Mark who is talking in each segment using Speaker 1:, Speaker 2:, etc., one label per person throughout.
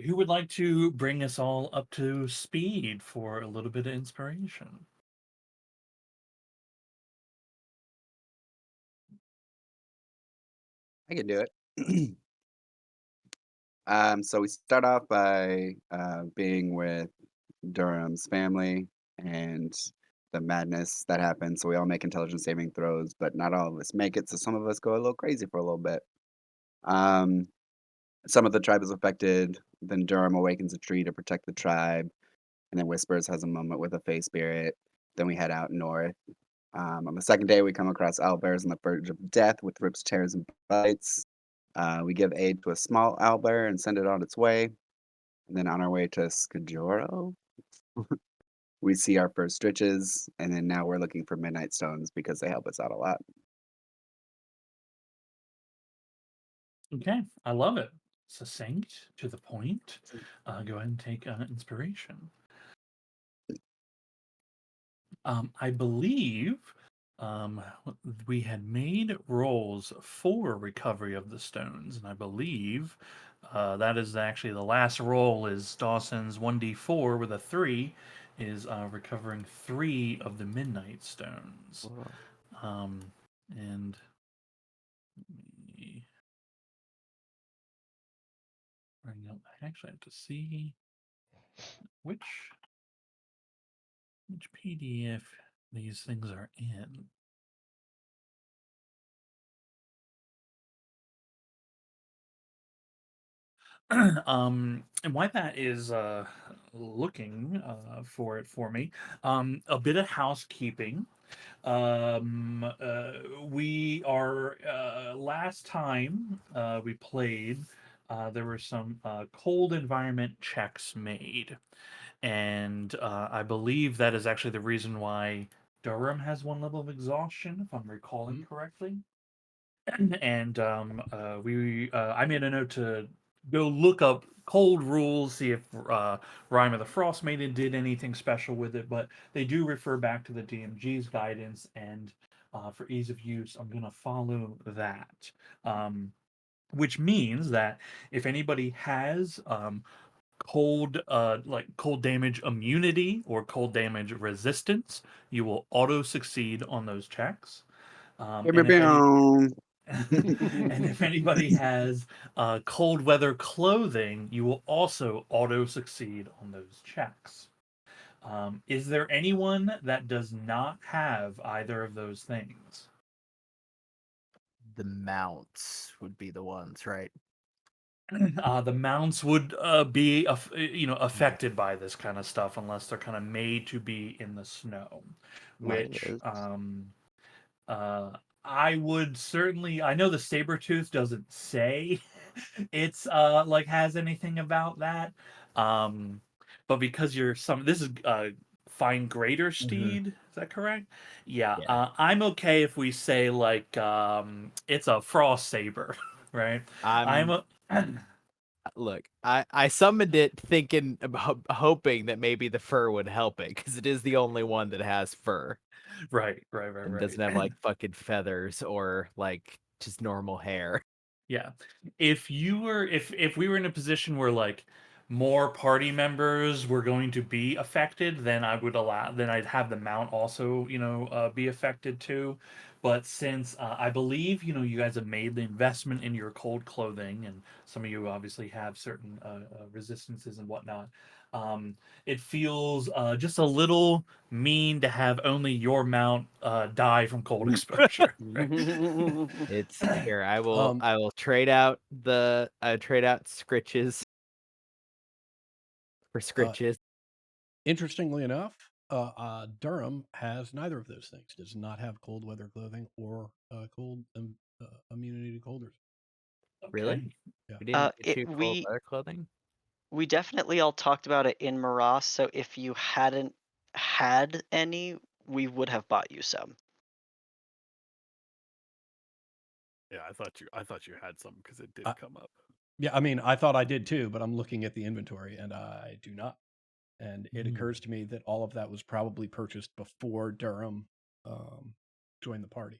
Speaker 1: Who would like to bring us all up to speed for a little bit of inspiration?
Speaker 2: I can do it. So we start off by being with Durham's family and the madness that happens. So we all make intelligence saving throws, but not all of us make it. So some of us go a little crazy for a little bit. Um, some of the tribe is affected. Then Durham awakens a tree to protect the tribe, and then Whispers has a moment with a Fey spirit. Then we head out north. On the second day, we come across owlbears on the verge of death with rips, tears, and bites. We give aid to a small owlbear and send it on its way. And then on our way to Skajoro, we see our first stitches, and then now we're looking for midnight stones because they help us out a lot.
Speaker 1: Okay, I love it. Succinct, to the point. Go ahead and take inspiration. I believe we had made rolls for recovery of the stones, and I believe that is actually the last roll is Dawson's 1d4 with a 3 is recovering 3 of the midnight stones.
Speaker 2: Whoa.
Speaker 1: Um, and let me bring up, I actually have to see which which PDF these things are in. And why that is looking for it for me, a bit of housekeeping. We are last time we played, there were some cold environment checks made, and I believe that is actually the reason why Durham has one level of exhaustion, if I'm recalling
Speaker 3: Mhm.
Speaker 1: correctly. And I made a note to go look up cold rules, see if Rhyme of the Frost Maiden did anything special with it, but they do refer back to the DMG's guidance, and for ease of use, I'm gonna follow that. Which means that if anybody has cold damage immunity or cold damage resistance, you will auto succeed on those checks.
Speaker 2: Give me
Speaker 1: And if any
Speaker 2: boom.
Speaker 1: and if anybody has cold weather clothing, you will also auto succeed on those checks. Is there anyone that does not have either of those things?
Speaker 3: The mounts would be the ones, right?
Speaker 1: The mounts would be,
Speaker 3: Okay.
Speaker 1: affected by this kind of stuff unless they're kind of made to be in the snow,
Speaker 2: Like
Speaker 1: which
Speaker 2: this.
Speaker 1: uh, I would certainly. I know the saber tooth doesn't say it's like has anything about that. Um, but because you're some this is fine greater
Speaker 3: hmm
Speaker 1: steed, is that correct? Yeah,
Speaker 3: Yeah.
Speaker 1: I'm okay if we say like it's a frost saber, right? I'm
Speaker 3: I'm
Speaker 1: a
Speaker 3: look, I summoned it thinking about hoping that maybe the fur would help it because it is the only one that has fur
Speaker 1: right, right, right,
Speaker 3: and
Speaker 1: right.
Speaker 3: doesn't have like fucking feathers or like just normal hair.
Speaker 1: Yeah. If we were in a position where like more party members were going to be affected, then I'd have the mount also, be affected too. But since I believe, you guys have made the investment in your cold clothing, and some of you obviously have certain resistances and whatnot, it feels just a little mean to have only your mount die from cold exposure, right?
Speaker 3: It's here. I will
Speaker 4: Um,
Speaker 3: I will trade out trade out scritches for
Speaker 4: uh,
Speaker 3: scritches.
Speaker 4: Interestingly enough, Durham has neither of those things. Does not have cold weather clothing or cold immunity to colders.
Speaker 3: Really?
Speaker 1: Okay.
Speaker 4: Yeah.
Speaker 3: We didn't get
Speaker 5: It
Speaker 3: you cold weather clothing?
Speaker 5: we definitely all talked about it in Morass, so if you hadn't had any, we would have bought you some.
Speaker 6: Yeah, I thought you had some because it
Speaker 4: I,
Speaker 6: did come up.
Speaker 4: yeah, I mean, I thought I did too, but I'm looking at the inventory and I do not. And it
Speaker 3: Mm.
Speaker 4: occurs to me that all of that was probably purchased before Durham um, joined the party.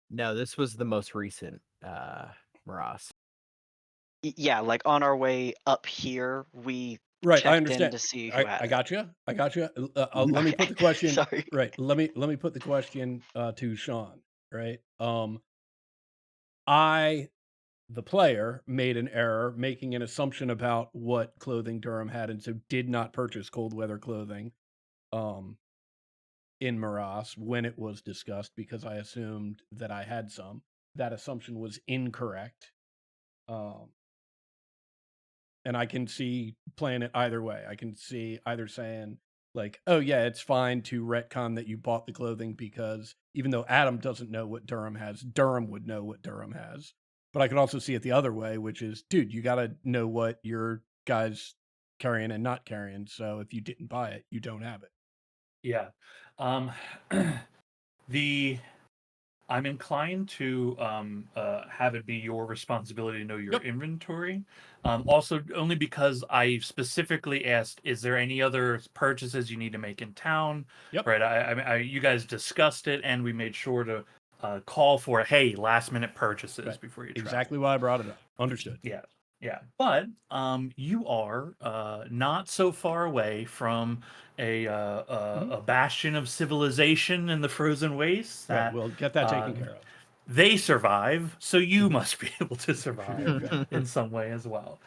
Speaker 3: No, this was the most recent Ross.
Speaker 5: Yeah, like on our way up here, we
Speaker 4: Right, I
Speaker 5: checked in
Speaker 4: understand.
Speaker 5: to see who had
Speaker 4: I
Speaker 5: it.
Speaker 4: got you. I got you. Let me
Speaker 5: Okay,
Speaker 4: put the question.
Speaker 5: sorry.
Speaker 4: Right. Let me put the question to Sean. Right. I, the player, made an error making an assumption about what clothing Durham had, and so did not purchase cold weather clothing. Um, in Maras when it was discussed because I assumed that I had some. That assumption was incorrect. Um, and I can see playing it either way. I can see either saying, like, oh, yeah, it's fine to retcon that you bought the clothing because even though Adam doesn't know what Durham has, Durham would know what Durham has. But I could also see it the other way, which is, dude, you got to know what your guy's carrying and not carrying. So if you didn't buy it, you don't have it.
Speaker 1: Yeah. Um, the I'm inclined to have it be your responsibility to know your
Speaker 4: Yep.
Speaker 1: inventory. Also, only because I specifically asked, is there any other purchases you need to make in town?
Speaker 4: Yep.
Speaker 1: Right. You guys discussed it, and we made sure to call for, hey, last minute purchases
Speaker 4: Right.
Speaker 1: before you travel.
Speaker 4: Exactly why I brought it up. Understood.
Speaker 1: Yeah, yeah. But you are not so far away from a bastion of civilization in the frozen wastes
Speaker 4: Right.
Speaker 1: that
Speaker 4: We'll get that taken care of.
Speaker 1: they survive, so you
Speaker 4: Mhm.
Speaker 1: must be able to survive
Speaker 4: Okay.
Speaker 1: in some way as well.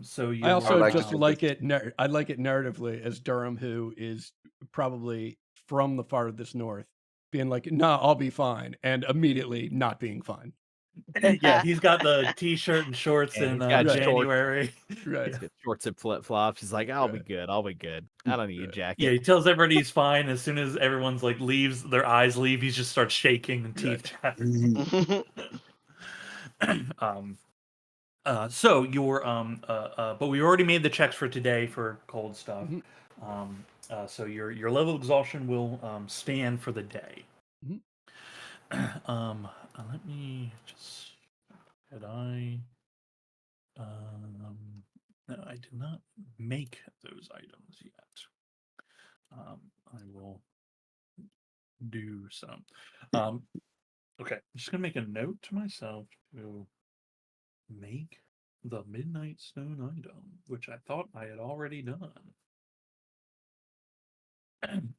Speaker 1: So
Speaker 4: I
Speaker 1: you're
Speaker 4: also
Speaker 2: like to
Speaker 4: just
Speaker 2: think
Speaker 4: like
Speaker 2: this.
Speaker 4: it. I like it narratively as Durham, who is probably from the farthest north, being like, "Nah, I'll be fine," and immediately not being fine.
Speaker 1: yeah, he's got the t-shirt and shorts
Speaker 3: Yeah,
Speaker 1: in
Speaker 3: he's got
Speaker 4: Right.
Speaker 3: shorts.
Speaker 1: January.
Speaker 4: Right.
Speaker 3: He's got shorts and flip flops. He's like, I'll be
Speaker 4: Right.
Speaker 3: good. I'll be good. I don't need a
Speaker 4: Right.
Speaker 1: Yeah,
Speaker 3: jacket.
Speaker 1: he tells everybody he's fine. As soon as everyone's like leaves, their eyes leave, he just starts shaking and teeth chattering. um, so your but we already made the checks for today for cold stuff.
Speaker 4: Mhm.
Speaker 1: So your level of exhaustion will stand for the day.
Speaker 4: Mhm.
Speaker 1: Let me just had I no, I did not make those items yet. I will do some. Okay, I'm just gonna make a note to myself to make the Midnight Stone item, which I thought I had already done.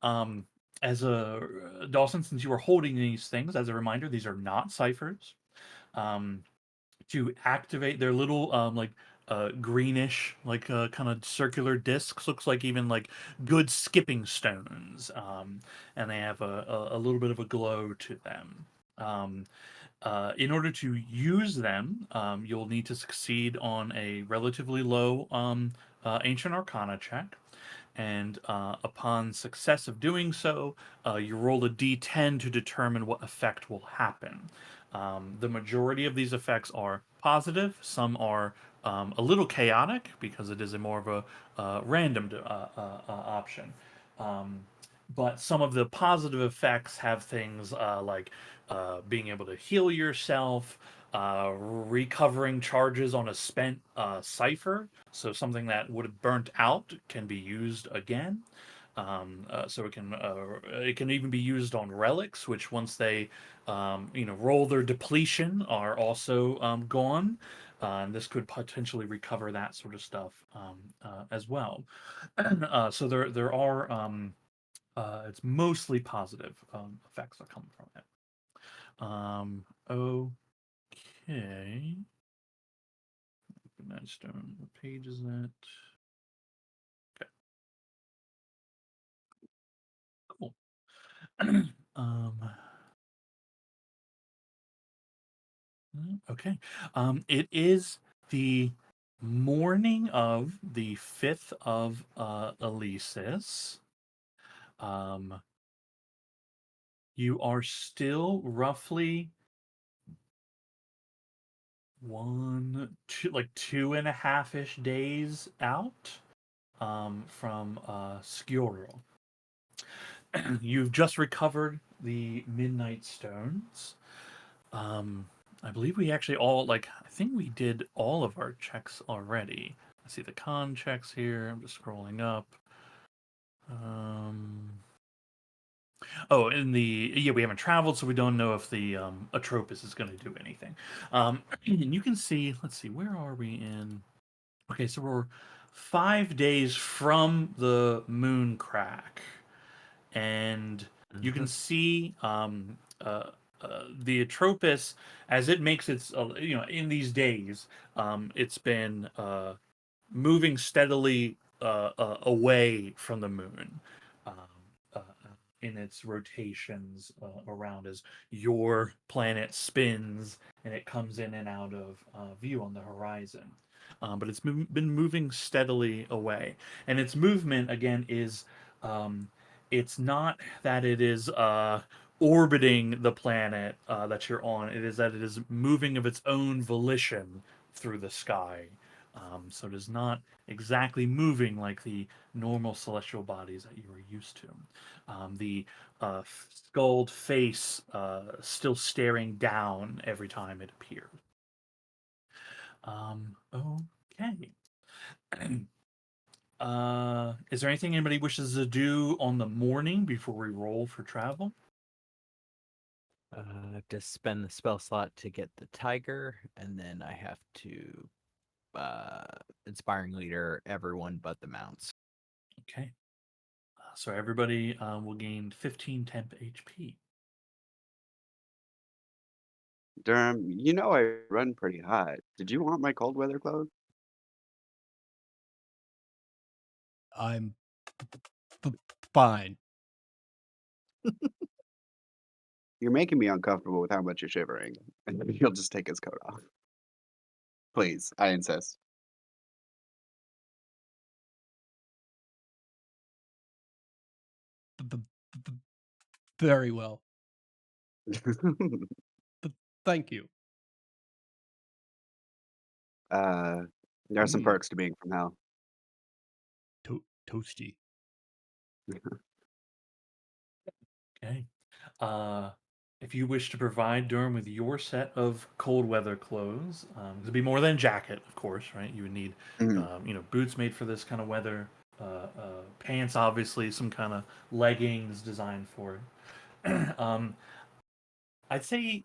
Speaker 1: Um, as a Dawson, since you are holding these things, as a reminder, these are not ciphers. Um, to activate their little like greenish, like kind of circular discs, looks like even like good skipping stones, and they have a little bit of a glow to them. In order to use them, you'll need to succeed on a relatively low Ancient Arcana check. And upon success of doing so, you roll a d10 to determine what effect will happen. The majority of these effects are positive. Some are a little chaotic because it is a more of a random option. Um, but some of the positive effects have things like being able to heal yourself, recovering charges on a spent cipher, so something that would have burnt out can be used again. So it can even be used on relics, which once they roll their depletion are also gone. And this could potentially recover that sort of stuff as well. So there are it's mostly positive effects that come from it. Okay. Midnight Stone. What page is that? Okay. Cool. Okay. It is the morning of the 5th of Elysis. You are still roughly like 2.5-ish days out from Skjorl. You've just recovered the Midnight Stones. I believe we actually I think we did all of our checks already. I see the con checks here. I'm just scrolling up. Oh, in the yeah, we haven't traveled, so we don't know if the Atropus is going to do anything. And you can see. Let's see, where are we in? Okay, so we're 5 days from the moon crack, and you can see the Atropus as it makes its in these days, it's been moving steadily away from the moon um, uh, in its rotations around as your planet spins and it comes in and out of view on the horizon. But it's been moving steadily away, and its movement again is it's not that it is orbiting the planet that you're on. It is that it is moving of its own volition through the sky. So it is not exactly moving like the normal celestial bodies that you are used to. The skulled face still staring down every time it appears. Okay. Is there anything anybody wishes to do on the morning before we roll for travel?
Speaker 3: I have to spend the spell slot to get the tiger, and then I have to inspiring leader everyone but the mounts.
Speaker 1: Okay. So everybody will gain 15 temp HP.
Speaker 2: Durham, I run pretty hot. Did you want my cold weather clothes?
Speaker 4: I'm fine.
Speaker 2: You're making me uncomfortable with how much you're shivering. And then he'll just take his coat off. Please, I insist.
Speaker 4: Very well. Thank you.
Speaker 2: There are some perks to being from hell.
Speaker 4: Toasty.
Speaker 1: Okay. If you wish to provide Durham with your set of cold weather clothes, it'd be more than a jacket, of course, right? You would need,
Speaker 2: Mhm.
Speaker 1: boots made for this kind of weather, pants, obviously, some kind of leggings designed for it. I'd say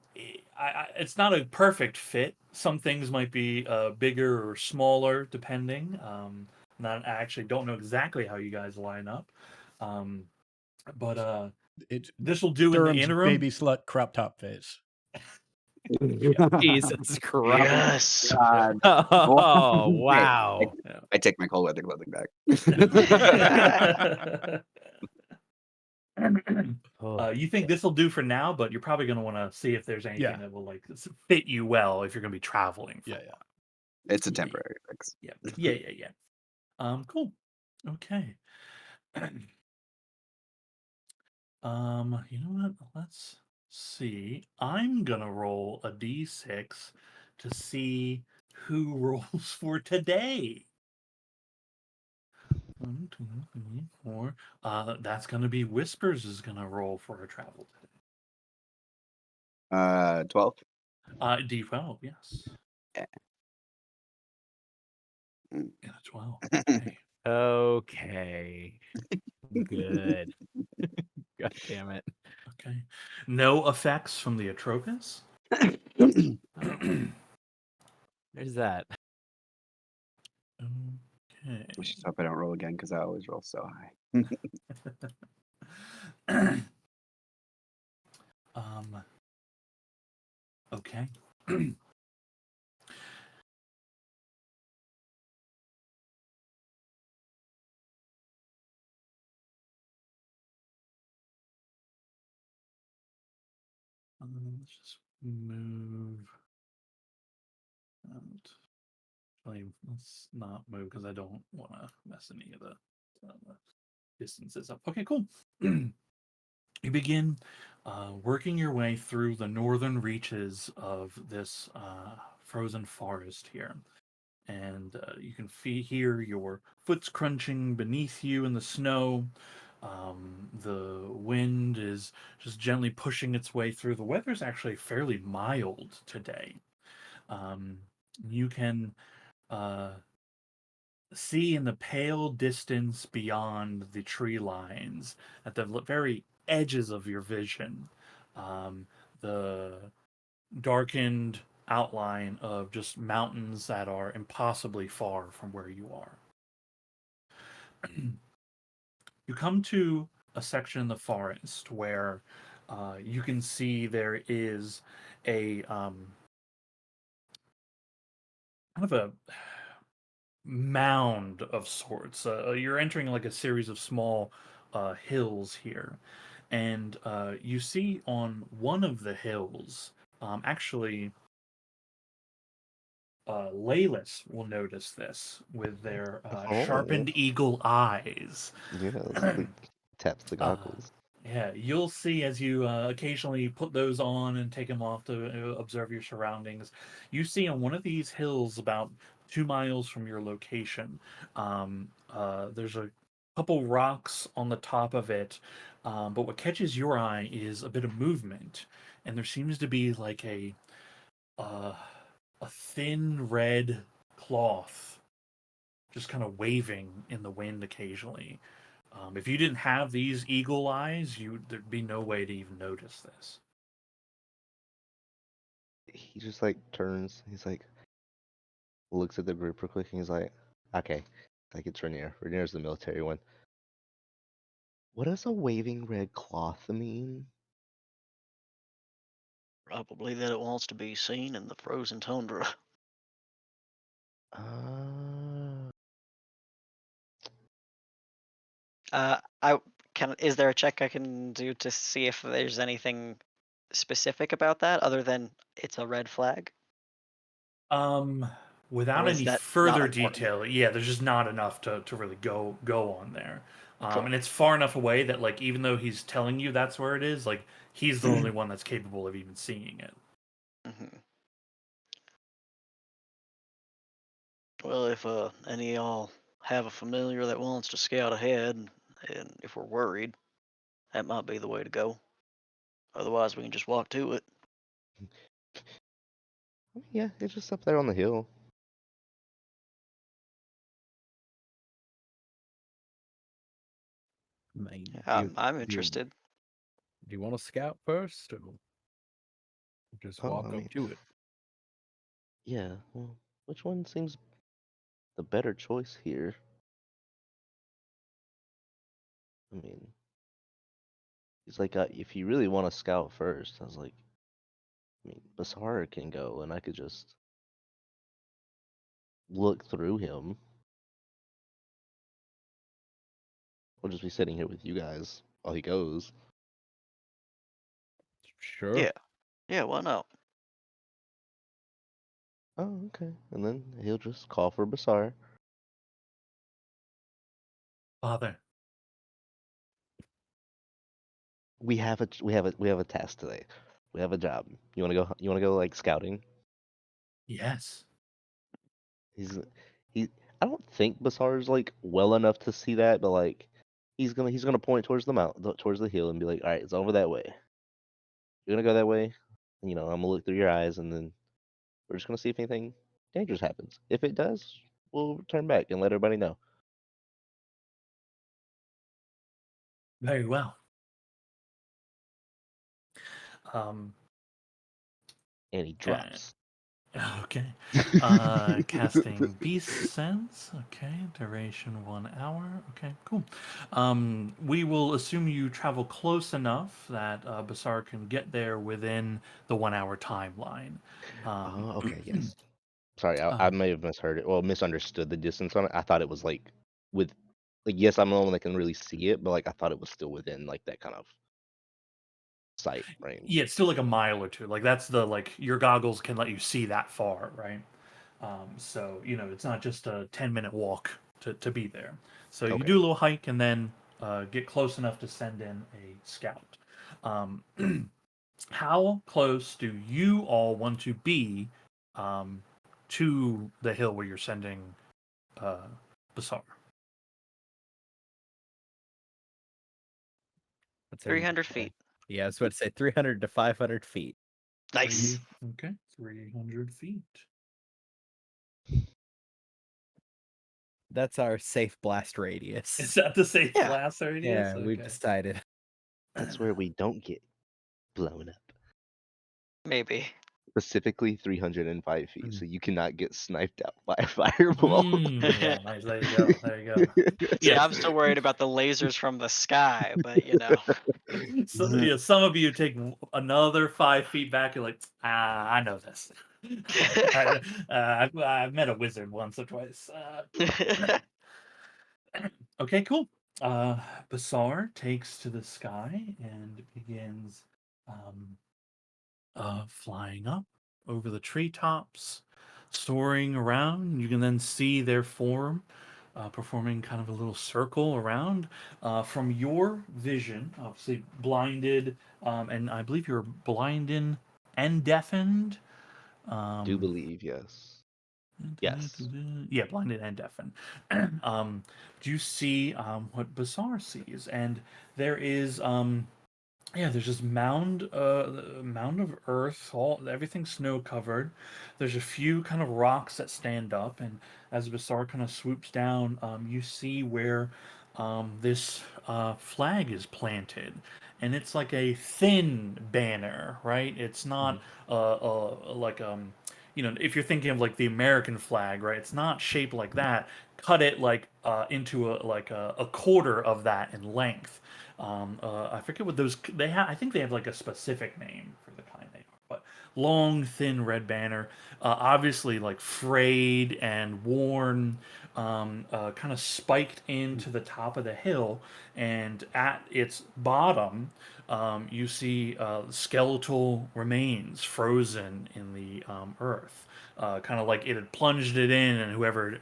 Speaker 1: it's not a perfect fit. Some things might be bigger or smaller, depending. I actually don't know exactly how you guys line up, um, but
Speaker 4: It's
Speaker 1: this will do in the
Speaker 4: Durham's
Speaker 1: interim.
Speaker 4: baby slut crop top phase.
Speaker 3: Jesus Christ!
Speaker 5: Yes.
Speaker 2: God.
Speaker 3: Oh
Speaker 2: Hey,
Speaker 3: wow!
Speaker 2: I take my cold weather clothing back.
Speaker 3: Oh,
Speaker 1: You think this will do for now, but you're probably going to want to see if there's anything
Speaker 4: Yeah.
Speaker 1: that will fit you well if you're going to be traveling for
Speaker 4: Yeah,
Speaker 1: a
Speaker 4: yeah.
Speaker 1: while.
Speaker 2: It's a
Speaker 1: Yeah,
Speaker 2: temporary fix.
Speaker 1: yeah. Cool. Okay. You know what? Let's see. I'm gonna roll a d6 to see who rolls for today. 1, 2, 3, 4. That's gonna be Whispers is gonna roll for her travel today.
Speaker 2: 12?
Speaker 1: D12, yes.
Speaker 2: Yeah. Mm.
Speaker 1: Yeah, 12. Okay.
Speaker 3: okay. Good. God damn it.
Speaker 1: Okay. No effects from the Atropus.
Speaker 3: There's that.
Speaker 1: Okay.
Speaker 2: I just hope I don't roll again because I always roll so high.
Speaker 1: Okay. Let's just move out. Let's not move because I don't want to mess any of the distances up. Okay, cool. You begin working your way through the northern reaches of this frozen forest here. And you can hear your foot's crunching beneath you in the snow. The wind is just gently pushing its way through. The weather's actually fairly mild today. You can uh, see in the pale distance beyond the tree lines at the very edges of your vision, the darkened outline of just mountains that are impossibly far from where you are. You come to a section in the forest where you can see there is a kind of a mound of sorts. You're entering like a series of small hills here, and you see on one of the hills, actually, Laylis will notice this with their
Speaker 7: Oh,
Speaker 1: sharpened eagle eyes.
Speaker 7: yes. Like taps the
Speaker 1: Uh,
Speaker 7: goggles.
Speaker 1: yeah, you'll see as you occasionally put those on and take them off to observe your surroundings. You see on one of these hills, about 2 miles from your location, there's a couple rocks on the top of it. But what catches your eye is a bit of movement, and there seems to be like uh, a thin red cloth just kind of waving in the wind occasionally. If you didn't have these eagle eyes, there'd be no way to even notice this.
Speaker 7: He just like turns. He's like looks at the group real quick, and he's like, "Okay, like it's Rainier. Rainier's the military one. What does a waving red cloth mean?"
Speaker 5: Probably that it wants to be seen in the frozen tundra.
Speaker 7: Uh,
Speaker 5: I can. Is there a check I can do to see if there's anything specific about that other than it's a red flag,
Speaker 1: Um,
Speaker 5: or
Speaker 1: Without
Speaker 5: is
Speaker 1: any
Speaker 5: that not
Speaker 1: further
Speaker 5: important?
Speaker 1: detail, yeah, there's just not enough to really go on there.
Speaker 5: Cool.
Speaker 1: And it's far enough away that like even though he's telling you that's where it is, like he's the only one that's capable of even seeing it.
Speaker 5: Hmm. Well, if any of y'all have a familiar that wants to scout ahead, and if we're worried, that might be the way to go. Otherwise, we can just walk to it.
Speaker 7: I mean, yeah, it's just up there on the hill.
Speaker 3: I mean,
Speaker 5: I'm
Speaker 3: do you,
Speaker 5: interested.
Speaker 3: do you want to scout first, or just
Speaker 7: Oh, I
Speaker 3: walk up
Speaker 7: mean,
Speaker 3: to it?
Speaker 7: yeah. Well, which one seems the better choice here? I mean, he's like, if you really want to scout first, I was like, I mean, Basara can go, and I could just look through him. We'll just be sitting here with you guys while he goes.
Speaker 3: Sure.
Speaker 5: Yeah. Yeah. Why not?
Speaker 7: Oh, okay. And then he'll just call for Basara.
Speaker 1: Father,
Speaker 7: We have a task today. We have a job. You wanna go? You wanna go like scouting?
Speaker 1: yes.
Speaker 7: He's he. I don't think Basar's like well enough to see that, but like he's gonna point towards the mountain, towards the hill, and be like, all right, it's over that way. You're gonna go that way. I'm gonna look through your eyes, and then we're just gonna see if anything dangerous happens. If it does, we'll turn back and let everybody know.
Speaker 1: Very well. Um,
Speaker 7: And he
Speaker 1: uh,
Speaker 7: drops.
Speaker 1: okay. Casting Beast Sense. Okay. Duration 1 hour. Okay, cool. We will assume you travel close enough that Basar can get there within the 1 hour timeline. Um,
Speaker 7: Oh, okay, yes. Sorry, I
Speaker 1: uh,
Speaker 7: may have misheard it. Well, misunderstood the distance on it. I thought it was like with, like, yes, I'm the one that can really see it, but like I thought it was still within like that kind of sight
Speaker 1: yeah,
Speaker 7: range.
Speaker 1: it's still like a mile or two. Like that's the like your goggles can let you see that far, right? So it's not just a 10-minute walk to be there. So you
Speaker 7: Okay.
Speaker 1: do a little hike and then get close enough to send in a scout. Um, how close do you all want to be um, to the hill where you're sending uh, Basar?
Speaker 3: I'd say,
Speaker 5: 300 feet.
Speaker 3: yeah, I was about to say 300 to 500 feet.
Speaker 5: Nice.
Speaker 1: Okay, 300 feet.
Speaker 3: That's our safe blast radius.
Speaker 1: Is that the safe
Speaker 5: Yeah.
Speaker 1: blast radius?
Speaker 3: Yeah, we've
Speaker 1: Okay.
Speaker 3: decided.
Speaker 7: That's where we don't get blown up.
Speaker 5: Maybe.
Speaker 7: Specifically 305 feet,
Speaker 1: Mm.
Speaker 7: so you cannot get sniped out by a fireball.
Speaker 1: Yeah, nice. There you go. There you go.
Speaker 5: See,
Speaker 1: Yeah.
Speaker 5: I'm still worried about the lasers from the sky, but you know.
Speaker 1: So yeah, some of you take another 5 feet back. You're like, I know this. I've met a wizard once or twice. Okay, cool. Basar takes to the sky and begins um, flying up over the treetops, soaring around. You can then see their form performing kind of a little circle around. From your vision, obviously blinded, and I believe you're blinded and deafened.
Speaker 7: Do
Speaker 1: Um,
Speaker 7: believe, yes. Yes.
Speaker 1: yeah, blinded and deafened. Do you see what Basar sees? And there is yeah, there's this mound of earth, all everything snow covered. There's a few kind of rocks that stand up, and as Basar kind of swoops down, you see where this flag is planted, and it's like a thin banner, right? It's not
Speaker 7: Mhm.
Speaker 1: like if you're thinking of like the American flag, right? It's not shaped like that. Cut it like into a quarter of that in length. I forget what those they have. I think they have like a specific name for the kind they are, but long, thin red banner, obviously like frayed and worn, kind of spiked into the top of the hill, and at its bottom, you see skeletal remains frozen in the earth, kind of like it had plunged it in, and whoever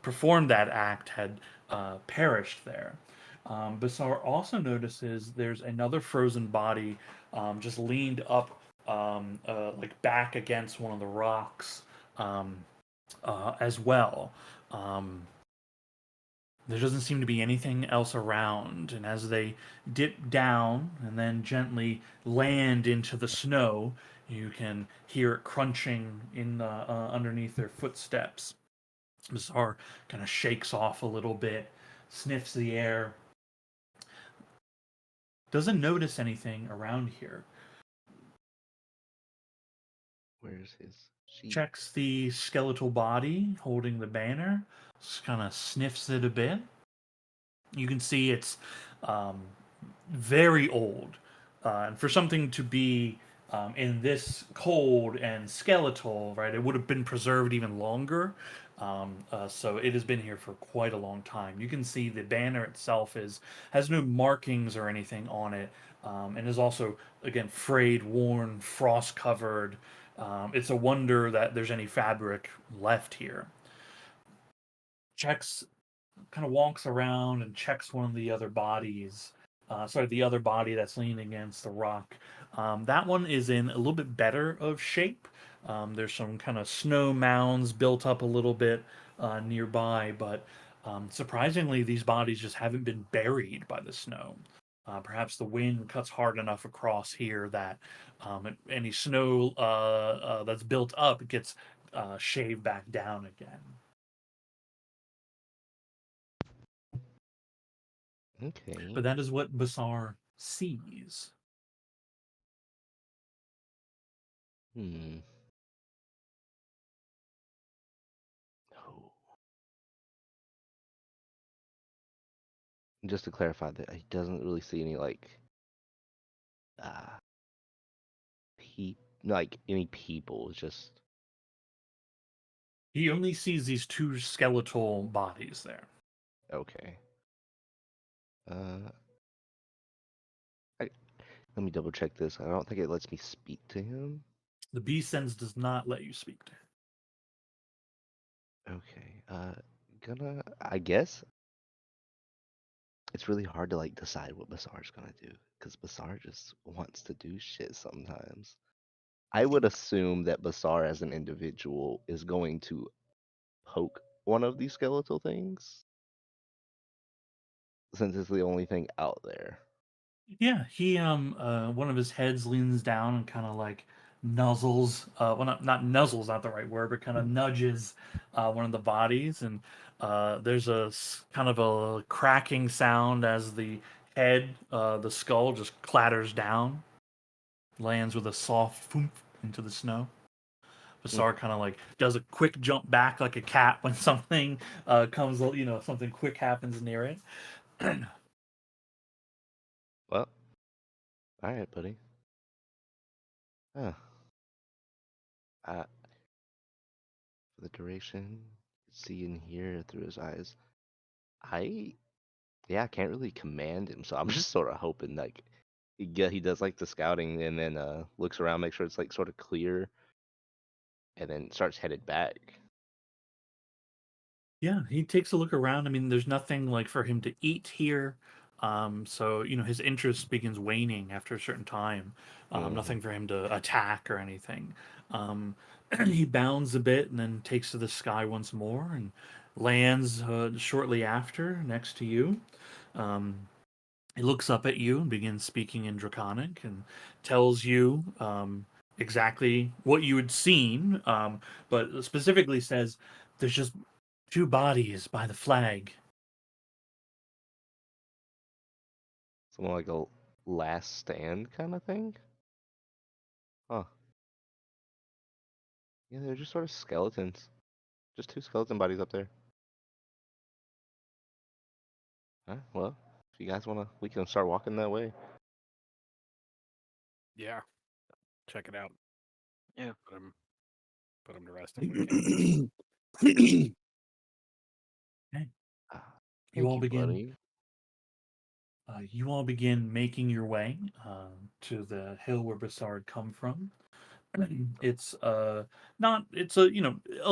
Speaker 1: performed that act had perished there. Basar also notices there's another frozen body just leaned up, like back against one of the rocks um, as well. Um, there doesn't seem to be anything else around, and as they dip down and then gently land into the snow, you can hear it crunching in the underneath their footsteps. Bizarre kind of shakes off a little bit, sniffs the air, doesn't notice anything around here.
Speaker 7: Where's his sheep?
Speaker 1: Checks the skeletal body holding the banner, kind of sniffs it a bit. You can see it's um, very old. And for something to be in this cold and skeletal, right, it would have been preserved even longer. So it has been here for quite a long time. You can see the banner itself has no markings or anything on it, and is also again frayed, worn, frost covered. It's a wonder that there's any fabric left here. Checks kind of walks around and checks one of the other bodies. Sorry, the other body that's leaning against the rock. That one is in a little bit better of shape. There's some kind of snow mounds built up a little bit nearby, but surprisingly, these bodies just haven't been buried by the snow. Perhaps the wind cuts hard enough across here that any snow that's built up gets shaved back down again.
Speaker 7: Okay.
Speaker 1: But that is what Basar sees.
Speaker 7: Hmm. Oh. Just to clarify that he doesn't really see any uh any people. It's just
Speaker 1: He only sees these two skeletal bodies there.
Speaker 7: okay. Uh, I, let me double check this. I don't think it lets me speak to him.
Speaker 1: The B sense does not let you speak to him.
Speaker 7: Okay. I guess it's really hard to decide what Basar's gonna do because Basar just wants to do shit sometimes. I would assume that Basar as an individual is going to poke one of these skeletal things since it's the only thing out there.
Speaker 1: Yeah, he one of his heads leans down and kind of like nuzzles well not nuzzles, not the right word, but kind of nudges one of the bodies, and there's kind of a cracking sound as the head, the skull just clatters down, lands with a soft thump into the snow. Basar kind of like does a quick jump back like a cat when something comes, something quick happens near it.
Speaker 7: Well, all right, buddy. Huh. Uh, for the duration, see and hear through his eyes. Yeah, I can't really command him, so I'm just sort of hoping like he does like the scouting and then looks around, make sure it's like sort of clear, and then starts headed back.
Speaker 1: Yeah, he takes a look around. I mean, there's nothing like for him to eat here. So his interest begins waning after a certain time.
Speaker 7: Hmm.
Speaker 1: Nothing for him to attack or anything. Um, he bounds a bit and then takes to the sky once more and lands shortly after next to you. Um, he looks up at you and begins speaking in Draconic and tells you exactly what you had seen, but specifically says there's just two bodies by the flag.
Speaker 7: Something like a last stand kind of thing. Huh. Yeah, they're just sort of skeletons. Just two skeleton bodies up there. Well, if you guys wanna, we can start walking that way.
Speaker 6: Yeah, check it out.
Speaker 5: Yeah.
Speaker 6: Put him to rest if we can.
Speaker 1: Okay.
Speaker 7: Ah,
Speaker 1: You
Speaker 7: thank
Speaker 1: all
Speaker 7: you,
Speaker 1: begin.
Speaker 7: buddy.
Speaker 1: You all begin making your way to the hill where Bassard come from. It's not it's a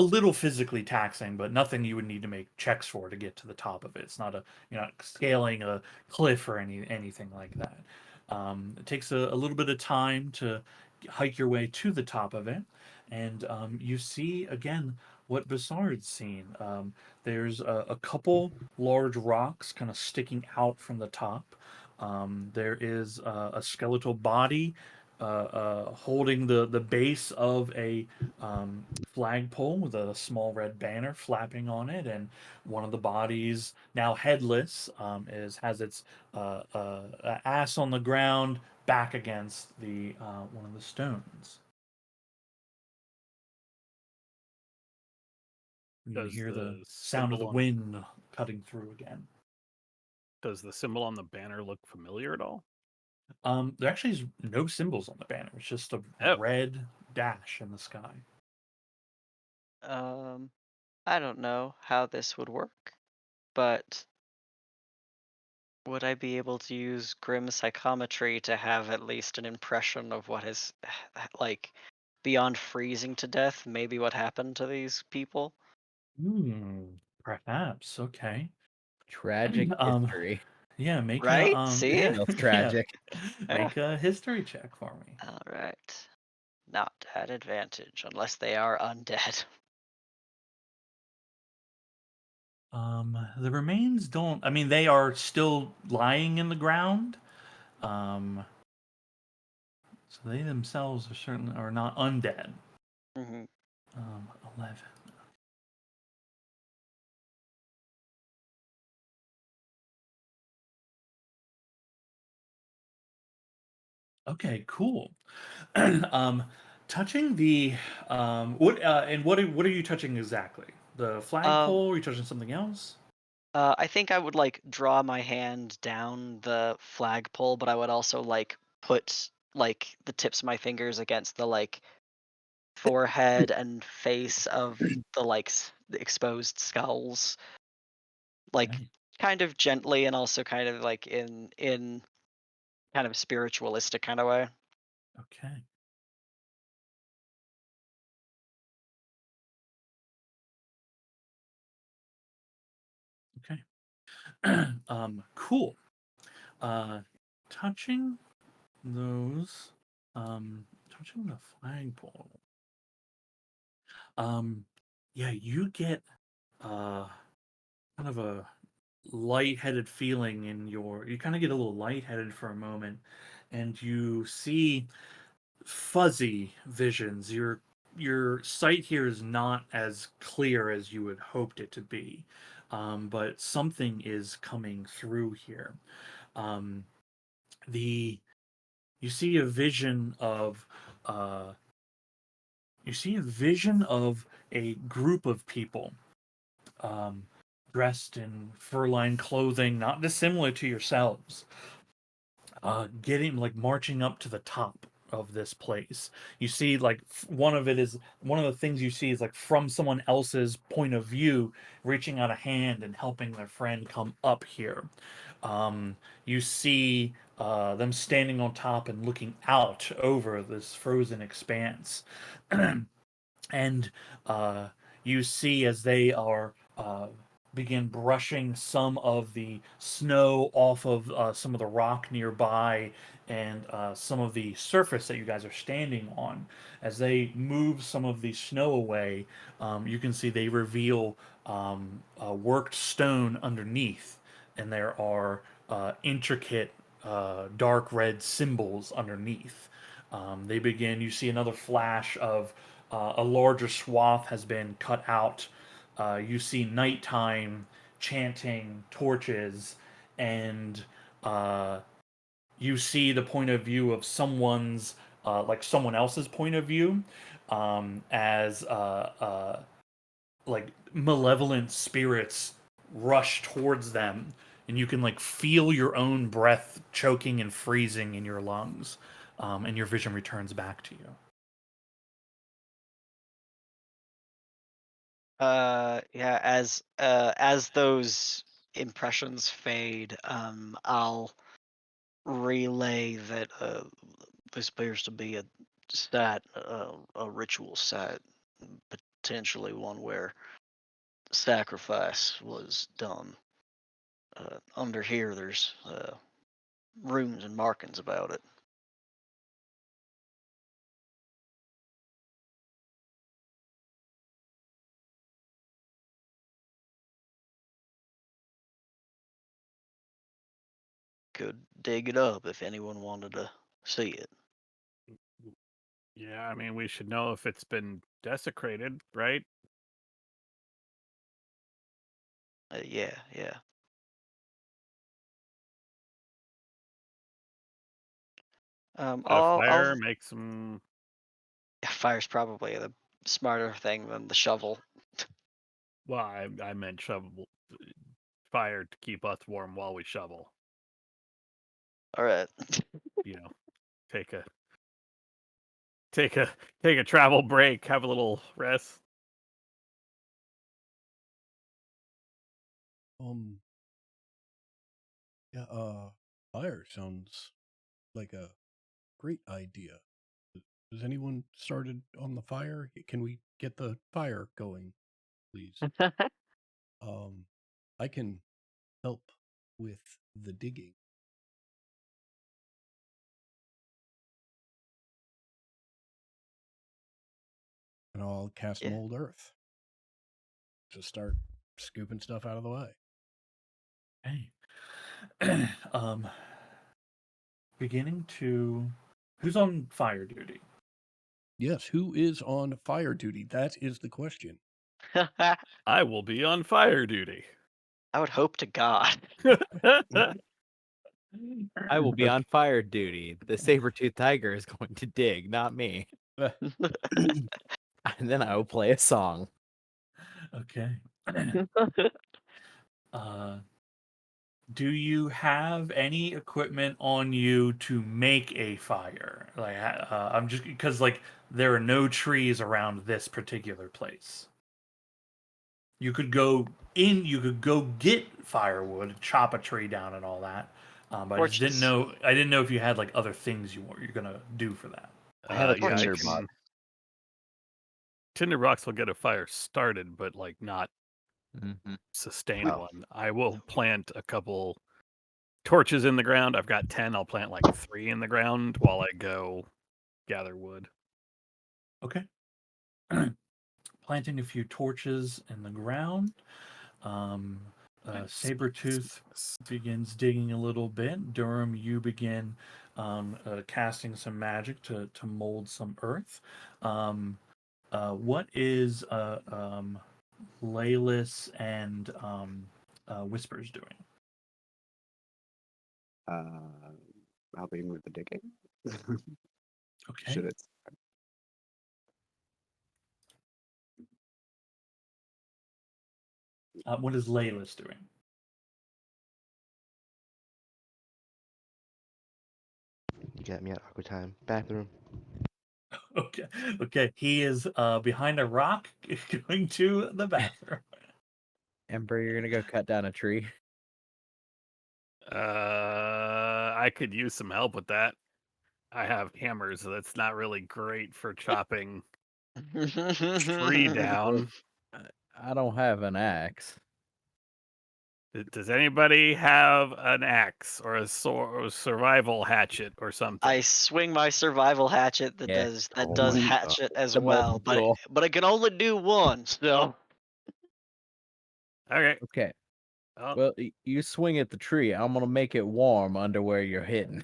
Speaker 1: little physically taxing, but nothing you would need to make checks for to get to the top of it. It's not a you're not scaling a cliff or anything like that. It takes a little bit of time to hike your way to the top of it, and you see again what Bassard's seen. There's a couple large rocks kind of sticking out from the top. There is a skeletal body holding the base of a flagpole with a small red banner flapping on it, and one of the bodies, now headless, has its ass on the ground, back against the one of the stones. You can
Speaker 6: Does
Speaker 1: hear the
Speaker 6: the
Speaker 1: sound of
Speaker 6: symbol
Speaker 1: the
Speaker 6: on
Speaker 1: wind cutting through again.
Speaker 6: does the symbol on the banner look familiar at all?
Speaker 1: There actually is no symbols on the banner. It's just a
Speaker 6: Oh,
Speaker 1: red dash in the sky.
Speaker 5: Um, I don't know how this would work, but would I be able to use grim psychometry to have at least an impression of what is like beyond freezing to death, maybe what happened to these people?
Speaker 1: Hmm. Perhaps. Okay.
Speaker 3: Tragic
Speaker 1: Um.
Speaker 3: history.
Speaker 1: Yeah.
Speaker 5: Right? See?
Speaker 1: Yeah.
Speaker 3: Feels
Speaker 1: Yeah.
Speaker 3: tragic.
Speaker 5: Yeah.
Speaker 1: Make a history check for me.
Speaker 5: All right. Not at advantage unless they are undead.
Speaker 1: The remains don't. I mean, they are still lying in the ground. Um. So they themselves are certainly are not undead.
Speaker 5: Hmm.
Speaker 1: 11. Okay. Cool. um, touching the what are you touching exactly? The
Speaker 5: Um,
Speaker 1: flagpole? Are you touching something else?
Speaker 5: I think I would like draw my hand down the flagpole, but I would also like put like the tips of my fingers against the like forehead and face of the like the exposed skulls, like
Speaker 1: Okay.
Speaker 5: kind of gently and also kind of like in kind of spiritualistic kind of way.
Speaker 1: Okay. Okay. Cool. Uh, touching those, touching the flagpole. Um, yeah, you get uh kind of a lightheaded feeling in your. You kind of get a little lightheaded for a moment, and you see fuzzy visions. your sight here is not as clear as you had hoped it to be, but something is coming through here. Um, the you see a vision of uh, a group of people, um, dressed in fur-lined clothing, not dissimilar to yourselves, getting like marching up to the top of this place. You see, like one of the things you see is like from someone else's point of view, reaching out a hand and helping their friend come up here. You see them standing on top and looking out over this frozen expanse. And uh, you see as they are begin brushing some of the snow off of some of the rock nearby and some of the surface that you guys are standing on. As they move some of the snow away, you can see they reveal worked stone underneath, and there are intricate dark red symbols underneath. You see another flash of a larger swath has been cut out. You see nighttime chanting, torches, and uh, you see the point of view of someone else's point of view, as like malevolent spirits rush towards them, and you can like feel your own breath choking and freezing in your lungs, and your vision returns back to you.
Speaker 5: Yeah, as those impressions fade, I'll relay that this appears to be a site, a ritual site, potentially one where sacrifice was done. Under here, there's runes and markings about it. Could dig it up if anyone wanted to see it.
Speaker 6: Yeah, I mean, we should know if it's been desecrated, right?
Speaker 5: Yeah, yeah.
Speaker 6: A
Speaker 5: I'll
Speaker 6: fire, make some.
Speaker 5: fire's probably the smarter thing than the shovel.
Speaker 6: Well, I meant shovel fire to keep us warm while we shovel.
Speaker 5: All right.
Speaker 6: You know, take a take a take a travel break, have a little rest.
Speaker 4: Um, yeah, fire sounds like a great idea. Has anyone started on the fire? Can we get the fire going, please? Um, I can help with the digging. And I'll cast
Speaker 5: Yeah.
Speaker 4: mold earth. Just start scooping stuff out of the way.
Speaker 1: Hey. Beginning to. Who's on fire duty?
Speaker 4: Yes, who is on fire duty? That is the question.
Speaker 6: I will be on fire duty.
Speaker 5: I would hope to God.
Speaker 3: I will be on fire duty. The saber-toothed tiger is going to dig, not me. And then I will play a song.
Speaker 1: Okay. Do you have any equipment on you to make a fire? Like, I'm just because like there are no trees around this particular place. You could go You could go get firewood, chop a tree down, and all that. But I just didn't
Speaker 5: Torches.
Speaker 1: know. I didn't know if you had like other things you're gonna do for that.
Speaker 7: I have a
Speaker 6: Yeah, I
Speaker 5: Torches.
Speaker 7: tinderbox.
Speaker 6: tinderbox will get a fire started, but like not
Speaker 3: Mhm.
Speaker 6: sustain
Speaker 2: Well,
Speaker 6: one. I will plant a couple torches in the ground. I've got 10. I'll plant like 3 in the ground while I go gather wood.
Speaker 1: Okay. Planting a few torches in the ground. Um,
Speaker 6: And
Speaker 1: Sabretooth begins digging a little bit. Durham, you begin casting some magic to mold some earth. Um, what is Laylis and Whispers doing?
Speaker 2: Helping with the digging.
Speaker 1: Okay.
Speaker 2: Should it?
Speaker 1: What is Laylis doing?
Speaker 7: You got me at awkward time. Bathroom.
Speaker 1: Okay. Okay. He is behind a rock going to the bathroom.
Speaker 3: Ember, you're gonna go cut down a tree.
Speaker 6: I could use some help with that. I have hammers. So that's not really great for chopping tree down.
Speaker 3: I don't have an axe.
Speaker 6: Does anybody have an axe or a survival hatchet or something?
Speaker 5: I swing my survival hatchet that
Speaker 3: Yeah.
Speaker 5: does
Speaker 7: Oh
Speaker 5: does
Speaker 7: my
Speaker 5: hatchet as
Speaker 3: The
Speaker 5: well,
Speaker 3: multi-tool.
Speaker 5: but it can only do one. So
Speaker 6: Okay.
Speaker 3: Okay.
Speaker 6: Oh,
Speaker 3: Well, you swing at the tree. I'm gonna make it warm under where you're hitting.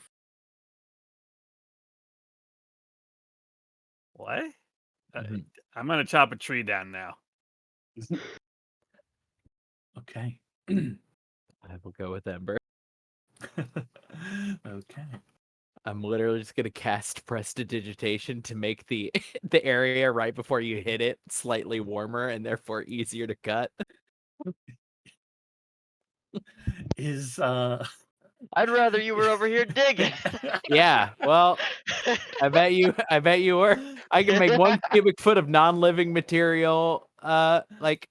Speaker 6: what?
Speaker 3: Mhm.
Speaker 6: I'm gonna chop a tree down now.
Speaker 1: Okay.
Speaker 3: I will go with Ember.
Speaker 1: Okay.
Speaker 3: I'm literally just gonna cast prestidigitation to make the the area right before you hit it slightly warmer and therefore easier to cut.
Speaker 1: Is
Speaker 5: I'd rather you were over here digging.
Speaker 3: Yeah, well, I bet you were. I can make 1 cubic foot of non-living material. Like,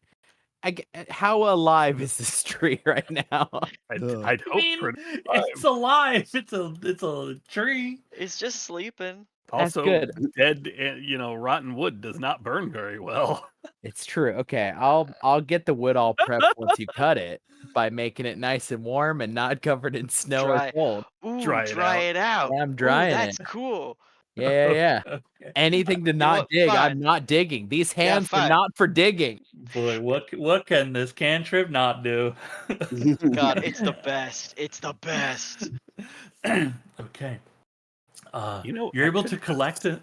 Speaker 3: how alive is this tree right now?
Speaker 6: I'd
Speaker 4: Ugh.
Speaker 6: hope
Speaker 1: I mean,
Speaker 6: pretty
Speaker 1: it's alive. It's a tree.
Speaker 5: It's just sleeping.
Speaker 3: That's
Speaker 6: Also,
Speaker 3: good.
Speaker 6: dead, rotten wood does not burn very well.
Speaker 3: It's true. Okay, I'll get the wood all prepped once you cut it by making it nice and warm and not covered in snow or
Speaker 5: Dry.
Speaker 3: cold.
Speaker 5: Ooh,
Speaker 6: Dry it
Speaker 5: dry
Speaker 6: out.
Speaker 5: it out.
Speaker 3: Yeah, I'm
Speaker 5: Ooh,
Speaker 3: drying it.
Speaker 5: that's cool.
Speaker 3: Yeah.
Speaker 1: Okay.
Speaker 3: Anything to
Speaker 5: You know
Speaker 3: not
Speaker 5: what?
Speaker 3: dig, I'm
Speaker 5: Fine.
Speaker 3: not digging. These
Speaker 5: Yeah,
Speaker 3: hands are
Speaker 5: fine.
Speaker 3: not for digging.
Speaker 1: Boy, what can this cantrip not do?
Speaker 5: God, it's the best. It's the best.
Speaker 1: Okay.
Speaker 6: I
Speaker 1: You're able
Speaker 6: could
Speaker 1: to collect it.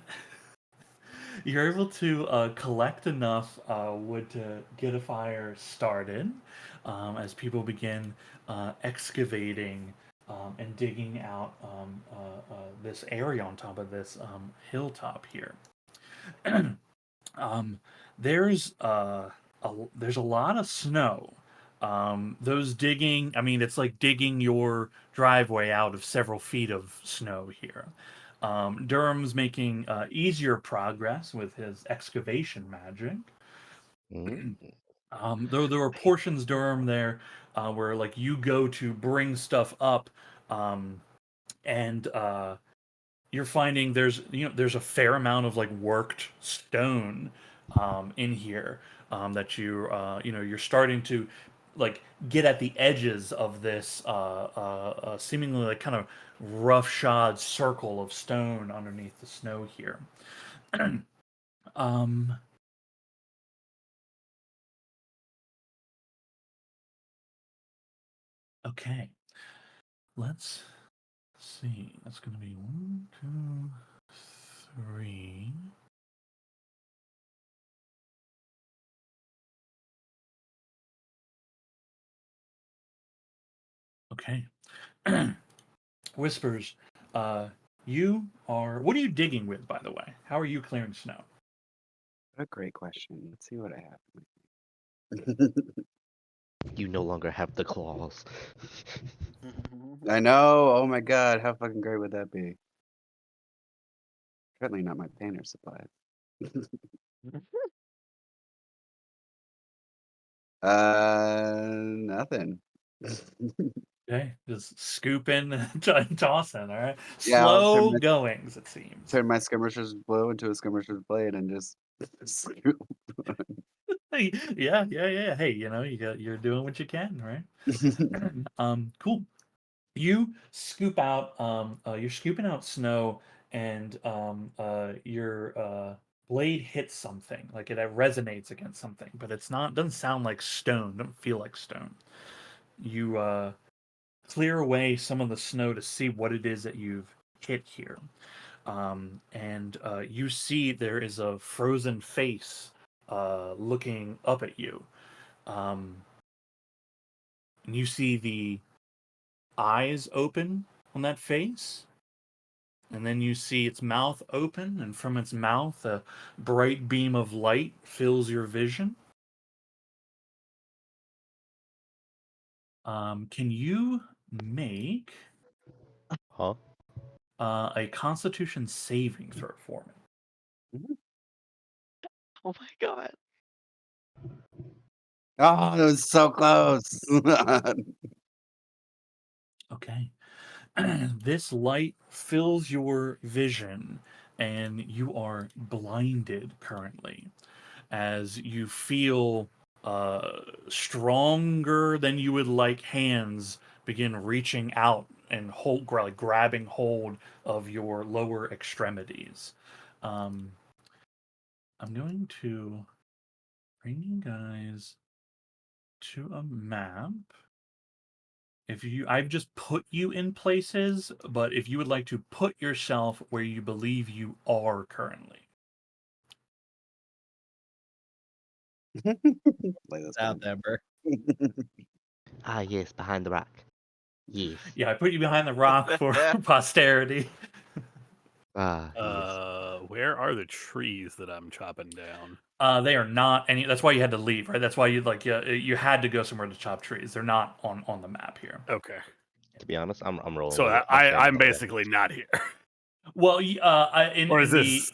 Speaker 1: You're able to collect enough wood to get a fire started as people begin excavating and digging out this area on top of this hilltop here. um, there's a lot of snow. Those digging, I mean, it's like digging your driveway out of several feet of snow here. Durham's making easier progress with his excavation magic.
Speaker 7: Mm.
Speaker 1: Though there were portions, Durham, there where like you go to bring stuff up, and you're finding there's a fair amount of like worked stone in here that you're starting to like get at the edges of this seemingly like kind of roughshod circle of stone underneath the snow here. um okay, let's see. That's gonna be 1, 2, 3. Okay. Whispers, you are. What are you digging with, by the way? How are you clearing snow?
Speaker 2: What a great question. Let's see what I have.
Speaker 7: You no longer have the claws.
Speaker 2: I know. Oh my god, how fucking great would that be? Certainly not my painter supplies. Nothing.
Speaker 1: Okay, just scooping and tossing. All right,
Speaker 2: Yeah, I'll
Speaker 1: slow goings. It seems.
Speaker 2: turn my skirmisher's blow into a skirmisher's blade and just scoop.
Speaker 1: Yeah. Hey, you're doing what you can, right? Cool. You're scooping out snow, and your blade hits something. Like it resonates against something, but it's not. Doesn't sound like stone. Doesn't feel like stone. You clear away some of the snow to see what it is that you've hit here. and you see there is a frozen face looking up at you. And you see the eyes open on that face, and then you see its mouth open, and from its mouth, a bright beam of light fills your vision. Can you make
Speaker 7: Huh?
Speaker 1: a Constitution saving throw for me?
Speaker 5: Oh my god.
Speaker 2: Oh, it was so close.
Speaker 1: Okay. This light fills your vision, and you are blinded currently as you feel stronger than you would like hands begin reaching out and like grabbing hold of your lower extremities. Um, I'm going to bring you guys to a map. I've just put you in places, but if you would like to put yourself where you believe you are currently.
Speaker 2: Play this
Speaker 3: Out
Speaker 2: one.
Speaker 3: there, bro.
Speaker 7: Ah, yes, behind the rock. Yes.
Speaker 1: Yeah, I put you behind the rock for posterity.
Speaker 7: Ah, yes.
Speaker 6: Where are the trees that I'm chopping down?
Speaker 1: They are not any. That's why you had to leave, right? That's why you had to go somewhere to chop trees. They're not on the map here.
Speaker 6: Okay.
Speaker 7: To be honest, I'm rolling
Speaker 6: So
Speaker 7: with it. I'm staying
Speaker 6: I'm
Speaker 7: on the left.
Speaker 6: basically not here.
Speaker 1: Well,
Speaker 6: Or is
Speaker 1: in the
Speaker 6: this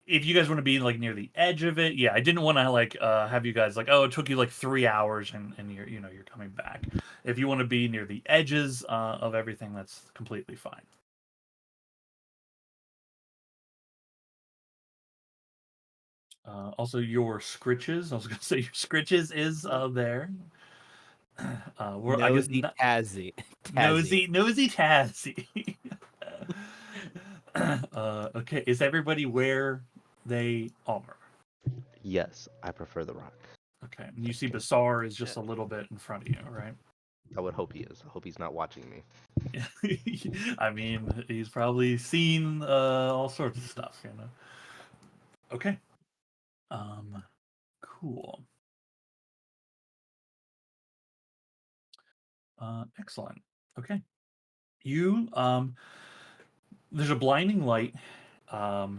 Speaker 1: if you guys want to be like near the edge of it, yeah, I didn't want to like have you guys like, oh, it took you like 3 hours and you're coming back. If you want to be near the edges of everything, that's completely fine. Also, your scritches. I was gonna say your scritches is there. I guess
Speaker 3: Nosy Tazzy.
Speaker 1: nosy Tazzy. Okay, is everybody where they are?
Speaker 7: Yes, I prefer the rock.
Speaker 1: Okay, and you see Basar is just a little bit in front of you, right?
Speaker 7: I would hope he is. I hope he's not watching me.
Speaker 1: I mean, he's probably seen all sorts of stuff, you know. Okay. Cool. Excellent. Okay. You there's a blinding light that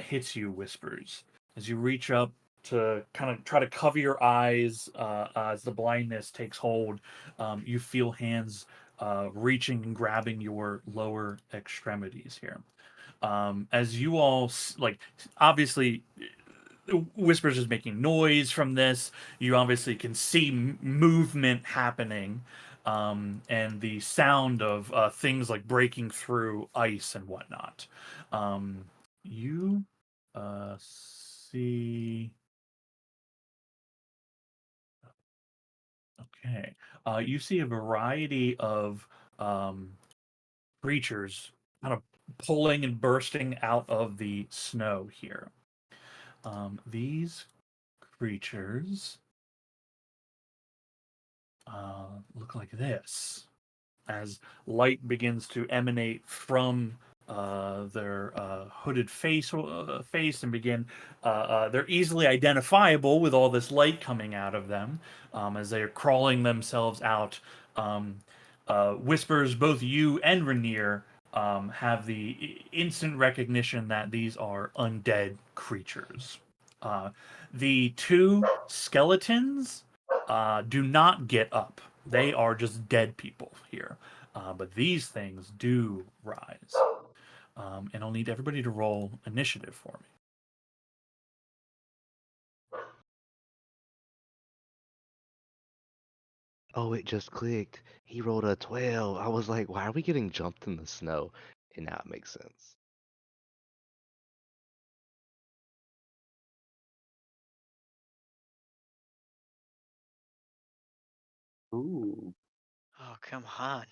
Speaker 1: hits you, Whispers, as you reach up to kind of try to cover your eyes as the blindness takes hold. You feel hands reaching and grabbing your lower extremities here. As you all like, obviously, Whispers is making noise from this. You obviously can see movement happening, and the sound of things like breaking through ice and whatnot. You see. Okay. You see a variety of creatures kind of pulling and bursting out of the snow here. These creatures look like this as light begins to emanate from their hooded face and begin. They're easily identifiable with all this light coming out of them as they are crawling themselves out. Um, Whispers, both you and Rainier have the instant recognition that these are undead creatures. Uh, the two skeletons do not get up. They are just dead people here. But these things do rise. And I'll need everybody to roll initiative for me.
Speaker 7: Oh, it just clicked. He rolled a 12. I was like, why are we getting jumped in the snow? And now it makes sense.
Speaker 2: Ooh.
Speaker 5: Oh, come on.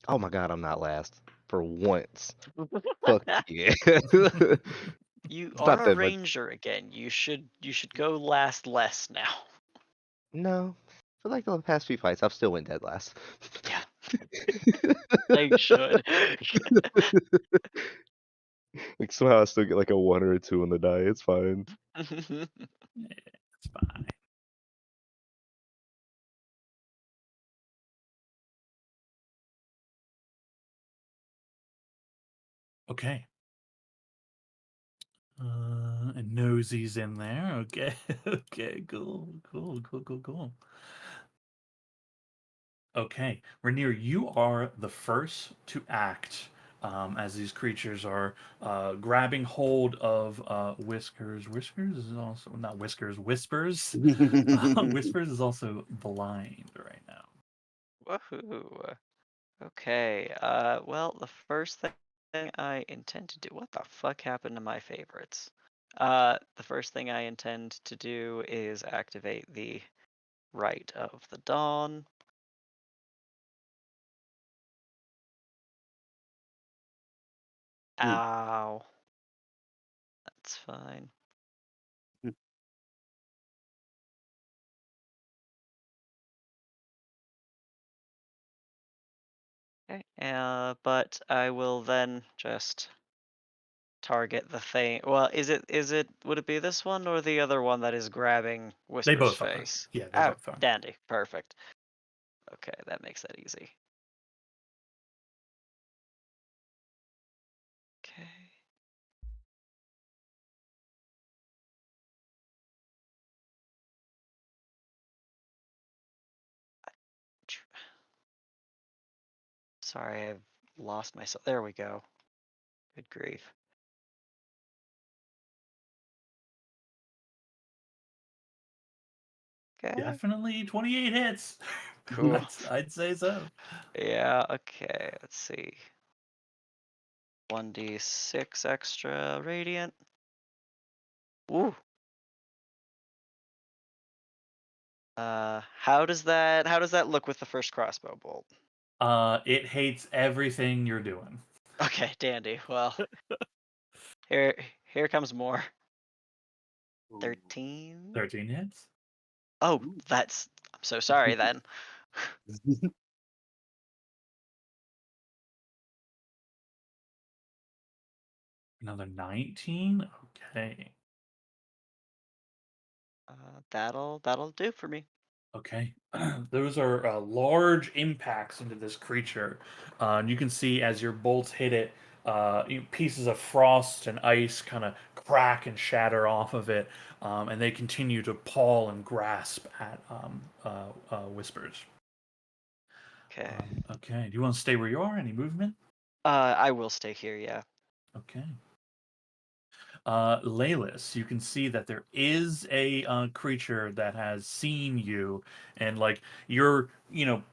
Speaker 7: Oh my god, I'm not last. For once. Fuck yeah.
Speaker 5: You
Speaker 7: It's
Speaker 5: are
Speaker 7: not
Speaker 5: a
Speaker 7: that much.
Speaker 5: ranger again. You should go last less now.
Speaker 7: No. For like the past few fights, I've still went dead last.
Speaker 5: Yeah. I should.
Speaker 7: Like somehow I still get like a 1 or a 2 on the die. It's fine.
Speaker 1: It's fine. Okay. And Nosy's in there. Okay. Okay, cool. Okay. Rainier, you are the first to act as these creatures are grabbing hold of Whiskers. Whiskers is also, not Whiskers, Whispers. Whispers is also blind right now.
Speaker 5: Woohoo. Okay. Well, the first thing I intend to do. What the fuck happened to my favorites? The first thing I intend to do is activate the Rite of the Dawn. Ow. That's fine. Okay. But I will then just target the thing. Well, would it be this one or the other one that is grabbing
Speaker 1: They
Speaker 5: Whisper's
Speaker 1: both are.
Speaker 5: face?
Speaker 1: Yeah, they
Speaker 5: Oh,
Speaker 1: both are.
Speaker 5: dandy. Perfect. Okay, that makes that easy. Okay. Sorry, I've lost myself. There we go. Good grief. Okay.
Speaker 1: Definitely 28 hits.
Speaker 5: Cool.
Speaker 1: I'd say so.
Speaker 5: Yeah, okay. Let's see. 1d6 extra radiant. Ooh. How does that look with the first crossbow bolt?
Speaker 1: It hates everything you're doing.
Speaker 5: Okay, dandy. Well, here comes more. 13.
Speaker 1: 13 hits.
Speaker 5: Oh, I'm so sorry then.
Speaker 1: Another 19. Okay.
Speaker 5: That'll do for me.
Speaker 1: Okay. Those are large impacts into this creature. And you can see as your bolts hit it, pieces of frost and ice kind of crack and shatter off of it, and they continue to paw and grasp at Whispers.
Speaker 5: Okay.
Speaker 1: Okay. Do you want to stay where you are? Any movement?
Speaker 5: I will stay here, yeah.
Speaker 1: Okay. Laylis, you can see that there is a creature that has seen you, and like you're,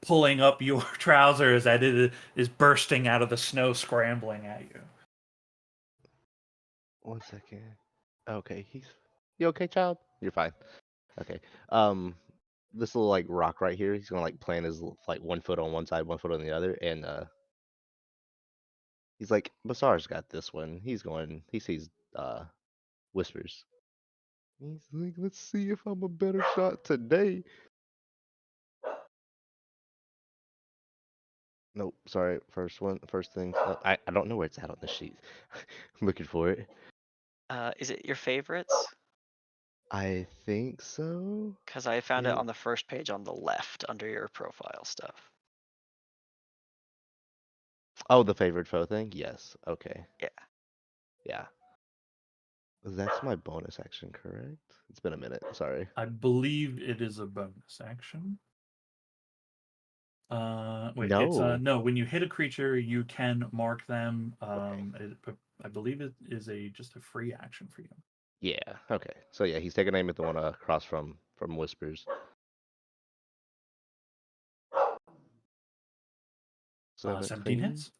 Speaker 1: pulling up your trousers as it is bursting out of the snow, scrambling at you.
Speaker 7: 1 second. Okay, you okay, child? You're fine. Okay. This little like rock right here, he's gonna like plant his like 1 foot on one side, 1 foot on the other, and he's like, Basar's got this one. He sees Whispers. He's like, let's see if I'm a better shot today. Nope, sorry. First thing. I don't know where it's at on the sheet. I'm looking for it.
Speaker 5: Is it your favorites?
Speaker 7: I think so.
Speaker 5: Because I found it
Speaker 7: It,
Speaker 5: on the first page on the left under your profile stuff.
Speaker 7: oh, the favorite foe thing? Yes. Okay.
Speaker 5: Yeah.
Speaker 7: Yeah. That's my bonus action, correct? It's been a minute. Sorry.
Speaker 1: I believe it is a bonus action. Wait, it's
Speaker 7: No.
Speaker 1: no. When you hit a creature, you can mark them.
Speaker 7: Okay.
Speaker 1: I believe it is just a free action for you.
Speaker 7: Yeah. Okay. So yeah, he's taking aim at the one across from Whispers.
Speaker 1: 17
Speaker 7: 17.
Speaker 1: hits.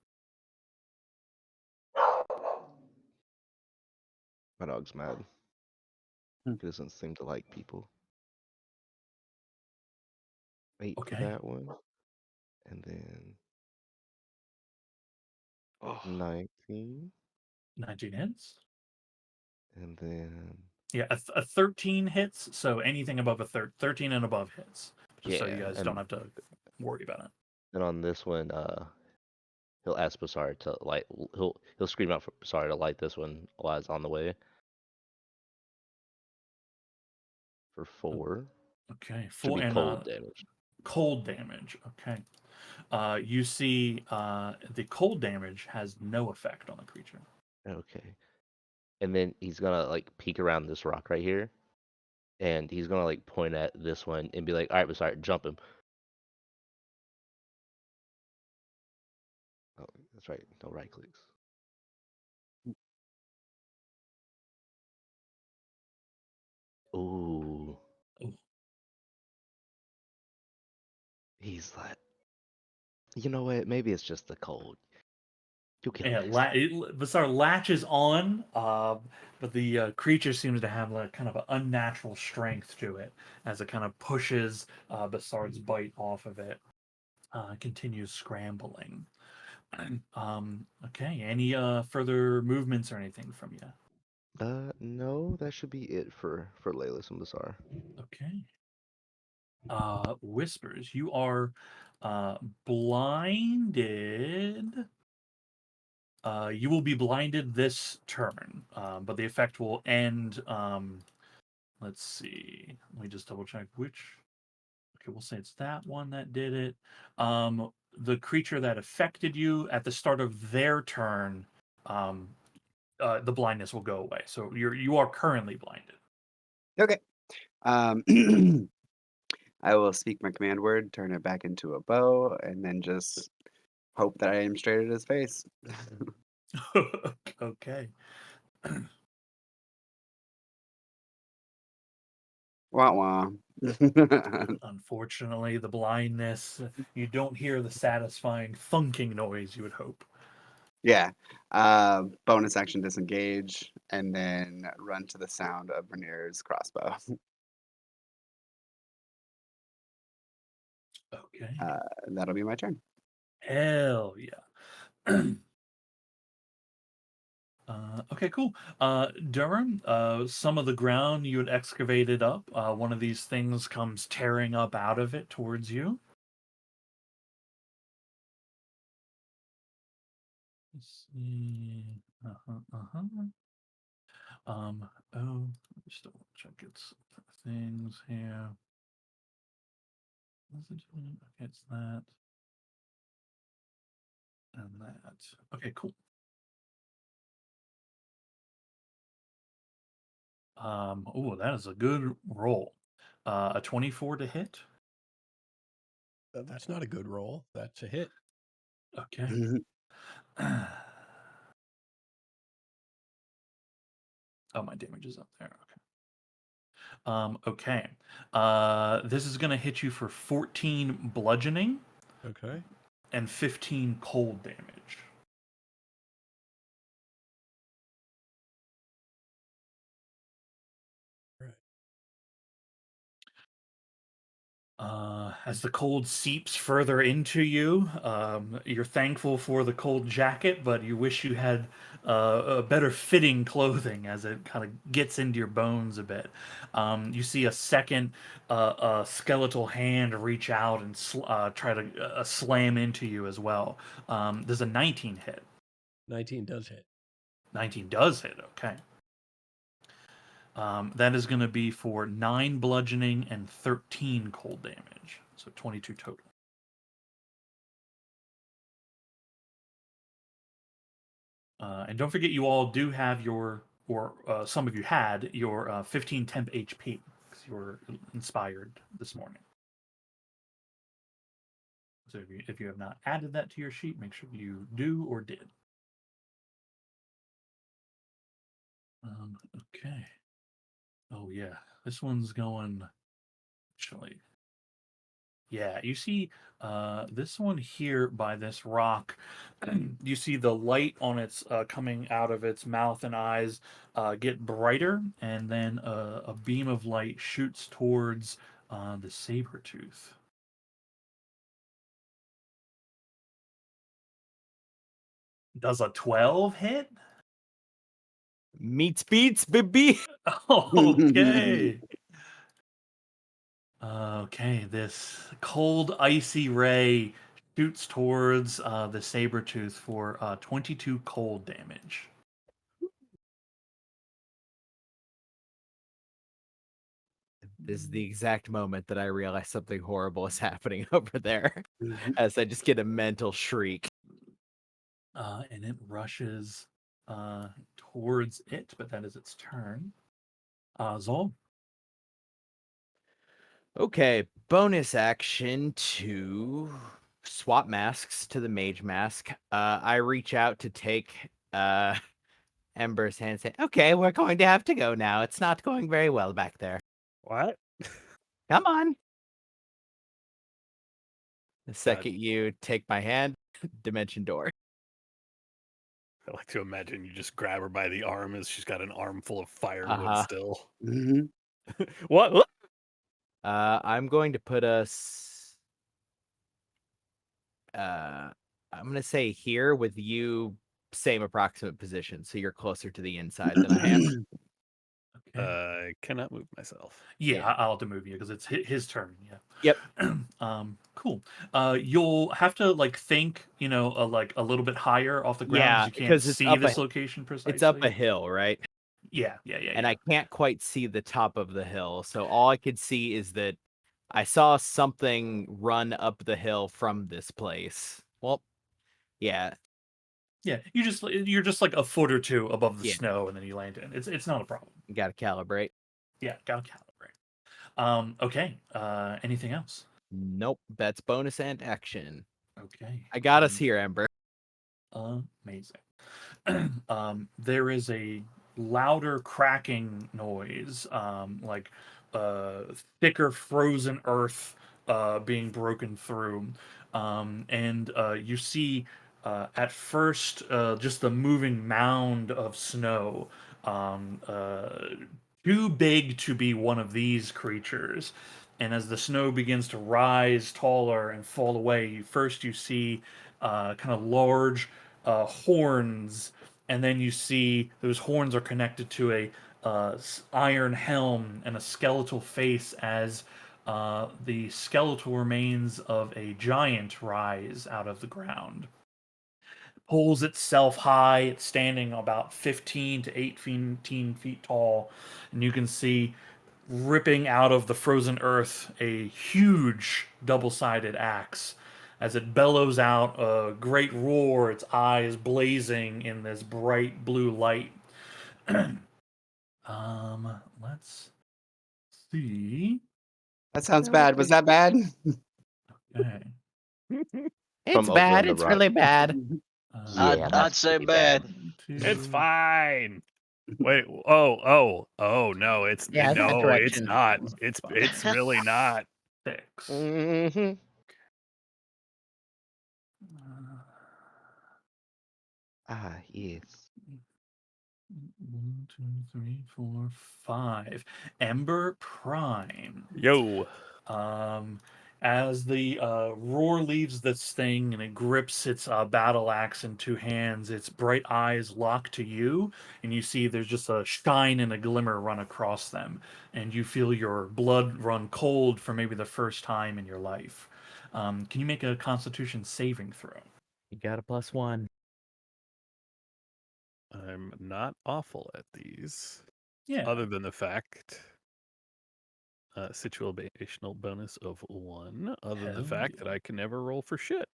Speaker 7: My dog's mad.
Speaker 2: Hmm.
Speaker 7: He doesn't seem to like people. 8 for
Speaker 1: Okay.
Speaker 7: that one. And then
Speaker 5: Oh.
Speaker 7: 19.
Speaker 1: 19 hits.
Speaker 7: And then
Speaker 1: Yeah, a 13 hits. So anything above a 13 and above hits. just so you
Speaker 7: Yeah,
Speaker 1: guys don't have to worry about it.
Speaker 7: and on this one, he'll ask Basar to light. He'll scream out for Basar to light this one while it's on the way for 4.
Speaker 1: Okay,
Speaker 7: Should be cold damage.
Speaker 1: cold damage. Okay. You see, the cold damage has no effect on the creature.
Speaker 7: Okay. And then he's gonna like peek around this rock right here, and he's gonna like point at this one and be like, "All right, Basar, jump him." Oh, that's right. No right clicks. Ooh.
Speaker 1: Ooh.
Speaker 7: He's like, you know what? Maybe it's just the cold. You kill
Speaker 1: Yeah,
Speaker 7: this.
Speaker 1: Vasar latches on, but the creature seems to have like kind of an unnatural strength to it as it kind of pushes Basard's bite off of it. Continues scrambling. Okay, any further movements or anything from you?
Speaker 7: No, that should be it for Laylis and Basar.
Speaker 1: Okay. Whispers, you are blinded. You will be blinded this turn, but the effect will end. Let's see. Let me just double check which. Okay, we'll say it's that one that did it. The creature that affected you at the start of their turn, um, the blindness will go away. So you are currently blinded.
Speaker 2: Okay. I will speak my command word, turn it back into a bow, and then just hope that I aim straight at his face.
Speaker 1: Okay.
Speaker 2: Wah wah.
Speaker 1: Unfortunately, the blindness, you don't hear the satisfying thunking noise you would hope.
Speaker 2: Yeah. Bonus action disengage, and then run to the sound of Renier's crossbow.
Speaker 1: Okay.
Speaker 2: That'll be my turn.
Speaker 1: Hell yeah. Okay, cool. Durham, some of the ground you had excavated up, one of these things comes tearing up out of it towards you. Let's see. Just double check its things here. What's it doing? Okay, it's that. And that. Okay, cool. Oh, that is a good roll. A 24 to hit.
Speaker 4: That's not a good roll. That's a hit.
Speaker 1: Okay. Oh, my damage is up there. Okay. Okay. This is gonna hit you for 14 bludgeoning
Speaker 4: Okay.
Speaker 1: and 15 cold damage.
Speaker 4: Right.
Speaker 1: As the cold seeps further into you, you're thankful for the cold jacket, but you wish you had a better fitting clothing as it kind of gets into your bones a bit. You see a second skeletal hand reach out and try to slam into you as well. There's a 19 hit.
Speaker 4: 19 does hit.
Speaker 1: 19 does hit, okay. That is going to be for 9 bludgeoning and 13 cold damage. So 22 total. And don't forget, you all do have your, or some of you had, your 15 temp HP because you were inspired this morning. So if you have not added that to your sheet, make sure you do or did. Okay. Oh, yeah. This one's going, actually. Yeah, you see this one here by this rock. You see the light on its coming out of its mouth and eyes get brighter, and then a beam of light shoots towards the saber tooth. Does a 12 hit?
Speaker 3: Meets beats, baby.
Speaker 1: Okay. Okay, this cold, icy ray shoots towards the saber tooth for 22 cold damage.
Speaker 3: This is the exact moment that I realize something horrible is happening over there,
Speaker 2: Mhm.
Speaker 3: as I just get a mental shriek.
Speaker 1: And it rushes towards it, but that is its turn. Zol.
Speaker 3: Okay, bonus action to swap masks to the mage mask. I reach out to take Ember's hand and say, okay, we're going to have to go now. It's not going very well back there.
Speaker 6: What?
Speaker 3: Come on. The second you take my hand, dimension door.
Speaker 6: I like to imagine you just grab her by the arm as she's got an armful of firewood
Speaker 3: Uh-huh.
Speaker 6: still.
Speaker 2: Mhm.
Speaker 6: What?
Speaker 3: I'm going to put us I'm gonna say here with you, same approximate position, so you're closer to the inside than I am.
Speaker 1: Okay.
Speaker 6: I cannot move myself.
Speaker 1: Yeah,
Speaker 3: Yeah.
Speaker 1: I'll have to move you because it's his turn. Yeah.
Speaker 3: Yep.
Speaker 1: Cool. You'll have to like think, like a little bit higher off the ground because
Speaker 3: Yeah,
Speaker 1: you can't
Speaker 3: because it's
Speaker 1: see
Speaker 3: up
Speaker 1: this location
Speaker 3: it's up
Speaker 1: precisely.
Speaker 3: a hill, right?
Speaker 1: Yeah, yeah, yeah,
Speaker 3: And
Speaker 1: yeah.
Speaker 3: I can't quite see the top of the hill. So all I could see is that I saw something run up the hill from this place. Well, yeah,
Speaker 1: Yeah, you're just like a foot or two above the
Speaker 3: yeah,
Speaker 1: snow, and then you land in. It's not a problem.
Speaker 3: gotta calibrate.
Speaker 1: Yeah, gotta calibrate. Okay. Anything else?
Speaker 3: Nope, that's bonus and action.
Speaker 1: Okay.
Speaker 3: I got us here, Ember.
Speaker 1: Amazing. There is a louder cracking noise, like uh, thicker frozen earth being broken through. And you see at first just the moving mound of snow, um, uh, too big to be one of these creatures. And as the snow begins to rise taller and fall away, first you see kind of large horns, and then you see those horns are connected to a iron helm and a skeletal face as the skeletal remains of a giant rise out of the ground. Pulls itself high, it's standing about 15 to 18 feet tall, and you can see ripping out of the frozen earth a huge double-sided axe as it bellows out a great roar, its eyes blazing in this bright blue light. Let's see.
Speaker 2: That sounds
Speaker 7: Yeah,
Speaker 2: bad. Was
Speaker 7: okay.
Speaker 2: that bad?
Speaker 1: Okay.
Speaker 3: It's
Speaker 7: From over
Speaker 3: bad.
Speaker 7: in the
Speaker 3: It's
Speaker 7: rock.
Speaker 3: really bad.
Speaker 7: Yeah,
Speaker 5: I'd
Speaker 7: that's
Speaker 5: say
Speaker 7: pretty bad.
Speaker 5: bad.
Speaker 1: One,
Speaker 6: It's
Speaker 1: two,
Speaker 6: fine. Wait. No,
Speaker 3: Yeah, that
Speaker 6: it's
Speaker 3: direction.
Speaker 6: not.
Speaker 1: four,
Speaker 6: It's
Speaker 1: five,
Speaker 6: really not.
Speaker 1: six.
Speaker 7: Hmm.
Speaker 1: Uh,
Speaker 7: Ah, yes.
Speaker 1: 1, 2, 3, 4, 5. Ember Prime.
Speaker 6: Yo.
Speaker 1: Um, as the roar leaves this thing and it grips its battle axe in two hands, its bright eyes lock to you, and you see there's just a shine and a glimmer run across them, and you feel your blood run cold for maybe the first time in your life. Can you make a Constitution saving throw?
Speaker 3: You got a +1.
Speaker 6: I'm not awful at these,
Speaker 1: Yeah.
Speaker 6: other than the fact situational bonus of 1, other than the
Speaker 1: Hell
Speaker 6: fact
Speaker 1: yeah.
Speaker 6: that I can never roll for shit.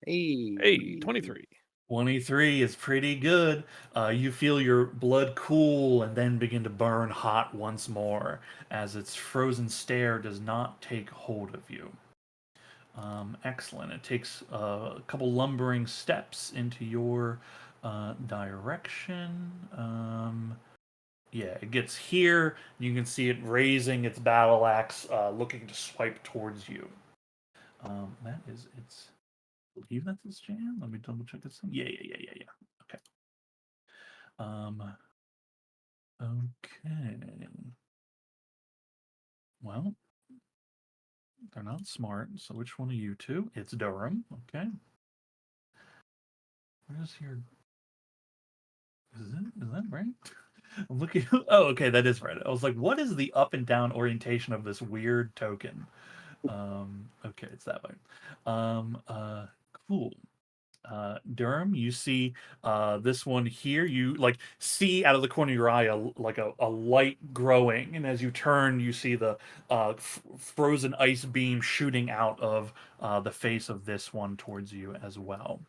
Speaker 2: Hey.
Speaker 6: Hey, 23.
Speaker 1: 23 is pretty good. You feel your blood cool and then begin to burn hot once more as its frozen stare does not take hold of you. Excellent. It takes a couple lumbering steps into your direction. Yeah, it gets here. You can see it raising its battle axe, looking to swipe towards you. That is its. I believe that's its jam. Let me double check this. Yeah, yeah, yeah, yeah, yeah. Okay. Okay. Well, they're not smart. So which one of you two? It's Durham. Okay. Where's your? Is that right? I'm looking. Oh, okay, that is right. I was like, what is the up and down orientation of this weird token? Okay, it's that way. Cool. Durham, you see this one here. You like see out of the corner of your eye like a light growing, and as you turn, you see the frozen ice beam shooting out of the face of this one towards you as well.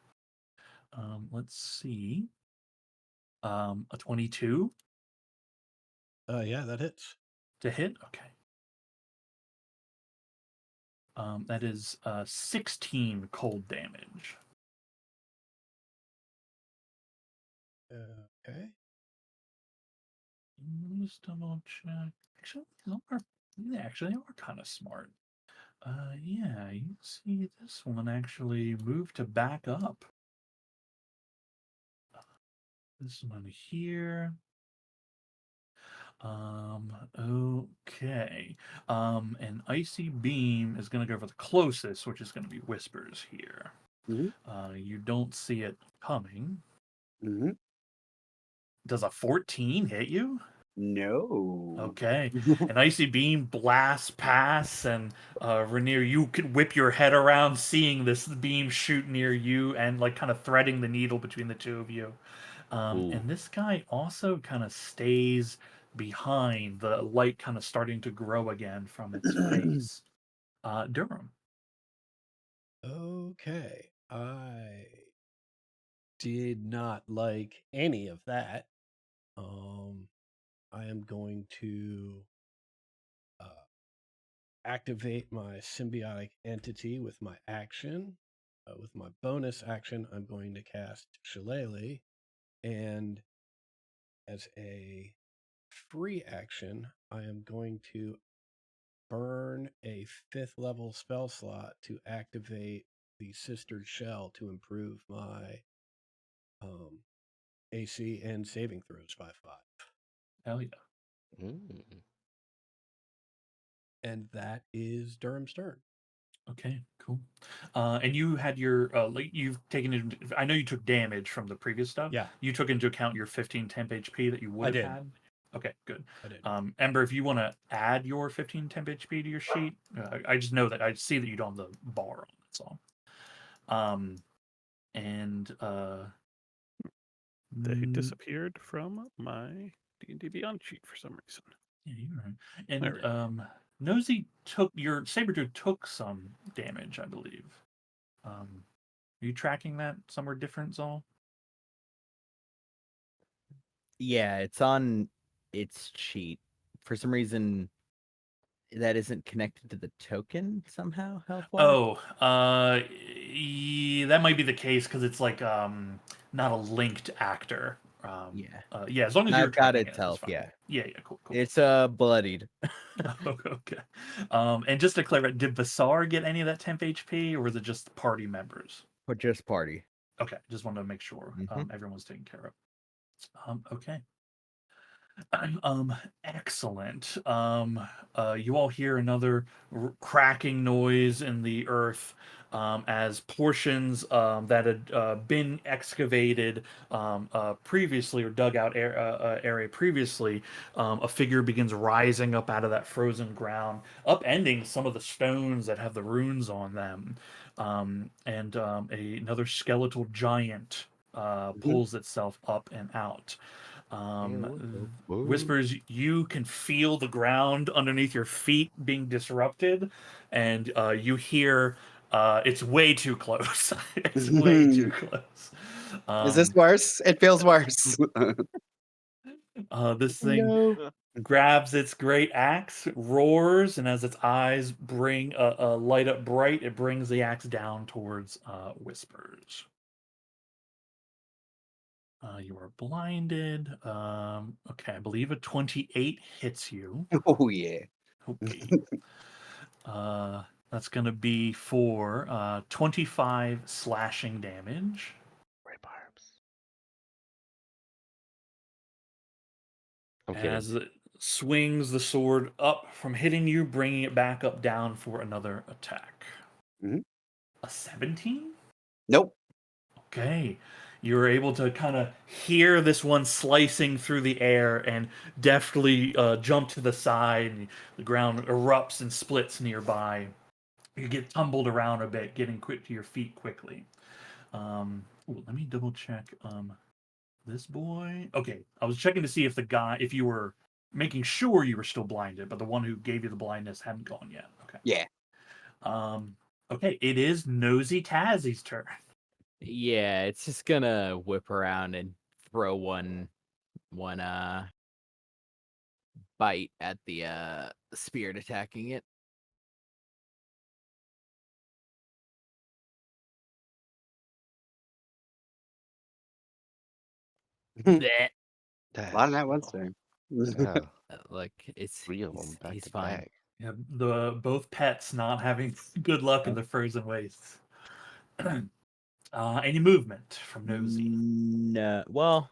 Speaker 1: Let's see. A 22
Speaker 4: Yeah, that hits.
Speaker 1: to hit. Okay. That is 16 cold damage.
Speaker 4: Okay.
Speaker 1: Just double check. Actually, they actually are kind of smart. Yeah, you see this one actually moved to back up. This one here. Okay. An icy beam is gonna go for the closest, which is gonna be Whispers here.
Speaker 2: Mhm.
Speaker 1: You don't see it coming.
Speaker 2: Mm-hmm.
Speaker 1: Does a 14 hit you?
Speaker 2: No.
Speaker 1: Okay. An icy beam blasts past, and Rainier, you can whip your head around, seeing this beam shoot near you and like kind of threading the needle between the two of you.
Speaker 7: Ooh.
Speaker 1: And this guy also kind of stays behind, the light kind of starting to grow again from its face. Durham.
Speaker 4: Okay. I did not like any of that. I am going to activate my symbiotic entity with my action. With my bonus action, I'm going to cast Shillelagh, and as a free action, I am going to burn a 5th level spell slot to activate the Sistered Shell to improve my AC and saving throws by 5.
Speaker 1: Hell yeah.
Speaker 7: Mm.
Speaker 4: And that is Durham's turn.
Speaker 1: Okay, cool. And you had your like you've taken into, I know you took damage from the previous stuff.
Speaker 4: Yeah.
Speaker 1: You took into account your 15 temp HP that you would have
Speaker 4: did.
Speaker 1: had. Okay, good.
Speaker 4: I did.
Speaker 1: Ember, if you want to add your 15 temp HP to your sheet, I just know that I see that you don't have the bar on. That's all. And
Speaker 6: They disappeared from my D&D Beyond sheet for some reason.
Speaker 1: yeah, you're right.
Speaker 6: There
Speaker 1: And
Speaker 6: we go.
Speaker 1: Nosy took your Sabretooth took some damage, I believe. Are you tracking that somewhere different, Zol?
Speaker 3: Yeah, it's on its cheat. For some reason, that isn't connected to the token somehow, health wise.
Speaker 1: Oh, that might be the case because it's like not a linked actor.
Speaker 3: Yeah.
Speaker 1: Yeah, as long as you're
Speaker 3: I've got
Speaker 1: tracking
Speaker 3: its
Speaker 1: it, it's
Speaker 3: health,
Speaker 1: fine.
Speaker 3: yeah.
Speaker 1: Yeah, cool.
Speaker 3: It's bloodied.
Speaker 1: Okay. And just to clarify, did Vasar get any of that temp HP, or was it just party members?
Speaker 3: But just party.
Speaker 1: Okay, just wanted to make sure
Speaker 3: Mhm.
Speaker 1: everyone's taken care of. Okay. Excellent. You all hear another cracking noise in the earth as portions that had been excavated previously or dug out area previously, a figure begins rising up out of that frozen ground, upending some of the stones that have the runes on them. And another skeletal giant pulls itself up and out. Whispers, you can feel the ground underneath your feet being disrupted, and you hear it's way too close. It's way too close.
Speaker 2: Is this worse? It feels worse.
Speaker 1: This thing
Speaker 7: No.
Speaker 1: grabs its great axe, roars, and as its eyes bring a light up bright, it brings the axe down towards Whispers. You are blinded. Okay, I believe a 28 hits you.
Speaker 2: Oh yeah.
Speaker 1: Okay. That's gonna be for 25 slashing damage.
Speaker 7: Ray barbs. I'm kidding.
Speaker 1: As it swings the sword up from hitting you, bringing it back up down for another attack.
Speaker 2: Mhm.
Speaker 1: A 17?
Speaker 2: Nope.
Speaker 1: Okay. you're able to kind of hear this one slicing through the air and deftly jump to the side. And the ground erupts and splits nearby. You get tumbled around a bit, getting quick to your feet quickly. Let me double check. This boy. Okay, I was checking to see if you were making sure you were still blinded, but the one who gave you the blindness hadn't gone yet. Okay.
Speaker 2: Yeah.
Speaker 1: Okay, it is Nosy Tazzy's turn.
Speaker 3: Yeah, it's just gonna whip around and throw one bite at the spirit attacking it. Bleh.
Speaker 2: A lot of that was there.
Speaker 7: Yeah,
Speaker 3: Like it's
Speaker 7: 3 of them back
Speaker 3: he's
Speaker 7: to
Speaker 3: fine.
Speaker 7: back.
Speaker 1: Yeah, the both pets not having good luck in the frozen wastes. Any movement from Nosy?
Speaker 3: No, well,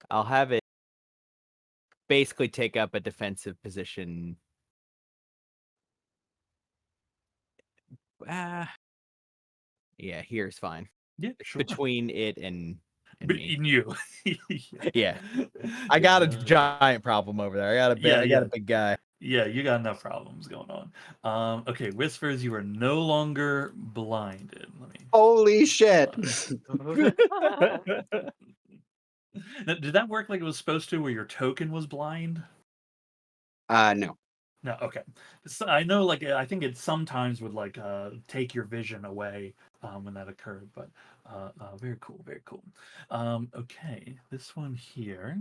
Speaker 3: I'll have it basically take up a defensive position. Ah, yeah, here's fine.
Speaker 1: Yeah,
Speaker 3: It's
Speaker 1: sure.
Speaker 3: between it and
Speaker 1: But
Speaker 3: me.
Speaker 1: you.
Speaker 3: Yeah. I got a giant problem over there. I got a big guy.
Speaker 1: Yeah, you got enough problems going on. Okay, Whispers, you are no longer blinded. Let me.
Speaker 2: Holy shit!
Speaker 1: Now, did that work like it was supposed to, where your token was blind?
Speaker 2: No.
Speaker 1: No, okay. So I know, like I think it sometimes would like take your vision away when that occurred, but very cool, very cool. Okay, this one here.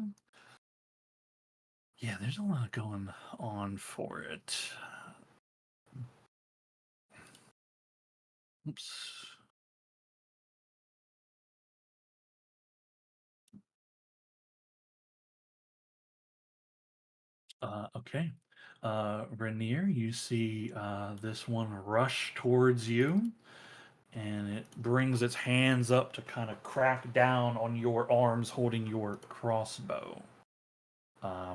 Speaker 1: Yeah, there's a lot going on for it. Oops. Okay. Rainier, you see this one rush towards you, and it brings its hands up to kind of crack down on your arms holding your crossbow.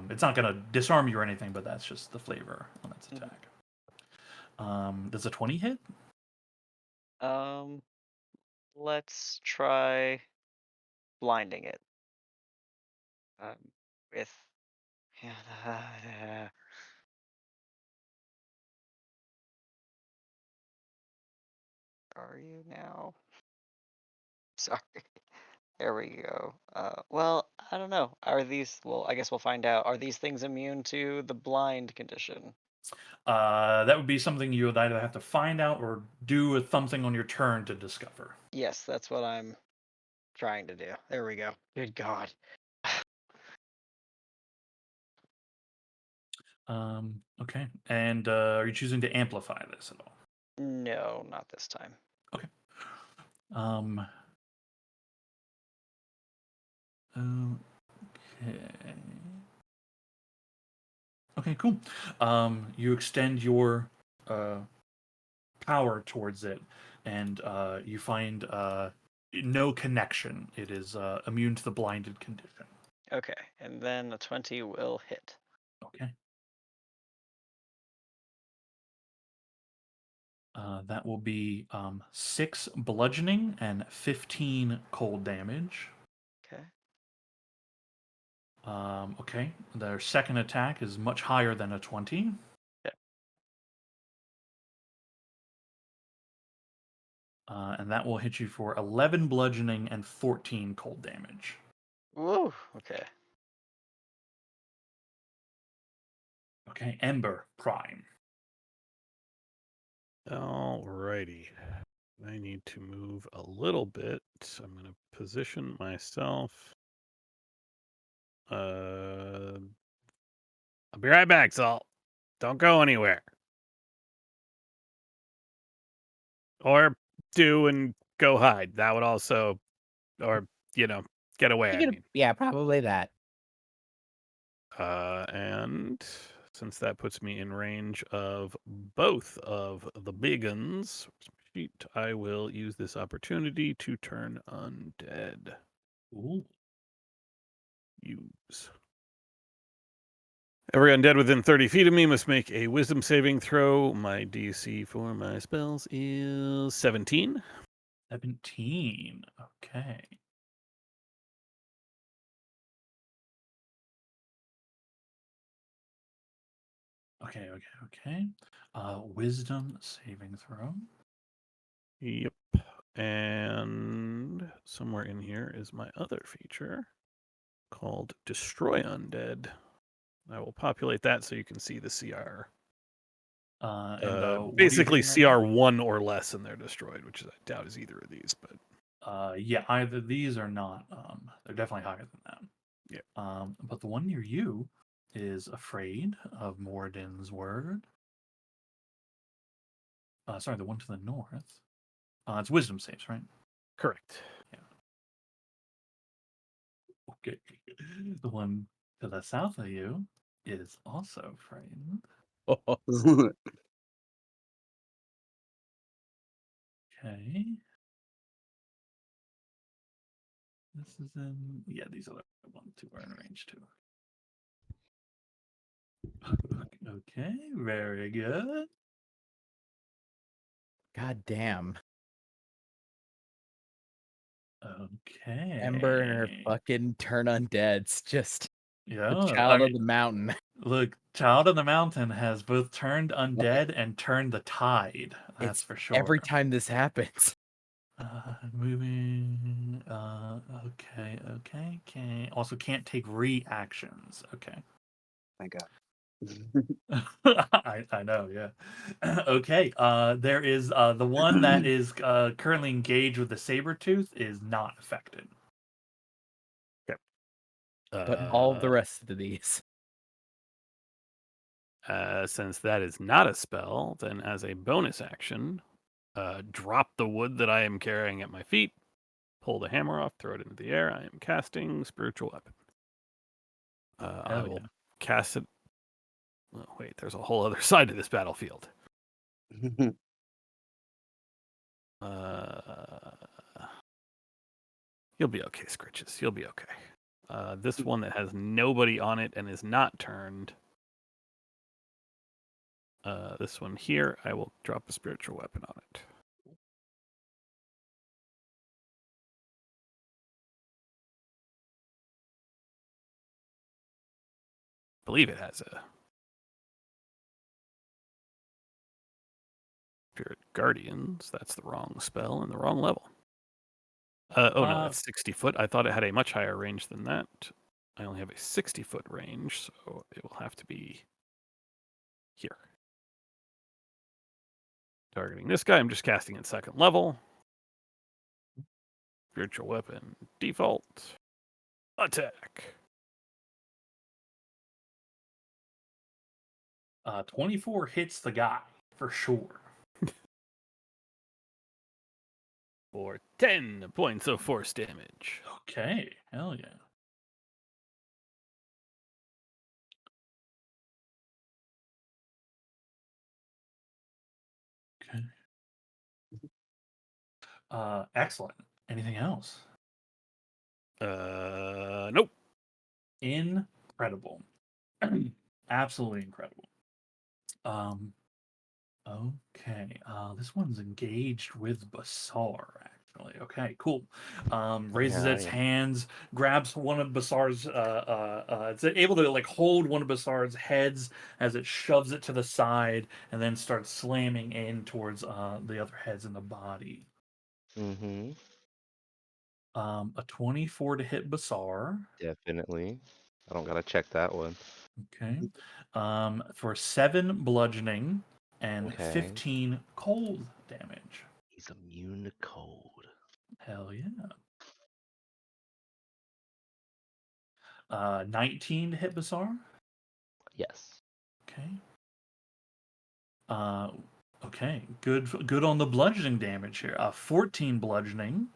Speaker 1: It's not going to disarm you or anything, but that's just the flavor on its attack. Does a 20 hit?
Speaker 5: Let's try blinding it. With are you now? Sorry. There we go. Well, I don't know. Are these? Well, I guess we'll find out. Are these things immune to the blind condition?
Speaker 1: That would be something you would either have to find out or do something on your turn to discover.
Speaker 5: Yes, that's what I'm trying to do. There we go. Good God.
Speaker 1: Okay. And are you choosing to amplify this at all?
Speaker 5: No, not this time.
Speaker 1: Okay. Um, okay. Okay, cool. You extend your power towards it, and you find no connection. It is immune to the blinded condition.
Speaker 5: Okay, and then a 20 will hit.
Speaker 1: Okay. That will be 6 bludgeoning and 15 cold damage.
Speaker 5: Okay.
Speaker 1: Okay. Their second attack is much higher than a 20.
Speaker 5: Yeah.
Speaker 1: And that will hit you for 11 bludgeoning and 14 cold damage.
Speaker 5: Woo. Okay.
Speaker 1: Okay, Ember Prime.
Speaker 6: Alrighty. I need to move a little bit. I'm going to position myself. I'll be right back, Salt. Don't go anywhere. Or do and go hide. That would also, or, get away, I mean.
Speaker 3: Yeah, probably that.
Speaker 6: And since that puts me in range of both of the big uns, I will use this opportunity to turn undead.
Speaker 1: Ooh.
Speaker 6: Use. Every undead within 30 feet of me must make a wisdom saving throw. My DC for my spells is 17.
Speaker 1: 17. Okay. Okay. Wisdom saving throw.
Speaker 6: Yep. And somewhere in here is my other feature called Destroy Undead. I will populate that so you can see the CR.
Speaker 1: What are you
Speaker 6: Basically
Speaker 1: hitting right now?
Speaker 6: CR1 or less and they're destroyed, which I doubt is either of these, but
Speaker 1: Yeah, either these are not. They're definitely higher than that.
Speaker 6: yeah.
Speaker 1: But the one near you is afraid of Moradin's word. Sorry, the one to the north. It's wisdom saves, right?
Speaker 6: Correct.
Speaker 1: Okay. The one to the south of you is also frightened. Okay. This is in. Yeah, these other 1, 2 are in range too. Okay, very good.
Speaker 3: God damn.
Speaker 1: Okay.
Speaker 3: Ember and her fucking turn undeads. Just
Speaker 1: Yeah,
Speaker 3: the child of the mountain.
Speaker 1: Look, Child of the Mountain has both turned undead and turned the tide. That's
Speaker 3: It's
Speaker 1: for sure.
Speaker 3: every time this happens.
Speaker 1: Moving. Okay. Also, can't take reactions. Okay.
Speaker 2: Thank God.
Speaker 1: I know, yeah. Okay. There is the one that is currently engaged with the saber tooth is not affected.
Speaker 3: But all of the rest of these.
Speaker 6: Since that is not a spell, then as a bonus action, drop the wood that I am carrying at my feet, pull the hammer off, throw it into the air. I am casting Spiritual Weapon. I will cast it. Oh, wait, there's a whole other side to this battlefield. You'll be okay, Scritches. You'll be okay. This one that has nobody on it and is not turned. This one here, I will drop a Spiritual Weapon on it. I believe it has a Spirit Guardians. That's the wrong spell and the wrong level. No, that's 60 foot. I thought it had a much higher range than that. I only have a 60-foot range, so it will have to be here. Targeting this guy, I'm just casting at second level. Spiritual Weapon, default, attack.
Speaker 1: 24 hits the guy for sure.
Speaker 6: For 10 points of force damage.
Speaker 1: Okay, hell yeah. Okay. Excellent. Anything else?
Speaker 6: Nope.
Speaker 1: Incredible. Absolutely incredible. Okay. This one's engaged with Basar, actually. Okay, cool. Raises its hands, grabs one of Basar's it's able to like hold one of Basar's heads as it shoves it to the side and then starts slamming in towards the other heads in the body.
Speaker 7: Mm-hmm.
Speaker 1: A 24 to hit Basar.
Speaker 7: Definitely. I don't gotta check that one.
Speaker 1: Okay. For 7 bludgeoning and
Speaker 7: Okay.
Speaker 1: 15 cold damage.
Speaker 7: He's immune to cold.
Speaker 1: Hell yeah. 19 to hit Basar.
Speaker 7: Yes.
Speaker 1: Okay. Okay. Good on the bludgeoning damage here. 14 bludgeoning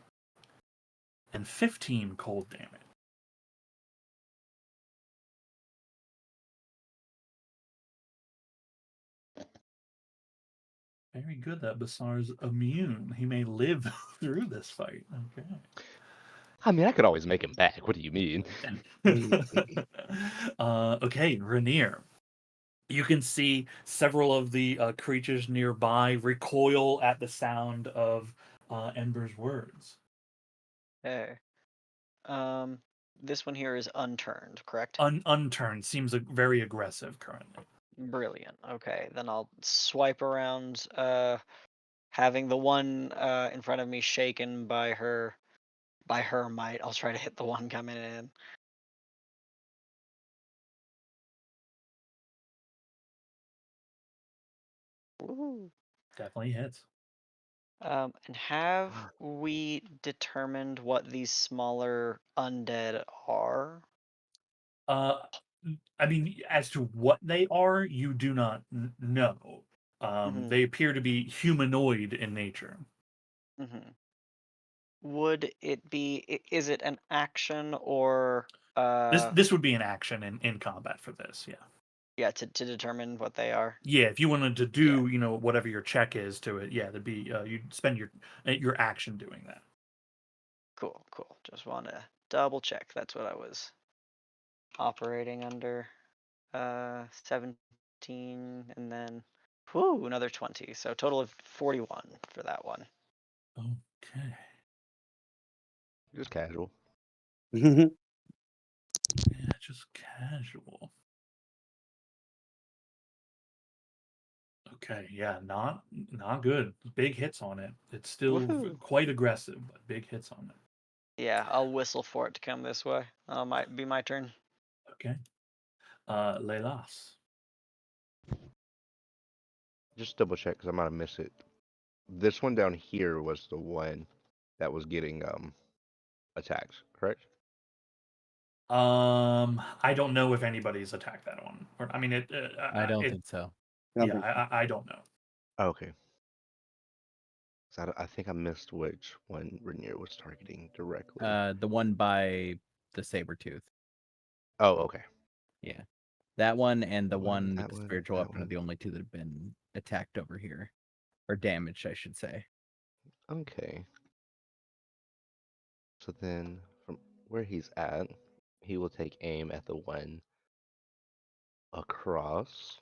Speaker 1: and 15 cold damage. Very good that Basar's immune. He may live through this fight. Okay.
Speaker 7: I mean, I could always make him back. What do you mean?
Speaker 1: Okay, Rainier. You can see several of the creatures nearby recoil at the sound of Ember's words.
Speaker 5: Okay. This one here is unturned, correct?
Speaker 1: Unturned, seems very aggressive currently.
Speaker 5: Brilliant. Okay, then I'll swipe around, having the one in front of me shaken by her might. I'll try to hit the one coming in. Woohoo.
Speaker 1: Definitely hits.
Speaker 5: And have we determined what these smaller undead are?
Speaker 1: I mean, as to what they are, you do not know.
Speaker 5: Mhm.
Speaker 1: They appear to be humanoid in nature.
Speaker 5: Mhm. Would it be? Is it an action or
Speaker 1: This would be an action in combat for this. Yeah.
Speaker 5: yeah, to determine what they are?
Speaker 1: Yeah, if you wanted to
Speaker 5: Yeah.
Speaker 1: do, whatever your check is to it, yeah, that'd be you'd spend your action doing that.
Speaker 5: Cool. Cool. Just want to double check. That's what I was operating under. 17, and then whoo, another 20. So total of 41 for that one.
Speaker 1: Okay.
Speaker 7: Just casual.
Speaker 1: Yeah, just casual. Okay, yeah, not good. Big hits on it. It's still
Speaker 5: Woohoo.
Speaker 1: quite aggressive, but big hits on it.
Speaker 5: Yeah, I'll whistle for it to come this way. Might be my turn.
Speaker 1: Okay. Lelas.
Speaker 7: Just double check because I might have missed it. This one down here was the one that was getting attacked, correct?
Speaker 1: I don't know if anybody's attacked that one. Or, I mean,
Speaker 3: I don't think so.
Speaker 1: Yeah, I don't know.
Speaker 7: Oh, okay. So I think I missed which one Rainier was targeting directly.
Speaker 3: The one by the saber tooth.
Speaker 7: Oh, okay.
Speaker 3: Yeah. That one and the
Speaker 7: That one,
Speaker 3: one with
Speaker 7: that
Speaker 3: the
Speaker 7: one,
Speaker 3: spiritual
Speaker 7: that
Speaker 3: weapon are
Speaker 7: one.
Speaker 3: the only two that have been attacked over here. Or damaged, I should say.
Speaker 7: Okay. So then, from where he's at, he will take aim at the one across.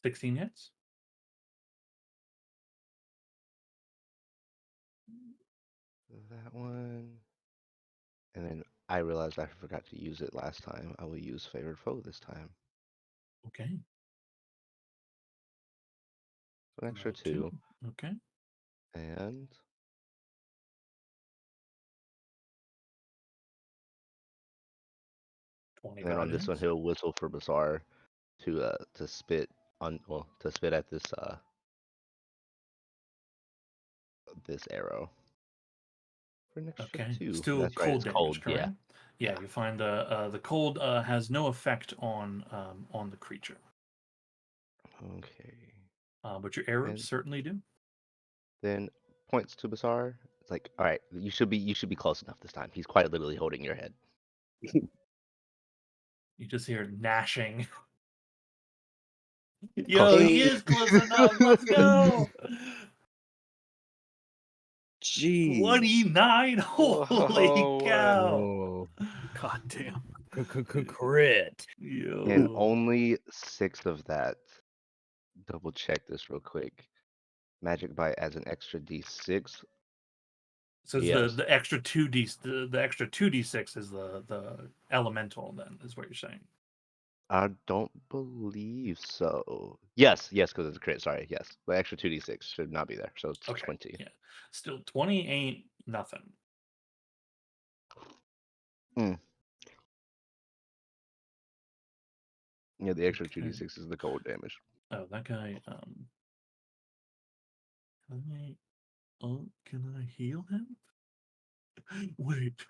Speaker 1: $16 hits.
Speaker 7: That one. And then I realized I forgot to use it last time. I will use Favored Foe this time.
Speaker 1: Okay.
Speaker 7: An extra
Speaker 1: 2.
Speaker 7: 2.
Speaker 1: Okay.
Speaker 7: And
Speaker 1: 20
Speaker 7: then on
Speaker 1: guidance.
Speaker 7: this one, he'll whistle for Bazaar to spit on, well, to spit at this arrow for an extra
Speaker 1: Okay.
Speaker 7: 2.
Speaker 1: Still
Speaker 7: That's right,
Speaker 1: cold
Speaker 7: it's
Speaker 1: damage,
Speaker 7: cold.
Speaker 1: correct?
Speaker 7: Yeah.
Speaker 1: Yeah,
Speaker 7: Yeah.
Speaker 1: you find the cold has no effect on the creature.
Speaker 7: Okay.
Speaker 1: But your arrows
Speaker 7: And
Speaker 1: certainly do.
Speaker 7: then points to Bazaar. It's like, all right, you should be close enough this time. He's quite literally holding your head.
Speaker 1: You just hear gnashing.
Speaker 7: Close
Speaker 1: Yo, he is close enough. Let's go.
Speaker 2: Jeez.
Speaker 1: 29. Holy
Speaker 5: Whoa.
Speaker 1: cow.
Speaker 3: Oh.
Speaker 6: God damn.
Speaker 3: Crit.
Speaker 7: And
Speaker 1: Yo.
Speaker 7: only 6 of that. Double check this real quick. Magic Bite as an extra D6.
Speaker 1: So it's
Speaker 7: Yes.
Speaker 1: the extra 2d the extra 2d6 is the elemental then is what you're saying.
Speaker 7: I don't believe so. Yes, because it's a crit. Sorry, yes. The extra 2d6 should not be there. So it's
Speaker 1: Okay.
Speaker 7: 20.
Speaker 1: Yeah. Still 20 ain't nothing.
Speaker 7: Mm. Yeah, the extra
Speaker 1: Okay.
Speaker 7: 2d6 is the cold damage.
Speaker 1: Oh, that guy can I heal him? Wait,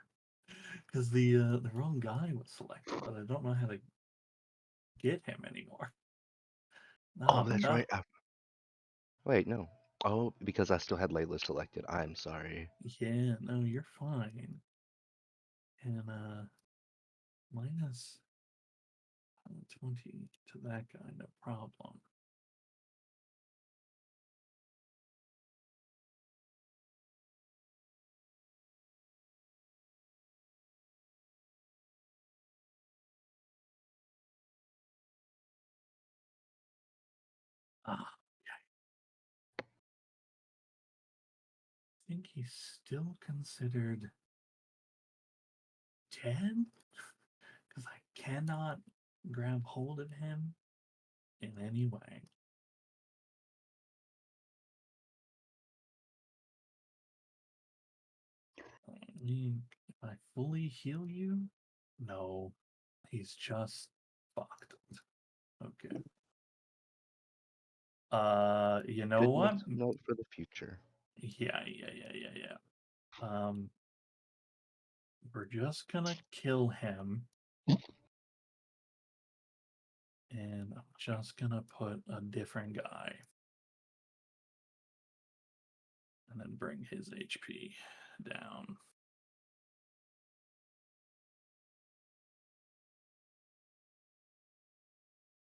Speaker 1: because the wrong guy was selected, but I don't know how to get him anymore.
Speaker 7: Oh,
Speaker 1: No,
Speaker 7: that's
Speaker 1: no.
Speaker 7: right. Wait, no. Oh, because I still had Layla selected. I'm sorry.
Speaker 1: Yeah, no, you're fine. And minus 20 to that guy, no problem. Ah, I think he's still considered dead because I cannot grab hold of him in any way. I mean, if I fully heal you, no, he's just fucked. Okay. You know
Speaker 7: Good
Speaker 1: what?
Speaker 7: enough to note for the future.
Speaker 1: Yeah. We're just gonna kill him, and I'm just gonna put a different guy, and then bring his HP down.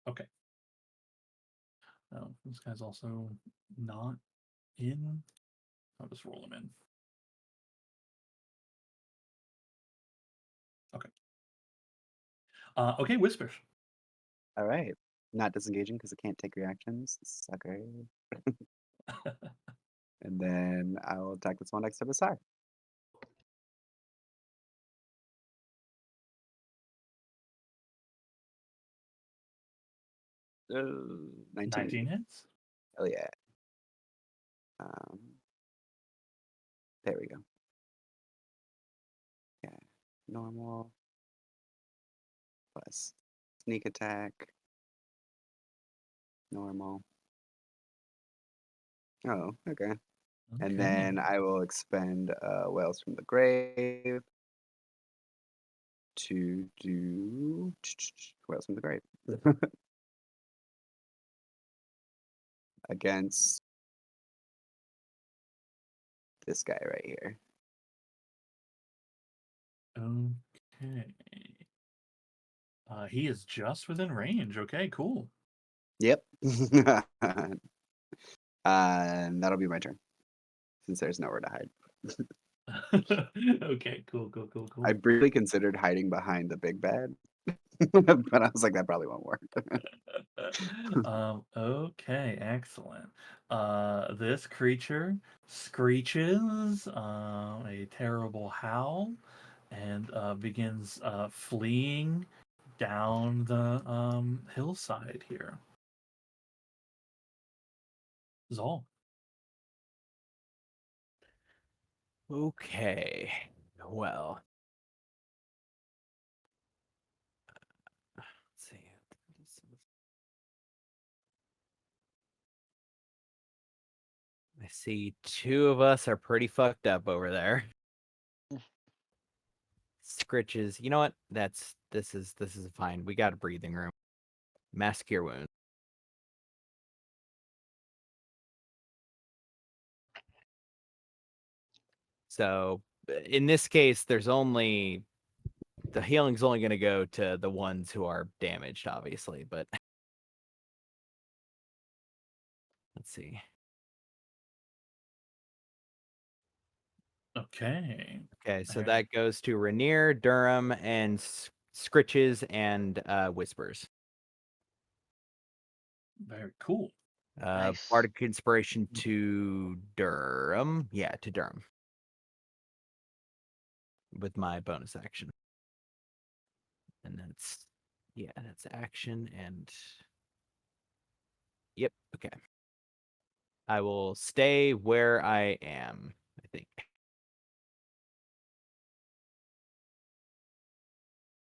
Speaker 1: Okay. Oh, this guy's also not in. I'll just roll him in. Okay. Okay, Whispers.
Speaker 2: All right. Not disengaging because I can't take reactions. Sucker. And then I will attack this one next to Basar. Uh, 19.
Speaker 1: 19 hits.
Speaker 2: Oh yeah. Um, there we go. Yeah. Normal plus sneak attack. Normal. Oh, okay. And
Speaker 1: Okay.
Speaker 2: then I will expend Whales from the Grave to do Whales from the Grave against this guy right here.
Speaker 1: Okay. He is just within range. Okay, cool.
Speaker 2: Yep. And that'll be my turn since there's nowhere to hide.
Speaker 1: Okay, cool.
Speaker 2: I briefly considered hiding behind the big bad, but I was like, that probably won't work.
Speaker 1: Okay, excellent. This creature screeches a terrible howl and begins fleeing down the hillside here. Zol.
Speaker 3: Okay. Well, let's see. I see two of us are pretty fucked up over there. Scritches. You know what? This is fine. We got a breathing room. Mask your wound. So in this case, there's only the healing's only going to go to the ones who are damaged, obviously. But let's see.
Speaker 1: Okay.
Speaker 3: Okay, so
Speaker 1: Very,
Speaker 3: that goes to Rainier, Durham, and Scritches and Whispers.
Speaker 1: very cool.
Speaker 5: Nice.
Speaker 3: Bardic Inspiration to Durham. Yeah, to Durham. With my bonus action. And that's action and yep, okay. I will stay where I am, I think.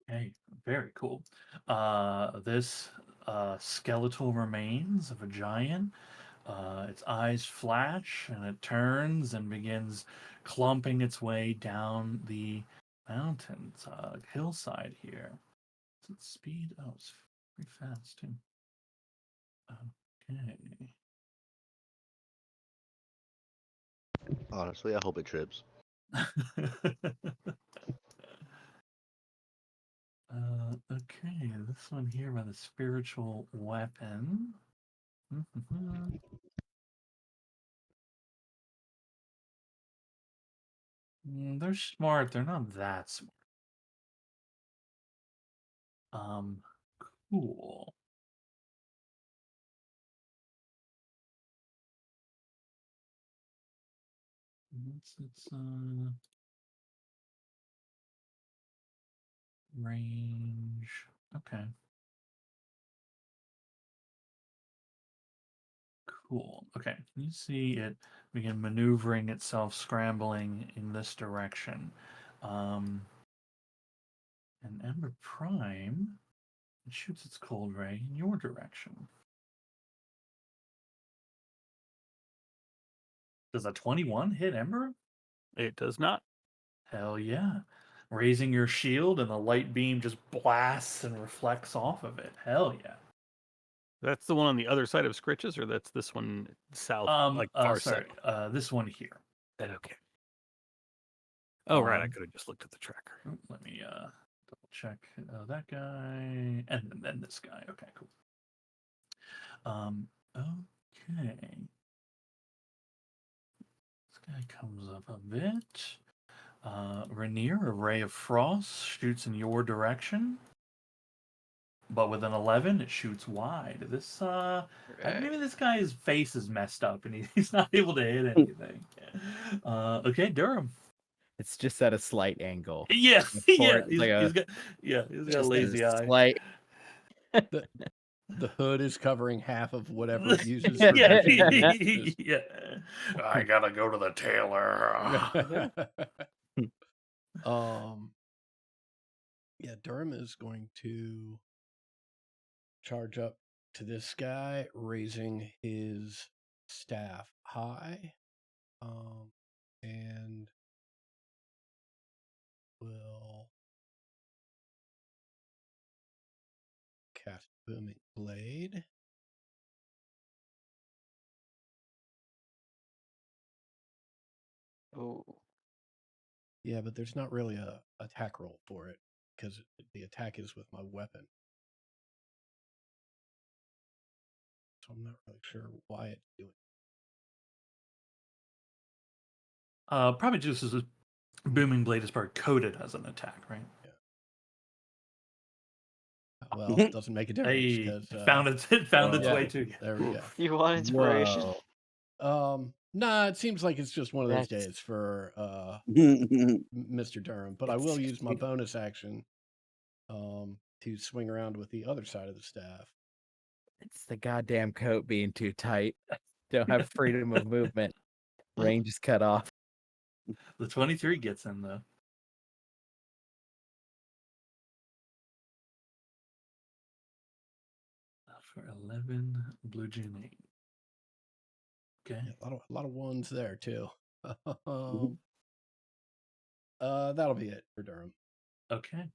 Speaker 1: Okay, very cool. This skeletal remains of a giant. Its eyes flash and it turns and begins clumping its way down the mountains, hillside here. What's its speed? Oh, it's pretty fast too. Okay.
Speaker 7: Honestly, I hope it trips.
Speaker 1: Okay, this one here by the spiritual weapon. They're smart. They're not that smart. Um, cool. It's range. Okay. Cool. Okay. You see it begin maneuvering itself, scrambling in this direction. And Ember Prime, it shoots its cold ray in your direction. Does a 21 hit Ember?
Speaker 6: It does not.
Speaker 1: Hell yeah. Raising your shield and the light beam just blasts and reflects off of it. Hell yeah.
Speaker 6: That's the one on the other side of Scritches, or that's this one south, like far
Speaker 1: Sorry,
Speaker 6: south?
Speaker 1: this one here.
Speaker 6: Okay. Oh, right. I
Speaker 1: Um,
Speaker 6: could have just looked at the tracker.
Speaker 1: Let me double check that guy and then this guy. Okay, cool. Okay. This guy comes up a bit. Rainier, a ray of frost shoots in your direction. But with an 11, it shoots wide. This maybe this guy's face is messed up and he's not able to hit anything. Okay, Durham.
Speaker 3: It's just at a slight angle.
Speaker 1: Yeah,
Speaker 3: Forward,
Speaker 1: yeah.
Speaker 3: like
Speaker 1: He's got a
Speaker 3: just
Speaker 1: lazy eye.
Speaker 3: slight.
Speaker 4: The hood is covering half of whatever it uses
Speaker 1: Yeah,
Speaker 4: for vision. Just-
Speaker 1: yeah. I gotta go to the tailor.
Speaker 4: Yeah, Durham is going to charge up to this guy, raising his staff high, and will cast Booming Blade.
Speaker 5: Oh,
Speaker 4: Yeah, but there's not really a attack roll for it because the attack is with my weapon. So I'm not really sure why it's doing.
Speaker 1: Probably just as a booming blade is probably coded as an attack, right?
Speaker 4: Well, doesn't make a difference
Speaker 1: Hey,
Speaker 4: because
Speaker 1: it found its
Speaker 4: yeah,
Speaker 1: way to you.
Speaker 4: there we go.
Speaker 5: you want inspiration?
Speaker 4: Nah, it seems like it's just one of those
Speaker 3: That's-
Speaker 4: days for Mr. Durham. But I will use my bonus action to swing around with the other side of the staff.
Speaker 3: It's the goddamn coat being too tight. Don't have freedom of movement. Range is cut off.
Speaker 1: The 23 gets in though. For 11, Blue June 8. Okay.
Speaker 4: Yeah, a lot of ones there too. That'll be it for Durham.
Speaker 1: Okay.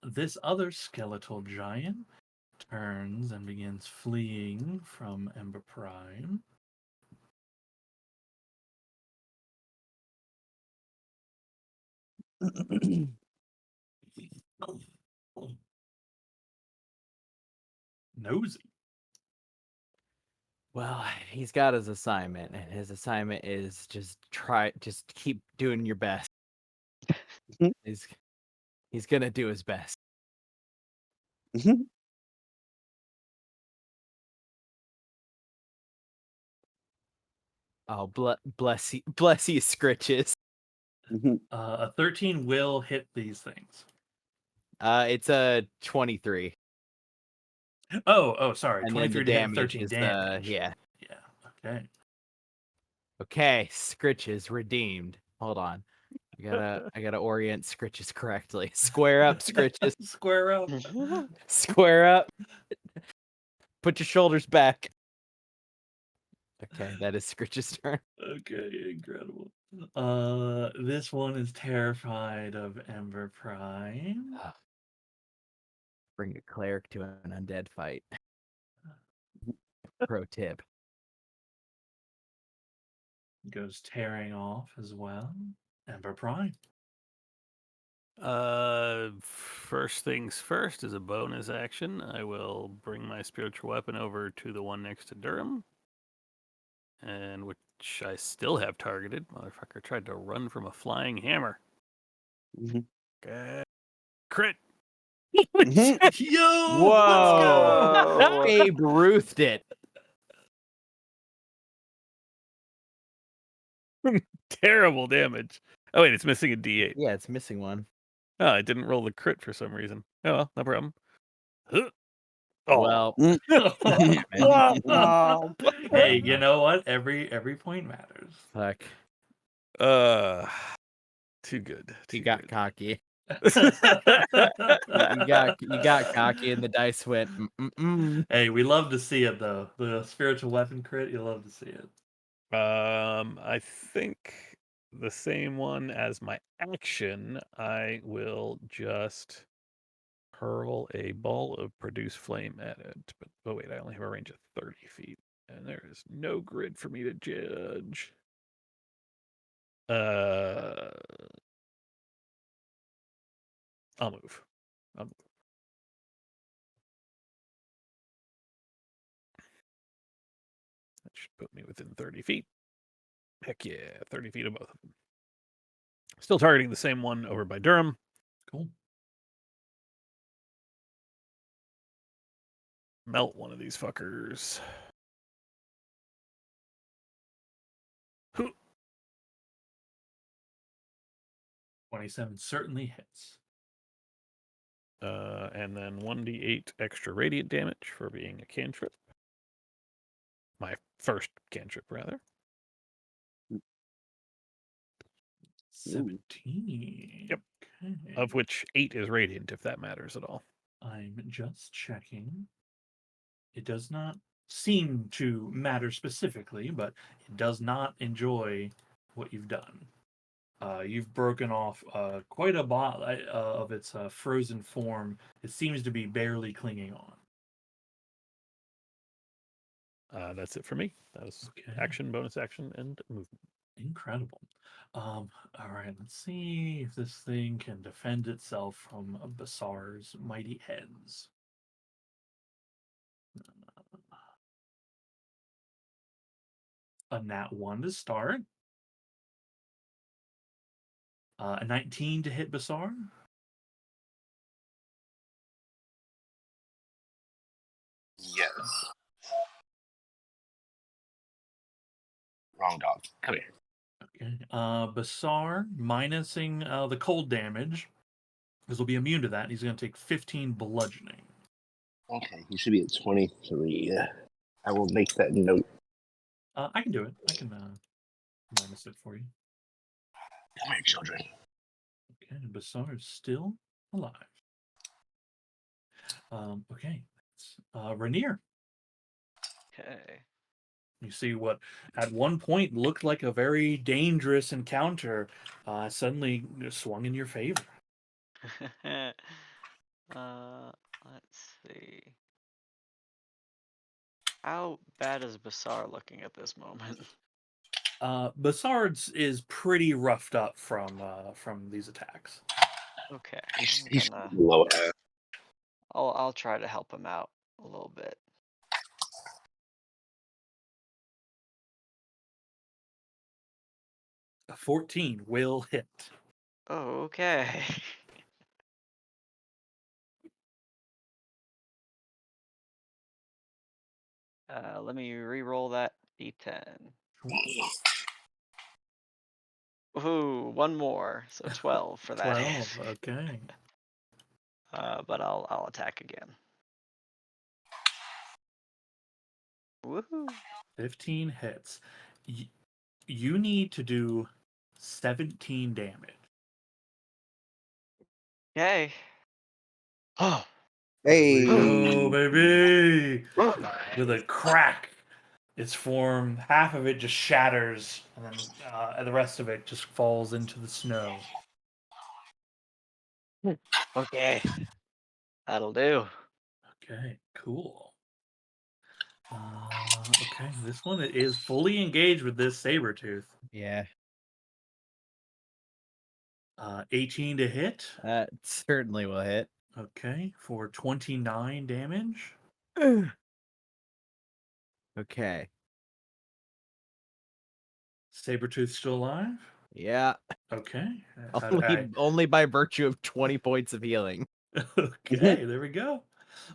Speaker 1: This other skeletal giant turns and begins fleeing from Ember Prime. Nosy.
Speaker 3: Well, he's got his assignment, and his assignment is just keep doing your best. He's gonna do his best. Oh, bless you, Scritches.
Speaker 1: A 13 will hit these things.
Speaker 3: It's a 23.
Speaker 1: Oh, sorry.
Speaker 3: And then
Speaker 1: 23
Speaker 3: the
Speaker 1: to hit,
Speaker 3: damage
Speaker 1: 13
Speaker 3: is
Speaker 1: damage.
Speaker 3: yeah.
Speaker 1: Yeah. Okay.
Speaker 3: Okay, Scritches redeemed. Hold on. I gotta orient Scritches correctly. Square up, Scritches.
Speaker 1: Square up.
Speaker 3: Square up. Put your shoulders back. Okay, that is Scritch's turn.
Speaker 1: Okay, incredible. This one is terrified of Ember Prime.
Speaker 3: Bring a cleric to an undead fight. Pro tip.
Speaker 1: Goes tearing off as well. Ember Prime.
Speaker 6: First things first, as a bonus action, I will bring my spiritual weapon over to the one next to Durham, and which I still have targeted. Motherfucker tried to run from a flying hammer. Crit.
Speaker 1: Yo, let's go.
Speaker 3: Babe Ruthed it.
Speaker 6: Terrible damage. Oh wait, it's missing a D8.
Speaker 3: Yeah, it's missing one.
Speaker 6: Oh, I didn't roll the crit for some reason. Oh well, no problem. Oh,
Speaker 3: Well,
Speaker 1: Hey, you know what? Every point matters.
Speaker 3: fuck.
Speaker 6: too good.
Speaker 3: You
Speaker 6: Too
Speaker 3: got
Speaker 6: good.
Speaker 3: cocky. You got cocky, and the dice went.
Speaker 1: Hey, we love to see it though. The spiritual weapon crit, you love to see it.
Speaker 6: I think the same one as my action. I will just hurl a ball of produce flame at it. But oh wait, I only have a range of 30 feet, and there is no grid for me to judge. I'll move. I'll move. That should put me within 30 feet. Heck yeah, 30 feet of both of them. Still targeting the same one over by Durham.
Speaker 1: Cool.
Speaker 6: Melt one of these fuckers.
Speaker 1: 27 certainly hits.
Speaker 6: And then 1d8 extra radiant damage for being a cantrip. My first cantrip, rather.
Speaker 1: 17.
Speaker 6: Yep.
Speaker 1: Okay.
Speaker 6: Of which 8 is radiant, if that matters at all.
Speaker 1: I'm just checking. It does not seem to matter specifically, but it does not enjoy what you've done. You've broken off quite a lot of its frozen form. It seems to be barely clinging on.
Speaker 6: That's it for me. That was
Speaker 1: Okay.
Speaker 6: action, bonus action, and movement.
Speaker 1: Incredible. All right, let's see if this thing can defend itself from Basar's mighty heads. A nat 1 to start. A 19 to hit Basar.
Speaker 8: Yes. Wrong dog. Come here.
Speaker 1: Okay. Basar, minusing the cold damage, because he'll be immune to that. He's going to take 15 bludgeoning.
Speaker 8: Okay, you should be at 23. I will make that note.
Speaker 1: I can do it. I can minus it for you.
Speaker 8: Come here, children.
Speaker 1: Okay, Basar is still alive. Okay. Rainier.
Speaker 5: Okay.
Speaker 1: You see what at one point looked like a very dangerous encounter suddenly swung in your favor.
Speaker 5: Let's see. How bad is Basar looking at this moment?
Speaker 1: Basard's is pretty roughed up from these attacks.
Speaker 5: Okay,
Speaker 8: He's
Speaker 5: I'm gonna.
Speaker 8: low.
Speaker 5: I'll try to help him out a little bit.
Speaker 1: A 14 will hit.
Speaker 5: Oh, okay. Let me re-roll that d10. Ooh, one more, so 12 for that
Speaker 1: 12.
Speaker 5: hit.
Speaker 1: Okay.
Speaker 5: But I'll attack again. Woohoo!
Speaker 1: 15 hits. You need to do 17 damage.
Speaker 5: Yay! Oh,
Speaker 2: Hey.
Speaker 1: Go, baby! With a crack, its form, half of it just shatters, and then the rest of it just falls into the snow.
Speaker 5: okay. That'll do.
Speaker 1: Okay, cool. Okay, this one is fully engaged with this saber tooth.
Speaker 3: Yeah,
Speaker 1: 18 to hit.
Speaker 3: that certainly will hit.
Speaker 1: Okay, for 29 damage.
Speaker 3: Okay.
Speaker 1: Sabertooth still alive?
Speaker 3: Yeah.
Speaker 1: Okay.
Speaker 3: Only by virtue of 20 points of healing.
Speaker 1: Okay, there we go.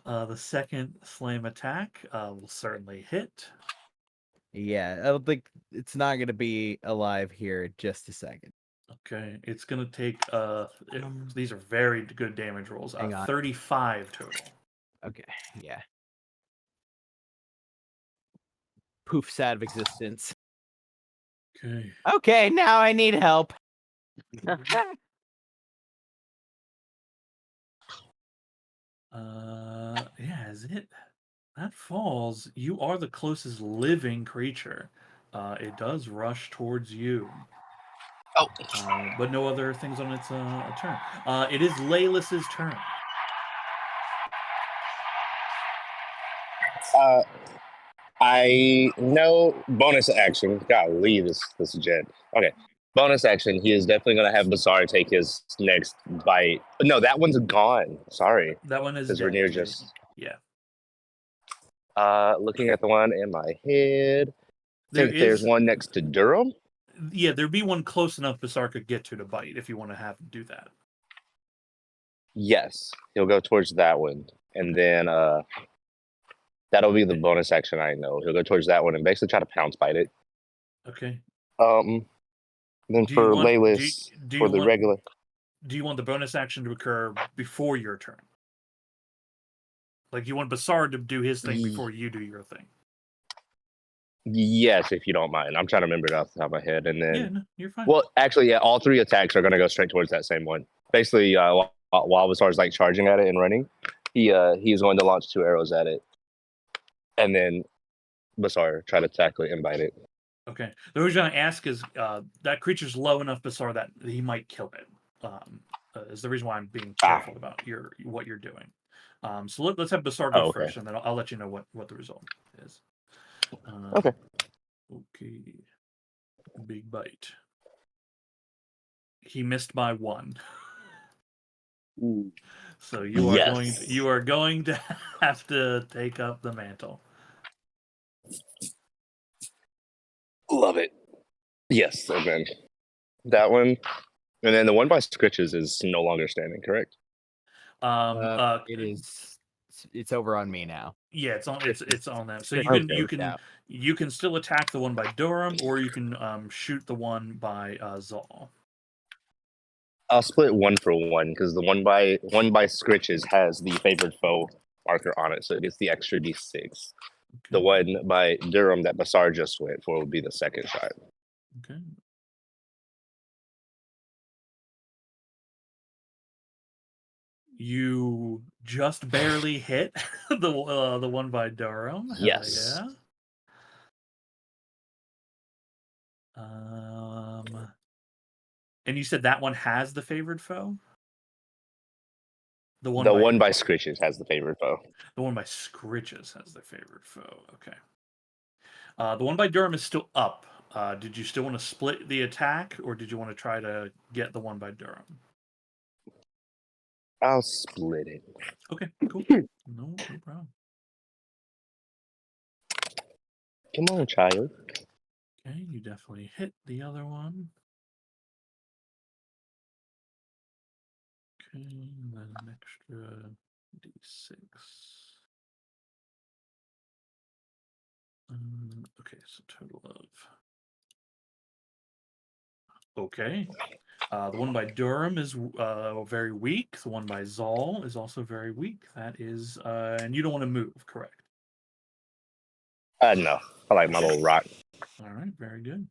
Speaker 1: The second flame attack will certainly hit.
Speaker 3: Yeah, I don't think it's not gonna be alive here in just a second.
Speaker 1: Okay, it's gonna take these are very good damage rolls.
Speaker 3: Hang on.
Speaker 1: 35 total.
Speaker 3: Okay, yeah. Poofs out of existence.
Speaker 1: Okay.
Speaker 3: Okay, now I need help.
Speaker 1: Yeah, is it? That falls. You are the closest living creature. It does rush towards you.
Speaker 8: Oh.
Speaker 1: But no other things on its turn. It is Laylis's turn.
Speaker 8: I know bonus action. Golly, this jet. Okay, bonus action. He is definitely gonna have Basar take his next bite. No, that one's gone. Sorry,
Speaker 1: That one is
Speaker 8: because
Speaker 1: dead.
Speaker 8: Rainier just.
Speaker 1: Yeah.
Speaker 8: Looking at the one in my head.
Speaker 1: There
Speaker 8: Think there's
Speaker 1: is.
Speaker 8: one next to Durham.
Speaker 1: Yeah, there'd be one close enough Basar could get to bite if you want to have him do that.
Speaker 8: Yes, he'll go towards that one, and then that'll be the bonus action. I know he'll go towards that one and basically try to pounce bite it.
Speaker 1: Okay.
Speaker 8: Then
Speaker 1: Do you
Speaker 8: for
Speaker 1: want?
Speaker 8: Laylis,
Speaker 1: Do
Speaker 8: for
Speaker 1: you
Speaker 8: the
Speaker 1: want?
Speaker 8: regular.
Speaker 1: Do you want the bonus action to occur before your turn? Like you want Basar to do his thing before you do your thing?
Speaker 8: Yes, if you don't mind. I'm trying to remember it off the top of my head, and then.
Speaker 1: Yeah, no, you're fine.
Speaker 8: Well, actually, yeah, all three attacks are going to go straight towards that same one. Basically, while Basar's like charging at it and running, he's going to launch 2 arrows at it, and then Basar try to tackle it and bite it.
Speaker 1: Okay. The reason I ask is that creature's low enough Basar that he might kill it. Is the reason why I'm being careful about what you're doing. So let's have Basar go
Speaker 8: okay.
Speaker 1: first, and then I'll let you know what the result is.
Speaker 8: Okay.
Speaker 1: Okay. Big bite. He missed by 1.
Speaker 2: Ooh.
Speaker 1: So you are going to have to take up the mantle.
Speaker 8: Love it. Yes, and then that one, and then the one by Scritches is no longer standing. Correct.
Speaker 3: It is. It's over on me now.
Speaker 1: Yeah, it's on. It's on them. So
Speaker 3: Scritches
Speaker 1: you can still attack the one by Durham, or you can shoot the one by Zal.
Speaker 8: I'll split 1 for 1 because the one by Scritches has the favored foe marker on it, so it gets the extra d6.
Speaker 1: Okay.
Speaker 8: The one by Durham that Basar just went for will be the second shot.
Speaker 1: Okay. You just barely hit the one by Durham. Hell
Speaker 8: Yes.
Speaker 1: yeah. And you said that one has the favored foe? The
Speaker 8: one by Scritches has the favored foe.
Speaker 1: The one by Scritches has the favored foe. Okay. The one by Durham is still up. Did you still want to split the attack, or did you want to try to get the one by Durham?
Speaker 8: I'll split it.
Speaker 1: Okay, cool. No problem.
Speaker 8: Come on, child.
Speaker 1: Okay, you definitely hit the other one. Okay, and then an extra d6. Okay, so total of. Okay. The one by Durham is very weak. The one by Zal is also very weak. That is, and you don't want to move, correct?
Speaker 8: No. I like my little rock.
Speaker 1: All right, very good.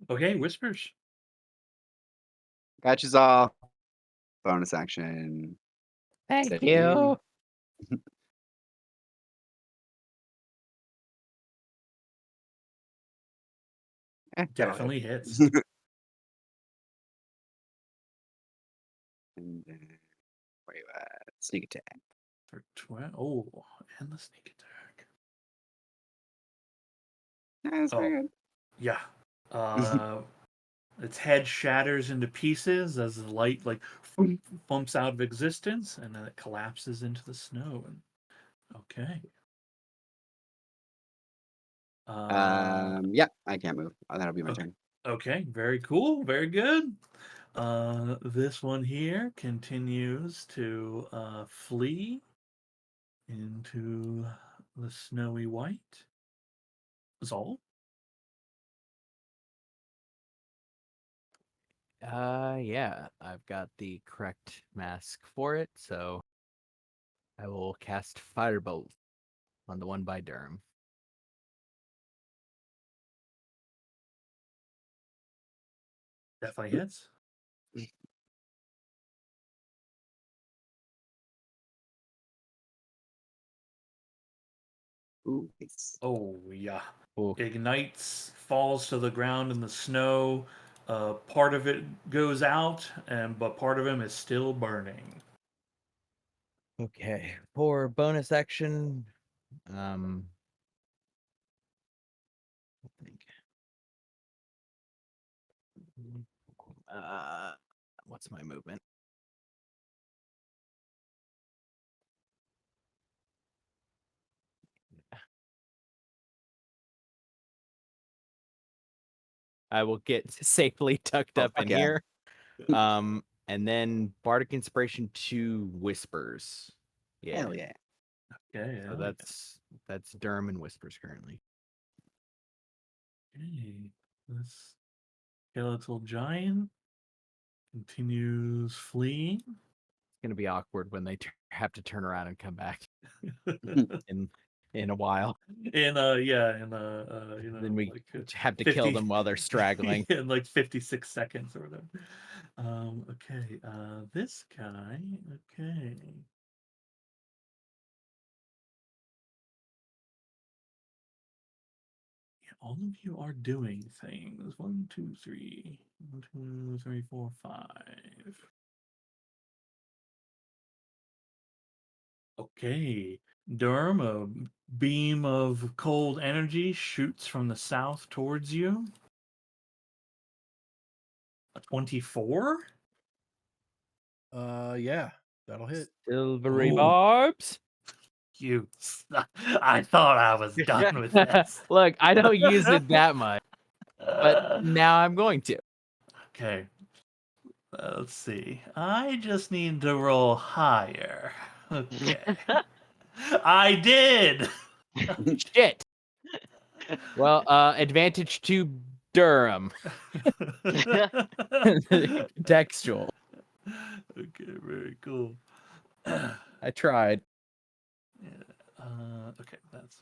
Speaker 1: Okay, Whispers.
Speaker 2: Got you all. Bonus action.
Speaker 3: Thank
Speaker 2: Save.
Speaker 3: you.
Speaker 1: Definitely hits.
Speaker 2: And then, where you at? Sneak attack.
Speaker 1: For 12. Oh, and the sneak attack.
Speaker 2: That's pretty good.
Speaker 1: Yeah. Its head shatters into pieces as the light bumps out of existence, and then it collapses into the snow. Okay.
Speaker 2: Yeah, I can't move. That'll be my turn.
Speaker 1: Okay, very cool, very good. This one here continues to flee into the snowy white. Zal?
Speaker 3: Yeah, I've got the correct mask for it, so I will cast Firebolt on the one by Durham.
Speaker 1: Definitely hits.
Speaker 2: Ooh, nice.
Speaker 1: Oh yeah.
Speaker 3: Ooh.
Speaker 1: Ignites, falls to the ground in the snow. Part of it goes out, but part of him is still burning.
Speaker 3: Okay, for bonus action, I think. What's my movement? I will get safely tucked
Speaker 2: Oh,
Speaker 3: up in
Speaker 2: fuck yeah.
Speaker 3: here. And then Bardic Inspiration 2 Whispers. Yeah.
Speaker 2: Hell yeah.
Speaker 1: Okay,
Speaker 3: So that's Durham and Whispers currently.
Speaker 1: okay. This skeletal giant continues fleeing.
Speaker 3: It's gonna be awkward when they have to turn around and come back in a while.
Speaker 1: In
Speaker 3: Then we
Speaker 1: like
Speaker 3: have to kill
Speaker 1: 50
Speaker 3: them while they're straggling.
Speaker 1: in like 56 seconds or whatever. Okay, this guy, okay. Yeah, all of you are doing things. 1, 2, 3. 1, 2, 3, 4, 5. Okay. Durham, a beam of cold energy shoots from the south towards you. A 24?
Speaker 4: Yeah, that'll hit.
Speaker 3: Silvery
Speaker 1: Ooh.
Speaker 3: barbs.
Speaker 1: You. I thought I was done with this.
Speaker 3: Look, I don't use it that much, but now I'm going to.
Speaker 1: Okay. Let's see. I just need to roll higher. Okay. I did.
Speaker 3: Shit. Well, advantage to Durham. Textual.
Speaker 1: Okay, very cool.
Speaker 3: I tried.
Speaker 1: Yeah. Okay, that's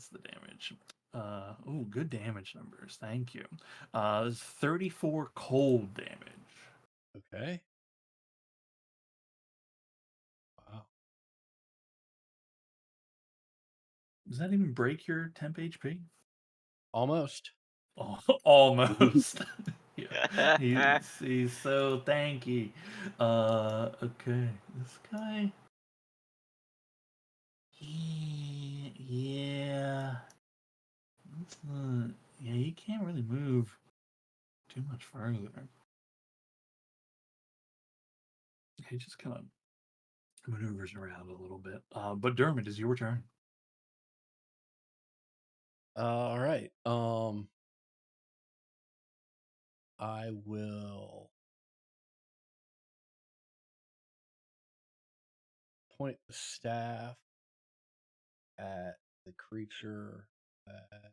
Speaker 1: the damage. Oh, good damage numbers. Thank you. It's 34 cold damage.
Speaker 4: Okay. Wow.
Speaker 1: Does that even break your temp HP?
Speaker 4: Almost.
Speaker 1: Almost. Yeah. He's so tanky. Okay. This guy. Yeah. Yeah, he can't really move too much further. He just kind of maneuvers around a little bit. But Dermot, is your turn.
Speaker 4: All right. I will point the staff at the creature that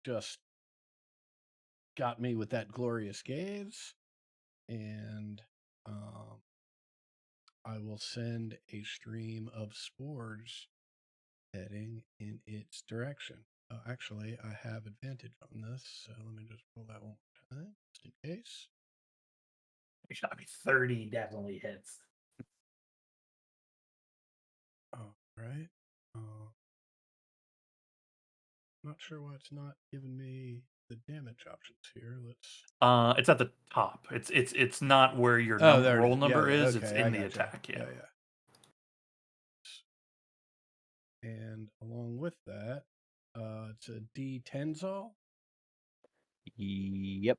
Speaker 4: just got me with that glorious gaze, and I will send a stream of spores heading in its direction. Oh, actually, I have advantage on this, so let me just roll that one more time, just in case.
Speaker 1: He shot me 30 definitely hits.
Speaker 4: All right. Not sure why it's not giving me the damage options here. Let's.
Speaker 1: It's at the top. It's not where your
Speaker 4: There it
Speaker 1: roll
Speaker 4: is. Yeah,
Speaker 1: number
Speaker 4: yeah,
Speaker 1: is. It's
Speaker 4: okay, I
Speaker 1: in the
Speaker 4: gotcha.
Speaker 1: attack. Yeah.
Speaker 4: And along with that, it's a D10 Zal.
Speaker 3: Yep.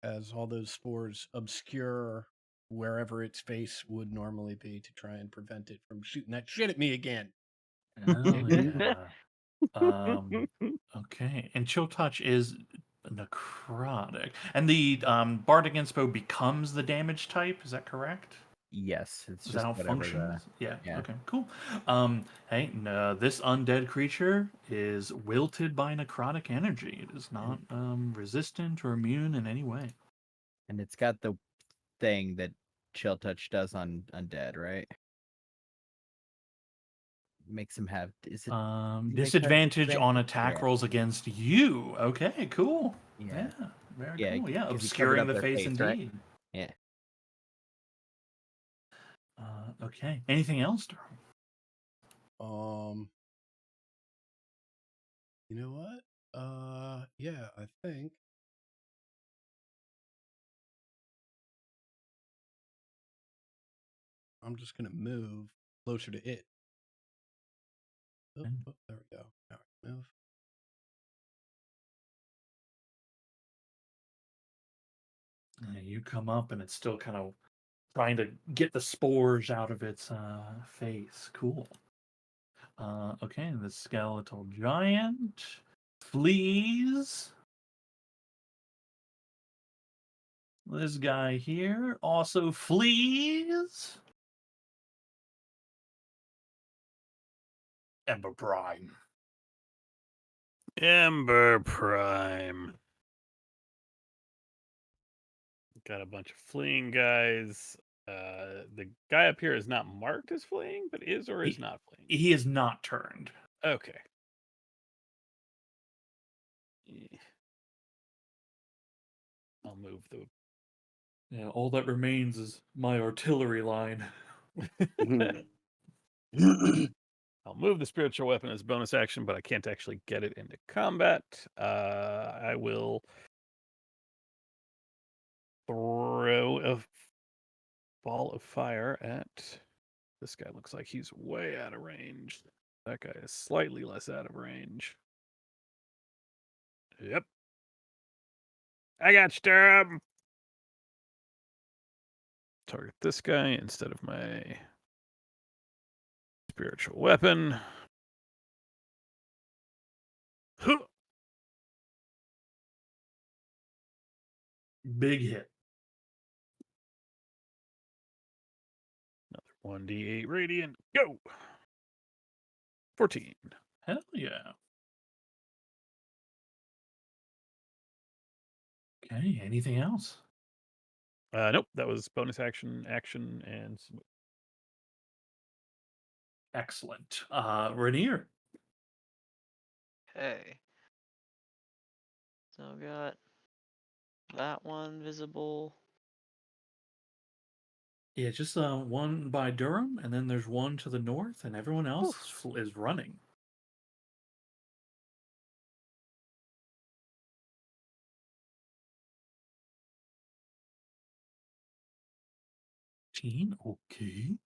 Speaker 4: As all those spores obscure wherever its face would normally be to try and prevent it from shooting that shit at me again.
Speaker 1: Oh yeah. Okay. And chill touch is necrotic, and the bardic inspo becomes the damage type. Is that correct?
Speaker 3: Yes, it's
Speaker 1: Is that
Speaker 3: just
Speaker 1: how it
Speaker 3: whatever
Speaker 1: functions? Yeah.
Speaker 3: yeah.
Speaker 1: Okay. Cool. Hey, this undead creature is wilted by necrotic energy. It is not resistant or immune in any way.
Speaker 3: And it's got the thing that Chill Touch does on undead, right? Makes him have do they have
Speaker 1: Disadvantage on attack
Speaker 3: Yeah.
Speaker 1: rolls against you. Okay. Cool.
Speaker 3: Yeah.
Speaker 1: Yeah. Very
Speaker 3: Yeah,
Speaker 1: cool. Yeah.
Speaker 3: 'cause he covered
Speaker 1: Obscuring
Speaker 3: up
Speaker 1: the
Speaker 3: their
Speaker 1: face,
Speaker 3: face, right?
Speaker 1: indeed.
Speaker 3: Yeah.
Speaker 1: Okay. Anything else, Durham?
Speaker 4: You know what? Yeah, I think I'm just gonna move closer to it. Oh, there we go. All right, move.
Speaker 1: You come up and it's still kind of trying to get the spores out of its face. Cool. Okay, the skeletal giant flees. This guy here also flees. Ember Prime.
Speaker 6: Ember Prime. Got a bunch of fleeing guys. The guy up here is not marked as fleeing, but is or is not fleeing.
Speaker 1: He is not turned.
Speaker 6: Okay. I'll move the.
Speaker 1: Yeah, all that remains is my artillery line.
Speaker 6: I'll move the spiritual weapon as bonus action, but I can't actually get it into combat. I will throw a ball of fire at this guy. Looks like he's way out of range. That guy is slightly less out of range. Yep. I got Sturm. Target this guy instead of my spiritual weapon. Huh.
Speaker 1: Big hit.
Speaker 6: Another 1d8 radiant. Go. 14.
Speaker 1: Hell yeah. Okay, anything else?
Speaker 6: Nope, that was bonus action, and
Speaker 1: Excellent. Rainier.
Speaker 5: Okay. So I've got that one visible.
Speaker 1: Yeah, just one by Durham, and then there's one to the north, and everyone else is running. Okay.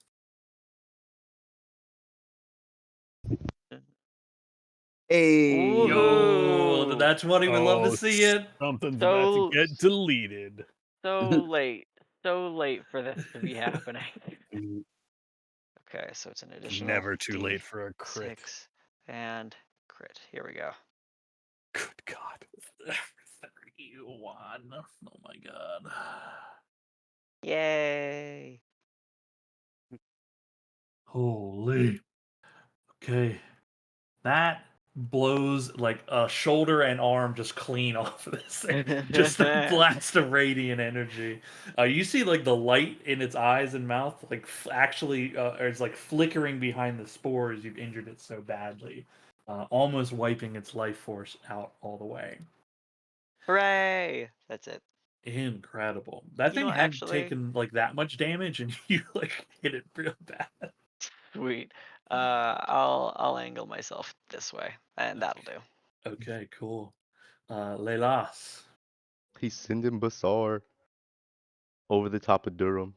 Speaker 2: Hey.
Speaker 1: Yo,
Speaker 5: Woohoo!
Speaker 1: that's what he would love to see it.
Speaker 6: Something's about to
Speaker 5: So
Speaker 6: get deleted.
Speaker 5: so late. So late for this to be happening. Okay, so it's an additional
Speaker 6: Never too late for a crit.
Speaker 5: D6 and crit. Here we go.
Speaker 6: Good God.
Speaker 1: 31. Oh my god.
Speaker 5: Yay!
Speaker 1: Holy. Okay. That blows like a shoulder and arm just clean off of this thing. Just a blast of radiant energy. You see like the light in its eyes and mouth, like actually, or it's like flickering behind the spores. You've injured it so badly, almost wiping its life force out all the way.
Speaker 5: Hooray! That's it.
Speaker 1: Incredible. That
Speaker 5: You
Speaker 1: thing
Speaker 5: know,
Speaker 1: had
Speaker 5: actually,
Speaker 1: taken like that much damage, and you like hit it real bad.
Speaker 5: sweet. I'll angle myself this way, and that'll do.
Speaker 1: Okay, cool. Lelas.
Speaker 7: He's sending Basar over the top of Durham.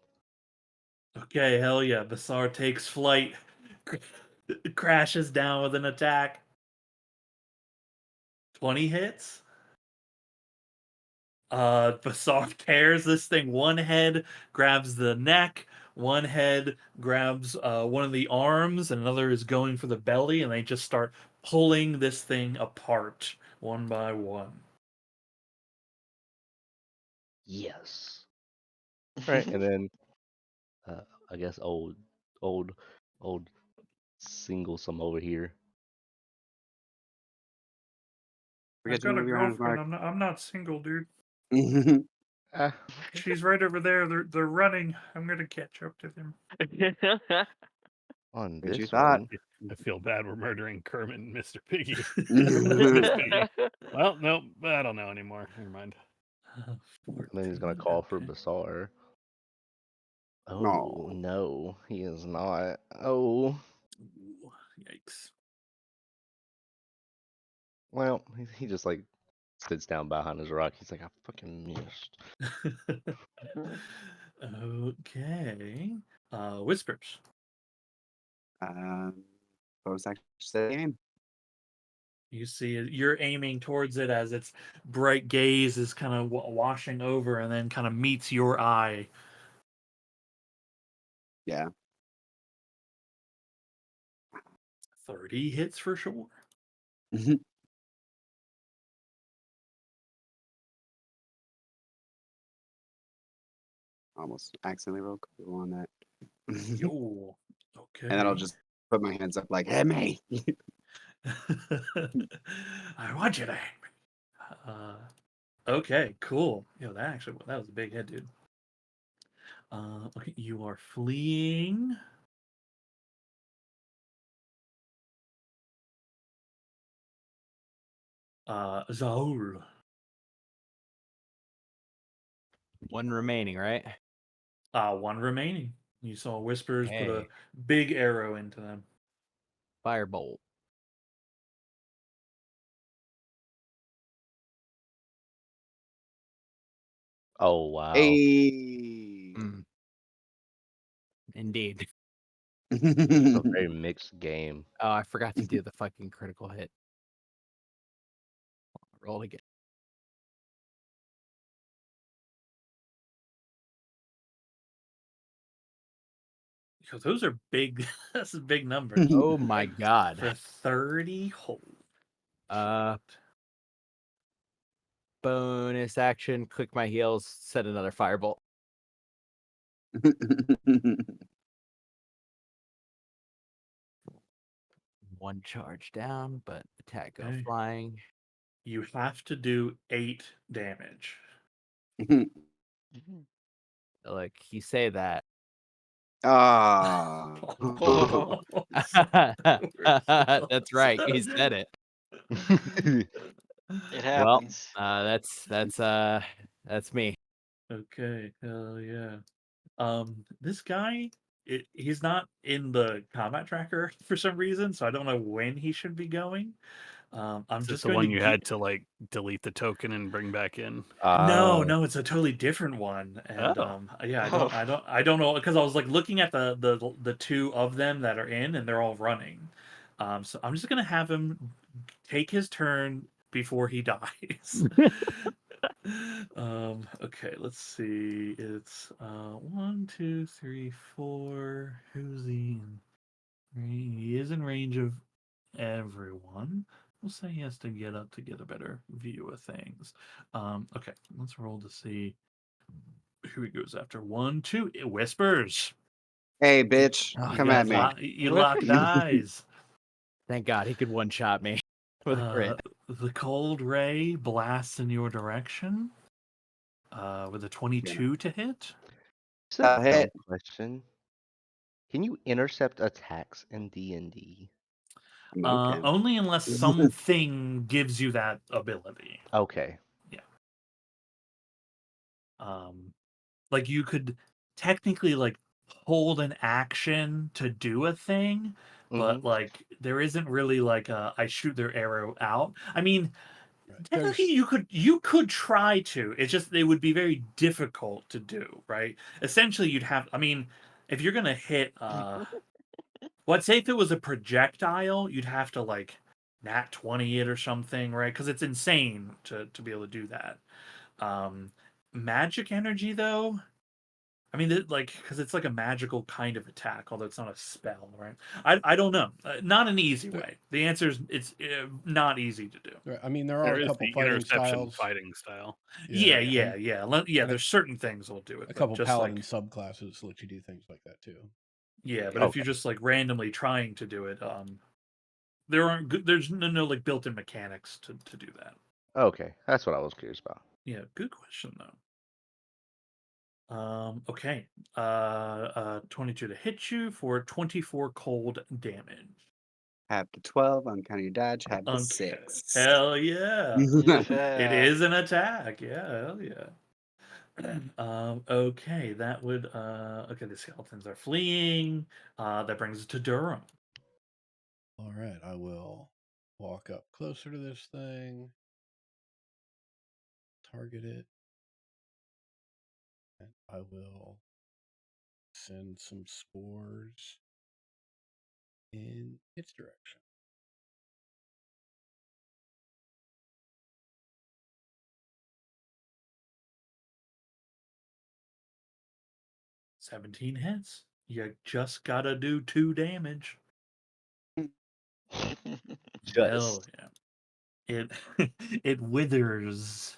Speaker 1: Okay, hell yeah. Basar takes flight, crashes down with an attack. 20 hits. Basar tears this thing. One head grabs the neck, one head grabs one of the arms, and another is going for the belly, and they just start pulling this thing apart one by one.
Speaker 7: Yes. Right, and then I guess old old singlesome over here.
Speaker 2: Forget
Speaker 1: I've
Speaker 2: to
Speaker 1: got a
Speaker 2: move your arms,
Speaker 1: girlfriend.
Speaker 2: Mark.
Speaker 1: I'm not single, dude.
Speaker 7: Ah,
Speaker 1: She's right over there. They're running. I'm gonna catch up to them.
Speaker 7: on
Speaker 2: What you
Speaker 7: this
Speaker 2: thought?
Speaker 7: one.
Speaker 6: I feel bad we're murdering Kermit and Mr. Piggy.
Speaker 2: That's
Speaker 6: Miss Piggy. Well, no, I don't know anymore. Never mind.
Speaker 7: And then he's gonna
Speaker 1: 14,
Speaker 7: call for
Speaker 1: okay.
Speaker 7: Bazaar. Oh
Speaker 2: No.
Speaker 7: no, he is not. Oh
Speaker 1: Ooh, yikes.
Speaker 7: well, he just like sits down behind his rock. He's like, I fucking missed.
Speaker 1: Okay. Whispers.
Speaker 2: Bonus action stay game.
Speaker 1: You see it. You're aiming towards it as its bright gaze is kind of washing over and then kind of meets your eye.
Speaker 2: Yeah.
Speaker 1: 30 hits for sure.
Speaker 2: Almost accidentally rolled cool on that.
Speaker 1: Yo. Okay.
Speaker 2: And then I'll just put my hands up like, hit me.
Speaker 1: I want you to hang me. Okay, cool. Yo, that was a big hit, dude. Okay, you are fleeing. Zaul.
Speaker 3: One remaining, right?
Speaker 1: One remaining. You saw Whispers put a
Speaker 3: Okay.
Speaker 1: big arrow into them.
Speaker 3: Firebolt.
Speaker 7: Oh wow.
Speaker 2: Hey.
Speaker 3: Mm, indeed.
Speaker 7: It's a very mixed game.
Speaker 3: Oh, I forgot to do the fucking critical hit. Roll again.
Speaker 1: Because those are big. That's big numbers.
Speaker 3: Oh my god.
Speaker 1: For 30 hold.
Speaker 3: Bonus action, click my heels, set another firebolt. One charge down, but attack go
Speaker 1: Okay.
Speaker 3: flying.
Speaker 1: You have to do 8 damage.
Speaker 3: Like you say that.
Speaker 2: Ah.
Speaker 3: That's right. He said it.
Speaker 5: It
Speaker 3: Well,
Speaker 5: happens.
Speaker 3: that's me.
Speaker 1: Okay, hell yeah. This guy, he's not in the combat tracker for some reason, so I don't know when he should be going. I'm
Speaker 6: Is this
Speaker 1: just
Speaker 6: the
Speaker 1: going to
Speaker 6: one you had to like delete the token and bring back in?
Speaker 1: No,
Speaker 7: Uh,
Speaker 1: no, it's a totally different one, and
Speaker 6: Oh.
Speaker 1: yeah,
Speaker 5: Oh.
Speaker 1: I don't know because I was like looking at the two of them that are in, and they're all running. So I'm just gonna have him take his turn before he dies. Okay, let's see. It's 1, 2, 3, 4. Who's he in? He is in range of everyone. We'll say he has to get up to get a better view of things. Okay, let's roll to see who he goes after. 1, 2. It whispers.
Speaker 2: Hey, bitch.
Speaker 3: Oh,
Speaker 2: Come
Speaker 3: thank
Speaker 2: at me.
Speaker 3: God.
Speaker 1: You locked eyes.
Speaker 3: Thank God he could one shot me with a crit.
Speaker 1: The cold ray blasts in your direction. With a 22 to hit.
Speaker 7: It's a dumb
Speaker 2: Hit.
Speaker 7: question. Can you intercept attacks in D&D?
Speaker 2: No can.
Speaker 1: Only unless something gives you that ability.
Speaker 7: Okay.
Speaker 1: Yeah. Like you could technically like hold an action to do a thing, but
Speaker 7: Mhm.
Speaker 1: like there isn't really like a I shoot their arrow out. I mean, technically
Speaker 4: There's
Speaker 1: you could try to. It's just it would be very difficult to do, right? Essentially you'd have I mean, if you're gonna hit well, I'd say if it was a projectile, you'd have to like nat 20 it or something, right? Because it's insane to be able to do that. Magic energy though, I mean, because it's like a magical kind of attack, although it's not a spell, right? I don't know. Not an easy
Speaker 4: There-
Speaker 1: way. The answer is it's not easy to do.
Speaker 4: Right, I mean, there are
Speaker 6: There
Speaker 4: a
Speaker 6: is
Speaker 4: couple
Speaker 6: the
Speaker 4: fighting
Speaker 6: interception
Speaker 4: styles.
Speaker 6: fighting style.
Speaker 1: Yeah,
Speaker 4: and
Speaker 1: yeah, yeah. Yeah,
Speaker 4: and a,
Speaker 1: there's certain things that'll do it,
Speaker 4: a
Speaker 1: but
Speaker 4: couple
Speaker 1: just
Speaker 4: paladin
Speaker 1: like
Speaker 4: subclasses let you do things like that too.
Speaker 1: yeah, but
Speaker 4: Yeah.
Speaker 1: if you're just like randomly trying to do it, there aren't good, there's no like built-in mechanics to do that.
Speaker 7: Okay, that's what I was curious about.
Speaker 1: Yeah, good question though. Okay. 22 to hit you for 24 cold damage.
Speaker 2: Have the 12, uncanny dodge, have the
Speaker 1: Okay.
Speaker 2: 6.
Speaker 1: Hell yeah. It is an attack. Yeah, hell yeah. Okay, that would okay, the skeletons are fleeing. That brings us to Durham.
Speaker 4: All right, I will walk up closer to this thing, target it, and I will send some spores in its direction.
Speaker 1: $17 hits. You just gotta do 2 damage. Hell
Speaker 8: Just.
Speaker 1: yeah. It it withers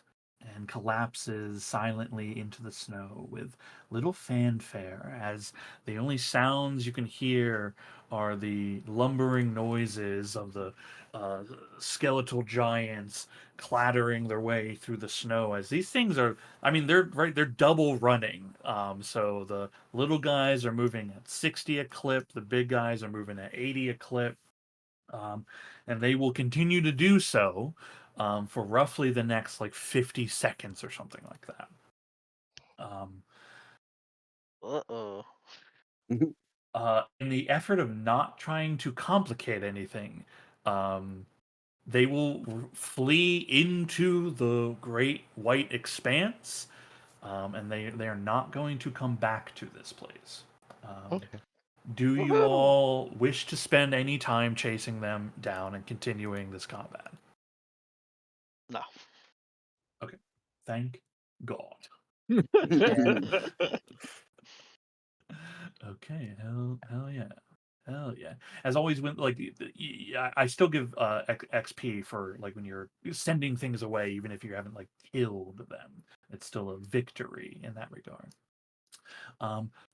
Speaker 1: and collapses silently into the snow with little fanfare as the only sounds you can hear are the lumbering noises of the uh, skeletal giants clattering their way through the snow as these things are, I mean, they're double running, so the little guys are moving at 60 a clip, the big guys are moving at 80 a clip, um, and they will continue to do so for roughly the next like 50 seconds or something like that. Um,
Speaker 5: Uh-oh.
Speaker 1: in the effort of not trying to complicate anything, um, they will flee into the great white expanse, and they are not going to come back to this place.
Speaker 7: Okay.
Speaker 1: Do you
Speaker 5: Woohoo!
Speaker 1: all wish to spend any time chasing them down and continuing this combat?
Speaker 5: No.
Speaker 1: Okay. Thank God. Okay. Hell yeah. Hell yeah. As always, when like I still give XP for like when you're sending things away, even if you haven't like killed them. It's still a victory in that regard.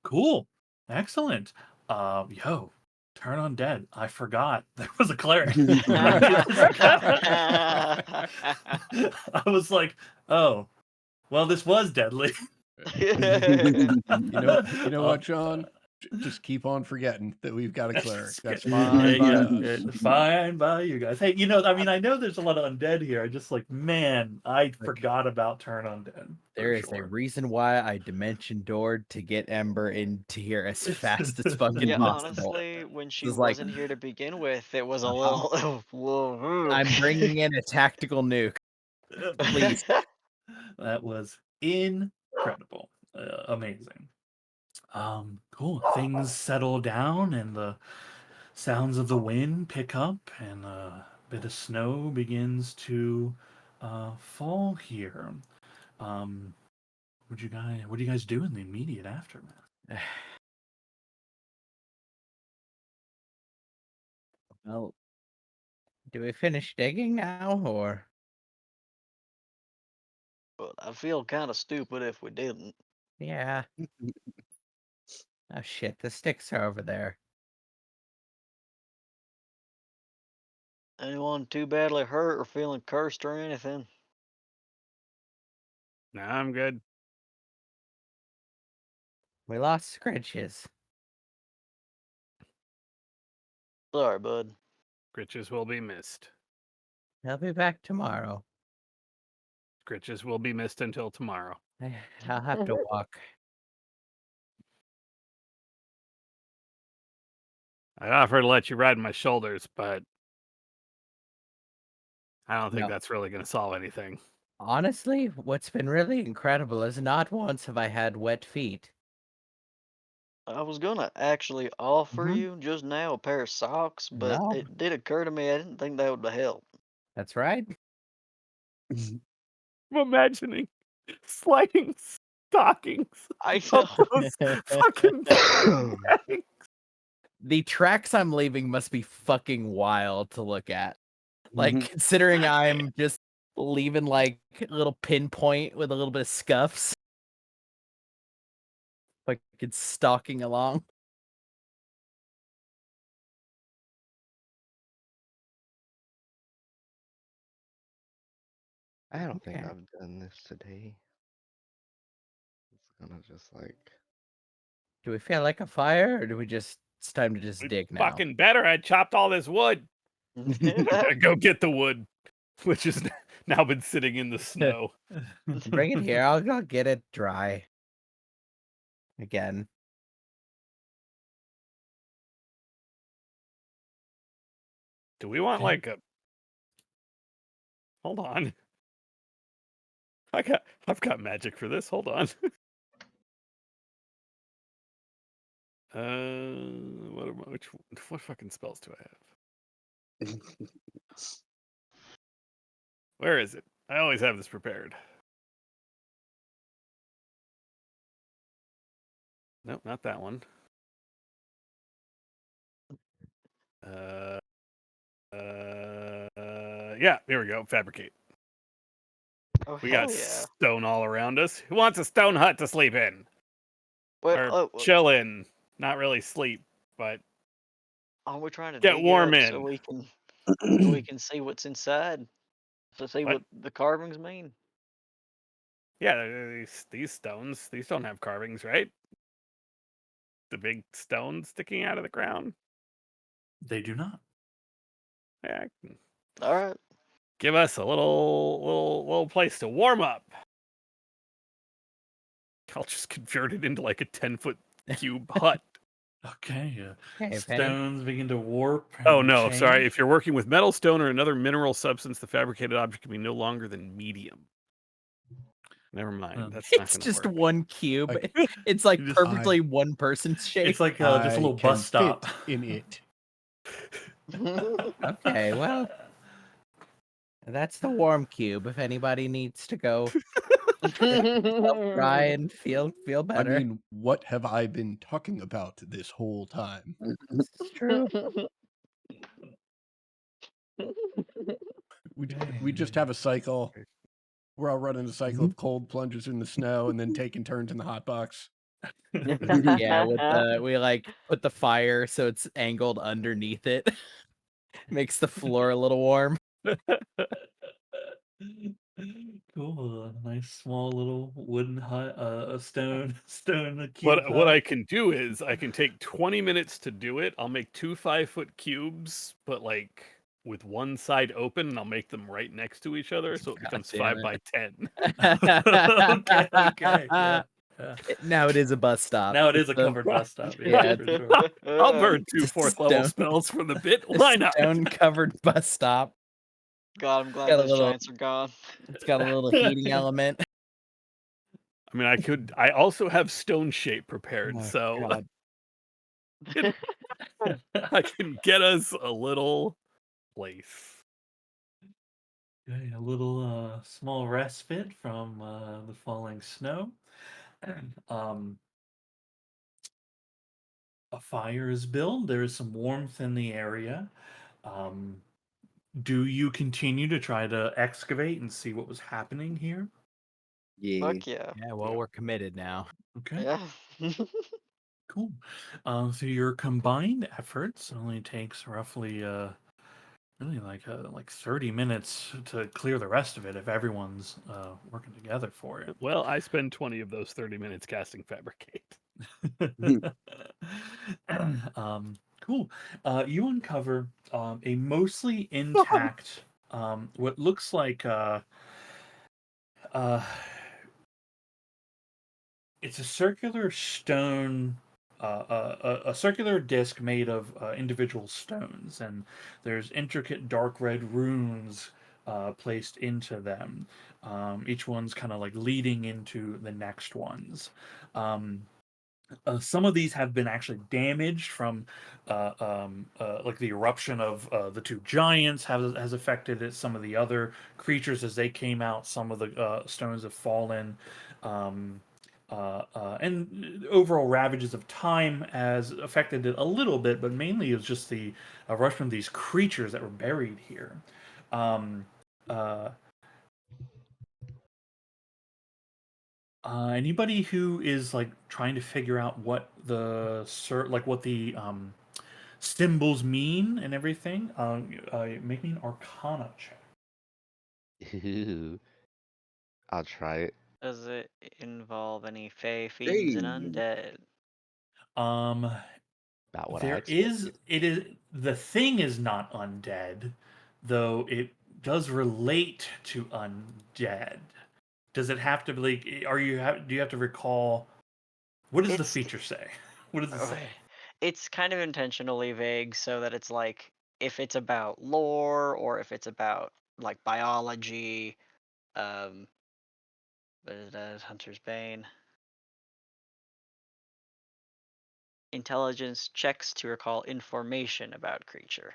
Speaker 1: Cool. Excellent. Yo, turn on dead. I forgot there was a cleric. I was like, oh, well, this was deadly.
Speaker 4: You know
Speaker 1: Uh,
Speaker 4: what, John? Just keep on forgetting that we've got a cleric. That's
Speaker 1: Yeah,
Speaker 4: fine by
Speaker 1: yeah,
Speaker 4: us.
Speaker 1: fine by you guys. Hey, I mean, I know there's a lot of undead here. I just like, man, I forgot about turn undead.
Speaker 3: There is a reason why I dimension doored to get Ember into here as fast as fucking
Speaker 5: Yeah,
Speaker 3: possible.
Speaker 5: honestly, when she
Speaker 3: It's like-
Speaker 5: wasn't here to begin with, it was a
Speaker 3: Uh-huh.
Speaker 5: little. Whoa.
Speaker 3: I'm bringing in a tactical nuke. Please.
Speaker 1: That was incredible, amazing. Cool. Things settle down, and the sounds of the wind pick up, and a bit of snow begins to fall here. Um, what do you guys do in the immediate aftermath?
Speaker 3: Well, do we finish digging now, or?
Speaker 5: But I feel kind of stupid if we didn't.
Speaker 3: Yeah. Oh shit, the sticks are over there.
Speaker 5: Anyone too badly hurt or feeling cursed or anything?
Speaker 6: Nah, I'm good.
Speaker 3: We lost Scritches.
Speaker 5: Sorry, bud.
Speaker 6: Scritches will be missed.
Speaker 3: He'll be back tomorrow.
Speaker 6: Scritches will be missed until tomorrow.
Speaker 3: I'll have to walk.
Speaker 6: I offered to let you ride my shoulders, but I don't think
Speaker 3: No.
Speaker 6: that's really going to solve anything.
Speaker 3: Honestly, what's been really incredible is not once have I had wet feet.
Speaker 5: I was gonna actually offer
Speaker 3: Mhm.
Speaker 5: you just now a pair of socks, but
Speaker 3: No.
Speaker 5: it did occur to me I didn't think that would help.
Speaker 3: That's right.
Speaker 6: I'm imagining sliding stockings
Speaker 5: I
Speaker 6: of
Speaker 5: know.
Speaker 6: those fucking bags.
Speaker 3: The tracks I'm leaving must be fucking wild to look at. Like,
Speaker 2: Mhm.
Speaker 3: considering I'm just leaving like a little pinpoint with a little bit of scuffs. Like it's stalking along.
Speaker 7: I don't think
Speaker 3: Okay.
Speaker 7: I've done this today. It's gonna just like.
Speaker 3: Do we feel like a fire, or do we just? It's time to just
Speaker 6: We'd
Speaker 3: dig now.
Speaker 6: fucking better. I chopped all this wood. I go get the wood, which has now been sitting in the snow.
Speaker 3: Bring it here. I'll get it dry. Again.
Speaker 6: Do we want
Speaker 1: Okay.
Speaker 6: like a? Hold on. I've got magic for this. Hold on. What fucking spells do I have? Where is it? I always have this prepared. Nope, not that one. Yeah, here we go. Fabricate.
Speaker 5: Oh,
Speaker 6: We
Speaker 5: hell
Speaker 6: got
Speaker 5: yeah.
Speaker 6: stone all around us. Who wants a stone hut to sleep in?
Speaker 5: Well,
Speaker 6: Or chill in. Not really sleep, but
Speaker 5: are we trying to
Speaker 6: get
Speaker 5: dig
Speaker 6: warm
Speaker 5: up
Speaker 6: in.
Speaker 5: so we can see what's inside? To see
Speaker 6: What?
Speaker 5: what the carvings mean?
Speaker 6: Yeah, these stones, these don't have carvings, right? The big stones sticking out of the ground.
Speaker 1: They do not.
Speaker 6: Yeah,
Speaker 5: All right.
Speaker 6: give us a little place to warm up. I'll just convert it into like a 10-foot cube hut.
Speaker 1: Okay.
Speaker 3: Okay, Penny.
Speaker 1: Stones begin to warp.
Speaker 6: Oh
Speaker 1: and
Speaker 6: no, sorry.
Speaker 1: change.
Speaker 6: If you're working with metal, stone, or another mineral substance, the fabricated object can be no longer than medium. Never mind. That's not
Speaker 3: It's
Speaker 6: going to
Speaker 3: just
Speaker 6: work.
Speaker 3: one cube.
Speaker 4: Like,
Speaker 3: It's like
Speaker 1: you just-
Speaker 3: perfectly one person's shape.
Speaker 1: It's like just a little
Speaker 4: can
Speaker 1: bus stop.
Speaker 4: fit in it.
Speaker 3: Okay, well, that's the warm cube. If anybody needs to go dry and feel
Speaker 4: I
Speaker 3: better.
Speaker 4: mean, what have I been talking about this whole time?
Speaker 3: It's true.
Speaker 4: We just have a cycle. We're all running a cycle of cold plunges in the snow and then taking turns in the hot box.
Speaker 3: Yeah, we like put the fire so it's angled underneath it. Makes the floor a little warm.
Speaker 1: Cool. A nice small little wooden hut, a stone cube.
Speaker 6: What
Speaker 1: hut.
Speaker 6: I can do is I can take 20 minutes to do it. I'll make 2 5-foot cubes, but like with one side open, and I'll make them right next to each other, so it
Speaker 3: God
Speaker 6: becomes
Speaker 3: damn
Speaker 6: 5 by 10.
Speaker 1: Okay. Yeah.
Speaker 3: Now it is a bus stop.
Speaker 1: Now it is a
Speaker 3: It's
Speaker 1: covered bus stop.
Speaker 3: yeah,
Speaker 1: Yeah, for sure.
Speaker 6: I'll burn 2
Speaker 3: Just
Speaker 6: 4th level
Speaker 3: stone.
Speaker 6: spells for the bit.
Speaker 3: a
Speaker 6: Why not?
Speaker 3: stone-covered bus stop.
Speaker 5: God, I'm glad
Speaker 3: Got a
Speaker 5: those
Speaker 3: little-
Speaker 5: giants are gone.
Speaker 3: It's got a little heating element.
Speaker 6: I mean, I also have stone shape prepared,
Speaker 3: Oh,
Speaker 6: so
Speaker 3: God.
Speaker 6: I can get us a little place.
Speaker 1: Okay, a little small respite from the falling snow. A fire is built. There is some warmth in the area. Do you continue to try to excavate and see what was happening here?
Speaker 2: Yeah.
Speaker 5: Fuck yeah.
Speaker 3: Yeah, well, we're committed now.
Speaker 1: Okay,
Speaker 5: Yeah.
Speaker 1: cool. So your combined efforts only takes roughly really like 30 minutes to clear the rest of it if everyone's working together for it.
Speaker 6: Well, I spend 20 of those 30 minutes casting Fabricate.
Speaker 1: Cool. You uncover a mostly intact, what looks like it's a circular stone, a circular disc made of individual stones, and there's intricate dark red runes placed into them. Each one's kind of like leading into the next ones. Some of these have been actually damaged from like the eruption of the two giants has affected it. Some of the other creatures as they came out, some of the stones have fallen. and overall ravages of time has affected it a little bit, but mainly it was just the rush from these creatures that were buried here. Um, uh, Anybody who is like trying to figure out what the what the symbols mean and everything, make me an Arcana check.
Speaker 7: Ooh, I'll try it.
Speaker 5: Does it involve any fey, fiends, and
Speaker 2: Hey,
Speaker 5: undead?
Speaker 1: Um,
Speaker 7: About what I
Speaker 1: there is
Speaker 7: expected.
Speaker 1: it is the thing is not undead, though it does relate to undead. Does it have to be like? Do you have to recall? What does the
Speaker 5: It's
Speaker 1: feature say? What does it
Speaker 5: okay.
Speaker 1: say?
Speaker 5: It's kind of intentionally vague so that it's like if it's about lore or if it's about like biology, um, what is that? Hunter's Bane. Intelligence checks to recall information about creature.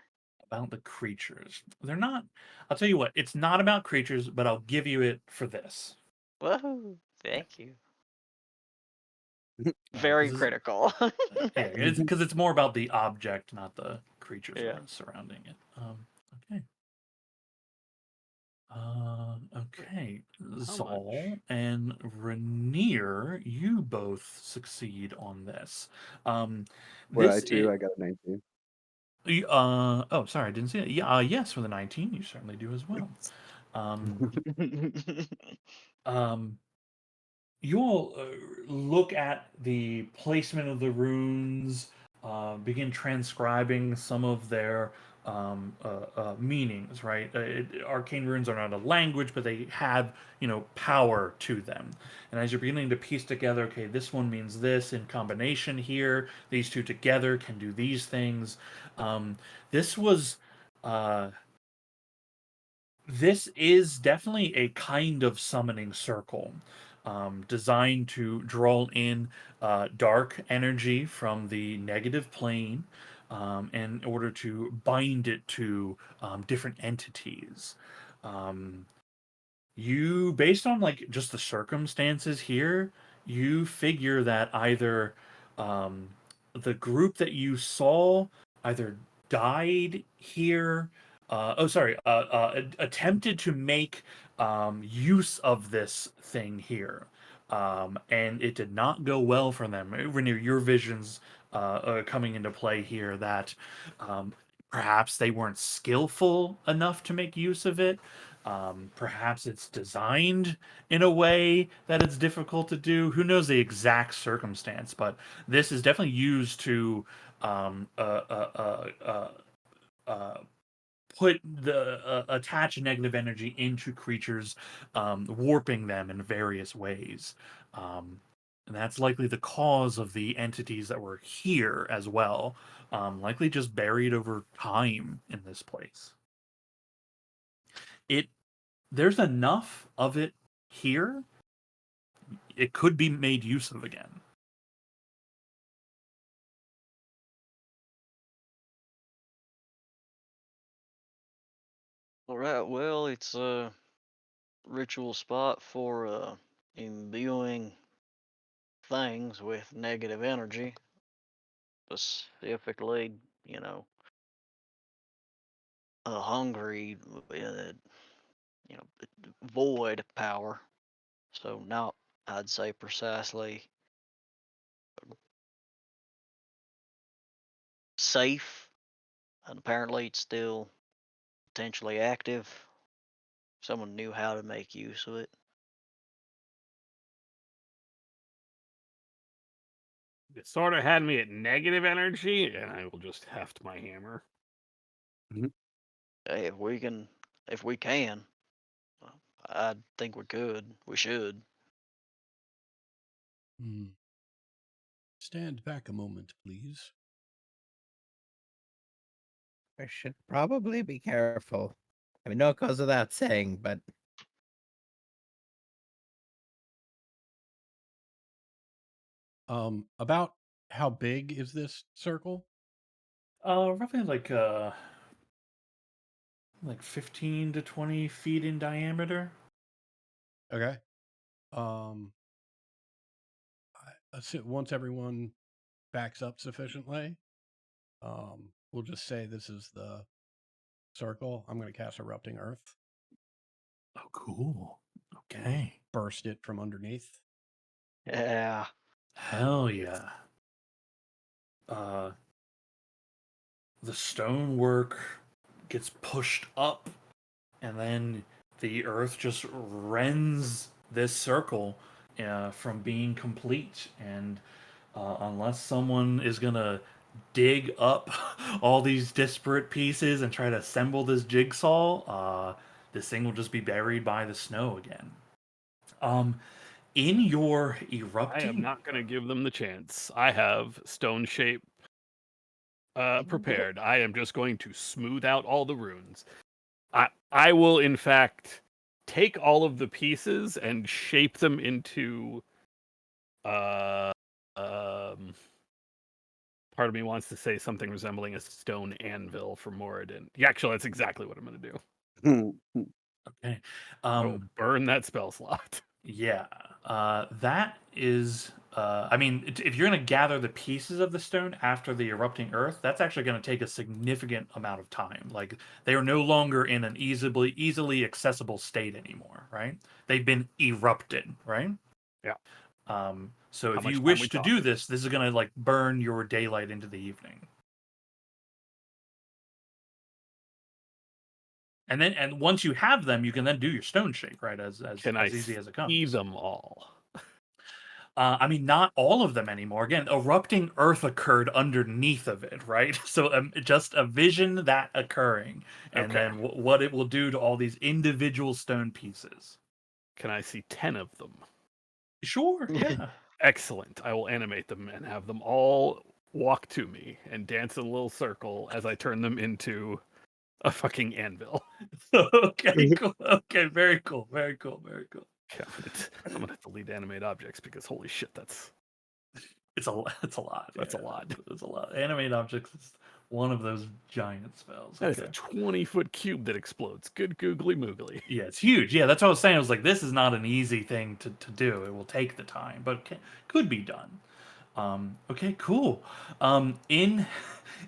Speaker 1: About the creatures. They're not. I'll tell you what. It's not about creatures, but I'll give you it for this.
Speaker 5: Whoa!
Speaker 1: Yeah,
Speaker 5: Thank you.
Speaker 1: because
Speaker 5: Very critical.
Speaker 1: yeah, it's because it's more about the object, not the creatures
Speaker 5: Yeah.
Speaker 1: surrounding it. Okay. Okay.
Speaker 6: How
Speaker 1: Zal
Speaker 6: much?
Speaker 1: and Rainier, you both succeed on this. Um,
Speaker 2: what I
Speaker 1: this
Speaker 2: do,
Speaker 1: it.
Speaker 2: I got a 19.
Speaker 1: Oh, sorry, I didn't see it. Yeah. Yes, for the 19, you certainly do as well. Um. Um. You'll look at the placement of the runes, begin transcribing some of their meanings. Right, arcane runes are not a language, but they have power to them. And as you're beginning to piece together, okay, this one means this in combination here. These two together can do these things. Um, this was. Uh, this is definitely a kind of summoning circle, designed to draw in dark energy from the negative plane, in order to bind it to different entities. Um, based on like just the circumstances here, you figure that either um, the group that you saw either died here, sorry, attempted to make use of this thing here, and it did not go well for them. Rainier, your visions coming into play here that um, perhaps they weren't skillful enough to make use of it. Perhaps it's designed in a way that it's difficult to do. Who knows the exact circumstance? But this is definitely used to um, uh, uh, uh, uh, uh, attach negative energy into creatures, warping them in various ways. Um, and that's likely the cause of the entities that were here as well, likely just buried over time in this place. It There's enough of it here, it could be made use of again.
Speaker 5: All right. Well, it's a ritual spot for imbuing things with negative energy, specifically, you know, a hungry, void power. So not, I'd say precisely safe, and apparently it's still potentially active. Someone knew how to make use of it.
Speaker 6: It sort of had me at negative energy, and I will just heft my hammer.
Speaker 5: Hey, if we can, I think we could. We should.
Speaker 4: Hmm. Stand back a moment, please.
Speaker 3: I should probably be careful. I mean, no, it goes without saying, but
Speaker 4: About how big is this circle?
Speaker 1: Roughly like 15 to 20 feet in diameter.
Speaker 4: Okay. Um, once everyone backs up sufficiently, we'll just say this is the circle. I'm going to cast Erupting Earth.
Speaker 1: Oh, cool.
Speaker 4: and
Speaker 1: Okay.
Speaker 4: burst it from underneath.
Speaker 5: Yeah.
Speaker 1: Hell yeah. The stonework gets pushed up, and then the earth just rends this circle from being complete. And unless someone is gonna dig up all these disparate pieces and try to assemble this jigsaw, this thing will just be buried by the snow again. In your
Speaker 6: I am
Speaker 1: erupting,
Speaker 6: not going to give them the chance. I have stone shape prepared. I am just going to smooth out all the runes. I will, in fact, take all of the pieces and shape them into. Part of me wants to say something resembling a stone anvil for Moradin. Yeah, actually, that's exactly what I'm going to do.
Speaker 1: okay.
Speaker 6: I will burn that spell slot.
Speaker 1: Yeah, that is. I mean, if you're going to gather the pieces of the stone after the erupting earth, that's actually going to take a significant amount of time. Like they are no longer in an easily accessible state anymore, right? They've been erupted, right?
Speaker 6: Yeah.
Speaker 1: So
Speaker 6: How
Speaker 1: if
Speaker 6: much
Speaker 1: you
Speaker 6: time
Speaker 1: wish
Speaker 6: we
Speaker 1: to do
Speaker 6: talking?
Speaker 1: this, this is going to like burn your daylight into the evening. And once you have them, you can then do your stone shake, right? As
Speaker 6: Can I
Speaker 1: easy as it
Speaker 6: see
Speaker 1: comes.
Speaker 6: them all?
Speaker 1: I mean, not all of them anymore. Again, erupting earth occurred underneath of it, right? So just a vision that occurring, and
Speaker 6: Okay.
Speaker 1: then what it will do to all these individual stone pieces.
Speaker 6: Can I see 10 of them?
Speaker 1: Sure, yeah.
Speaker 6: Excellent. I will animate them and have them all walk to me and dance in a little circle as I turn them into a fucking anvil.
Speaker 1: Okay, cool. Okay, very cool. Very cool. Very cool.
Speaker 6: Okay, I'm gonna have to lead animate objects because holy shit, that's
Speaker 1: It's a lot. It's a lot.
Speaker 6: a
Speaker 1: Yeah,
Speaker 6: lot.
Speaker 1: it's a lot. Animate objects is one of those giant spells.
Speaker 6: That is
Speaker 1: Okay.
Speaker 6: a 20-foot cube that explodes. Good googly moogly.
Speaker 1: Yeah, it's huge. Yeah, that's what I was saying. I was like, this is not an easy thing to do. It will take the time, but could be done. Okay, cool. In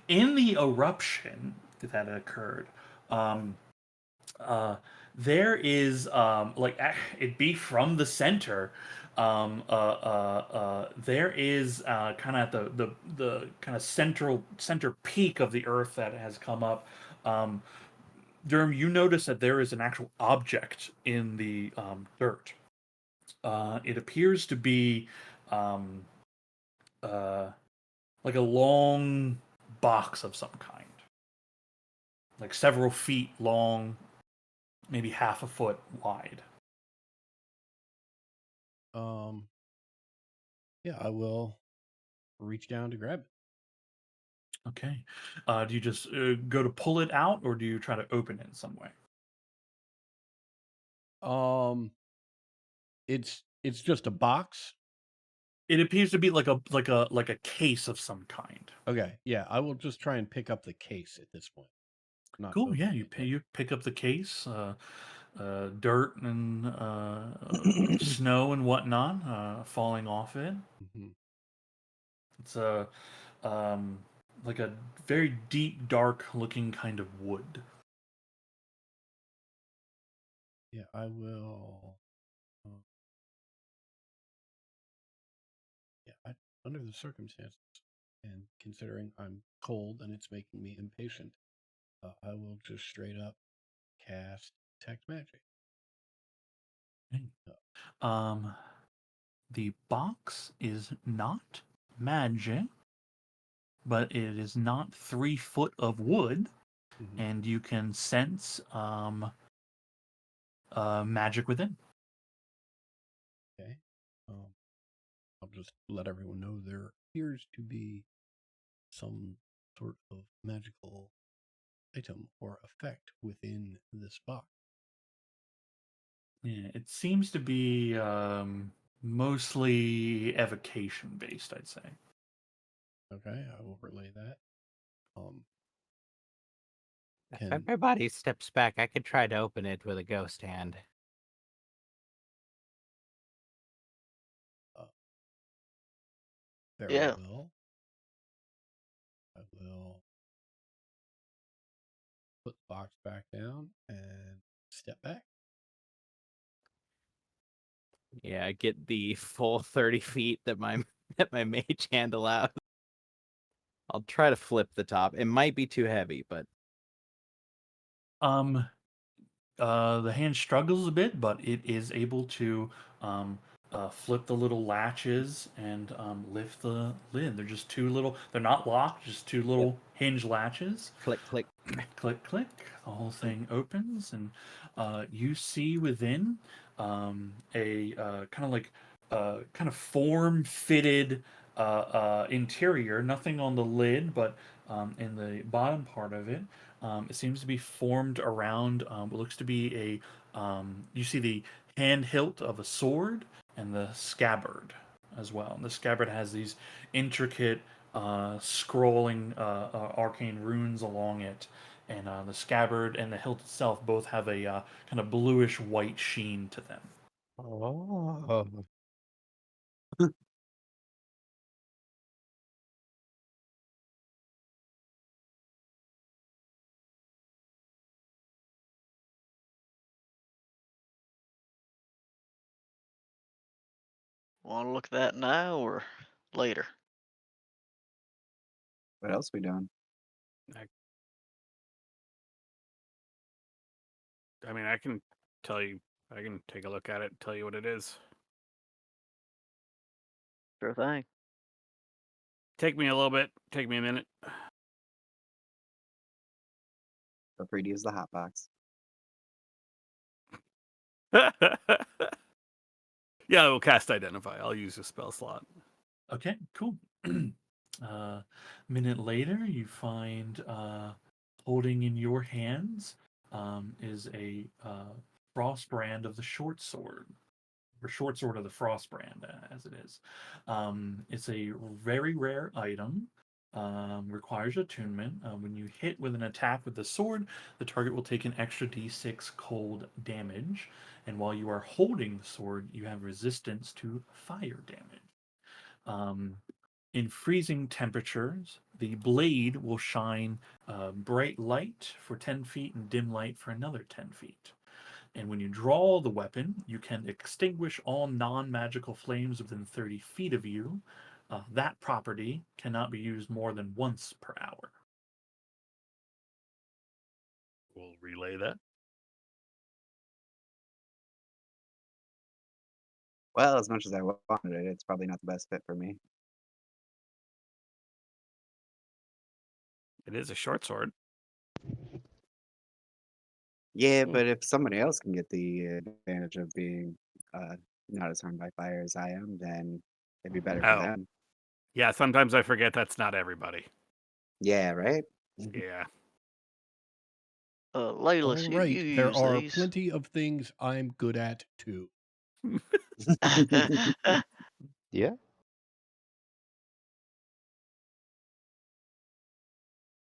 Speaker 1: in the eruption that occurred, um, there is it be from the center. There is kind of at the kind of center peak of the earth that has come up. Durham, you notice that there is an actual object in the dirt. It appears to be um, uh, like a long box of some kind, like several feet long, maybe half a foot wide.
Speaker 4: Yeah, I will reach down to grab it.
Speaker 1: Okay. Do you just go to pull it out, or do you try to open it in some way?
Speaker 4: It's just a box.
Speaker 1: It appears to be like a case of some kind.
Speaker 4: Okay, yeah, I will just try and pick up the case at this point. Not
Speaker 1: Cool. Yeah,
Speaker 4: open it yet.
Speaker 1: you pick up the case. Dirt and snow and whatnot falling off it.
Speaker 4: Mhm.
Speaker 1: It's a like a very deep, dark looking kind of wood.
Speaker 4: Yeah, I will. Yeah, under the circumstances, and considering I'm cold and it's making me impatient, I will just straight up cast detect magic.
Speaker 1: Okay. The box is not magic, but it is not 3 foot of wood,
Speaker 4: Mhm.
Speaker 1: and you can sense magic within.
Speaker 4: Okay. I'll just let everyone know there appears to be some sort of magical item or effect within this box.
Speaker 1: Yeah, it seems to be mostly evocation based, I'd say.
Speaker 4: Okay, I will relay that.
Speaker 3: If
Speaker 4: Can
Speaker 3: everybody steps back, I could try to open it with a ghost hand.
Speaker 4: Very
Speaker 5: Yeah.
Speaker 4: well. I will put the box back down and step back.
Speaker 3: Yeah, get the full 30 feet that my that my mage hand allows. I'll try to flip the top. It might be too heavy, but
Speaker 1: The hand struggles a bit, but it is able to flip the little latches and lift the lid. They're just two little. They're not locked. Just two little hinge latches.
Speaker 3: click, click.
Speaker 1: Click, click. The whole thing opens, and you see within a kind of form-fitted interior. Nothing on the lid, but in the bottom part of it, it seems to be formed around what looks to be a. You see the hand hilt of a sword and the scabbard as well. And the scabbard has these intricate scrolling arcane runes along it, and the scabbard and the hilt itself both have a kind of bluish white sheen to them.
Speaker 7: Oh.
Speaker 5: Want to look at that now or later?
Speaker 2: What else we doing?
Speaker 6: I mean, I can tell you. I can take a look at it and tell you what it is.
Speaker 5: Sure thing.
Speaker 6: Take me a little bit. Take me a minute.
Speaker 2: Feel free to use the hot box.
Speaker 6: Yeah, I will cast Identify. I'll use a spell slot.
Speaker 1: Okay, cool. Minute later, you find holding in your hands is a frost brand of the short sword, or short sword of the frost brand, as it is. It's a very rare item. Requires attunement. When you hit with an attack with the sword, the target will take an extra d6 cold damage. And while you are holding the sword, you have resistance to fire damage. In freezing temperatures, the blade will shine bright light for 10 feet and dim light for another 10 feet. And when you draw the weapon, you can extinguish all non magical flames within 30 feet of you. That property cannot be used more than once per hour.
Speaker 6: We'll relay that.
Speaker 2: Well, as much as I wanted it, it's probably not the best fit for me.
Speaker 6: It is a short sword.
Speaker 2: Yeah, but if somebody else can get the advantage of being not as harmed by fire as I am, then it'd be better for
Speaker 6: Oh,
Speaker 2: them.
Speaker 6: yeah. Sometimes I forget that's not everybody.
Speaker 2: Yeah, right?
Speaker 6: Yeah.
Speaker 5: Laylis,
Speaker 4: All
Speaker 5: you
Speaker 4: right. There
Speaker 5: use
Speaker 4: are
Speaker 5: these.
Speaker 4: plenty of things I'm good at too.
Speaker 7: Yeah.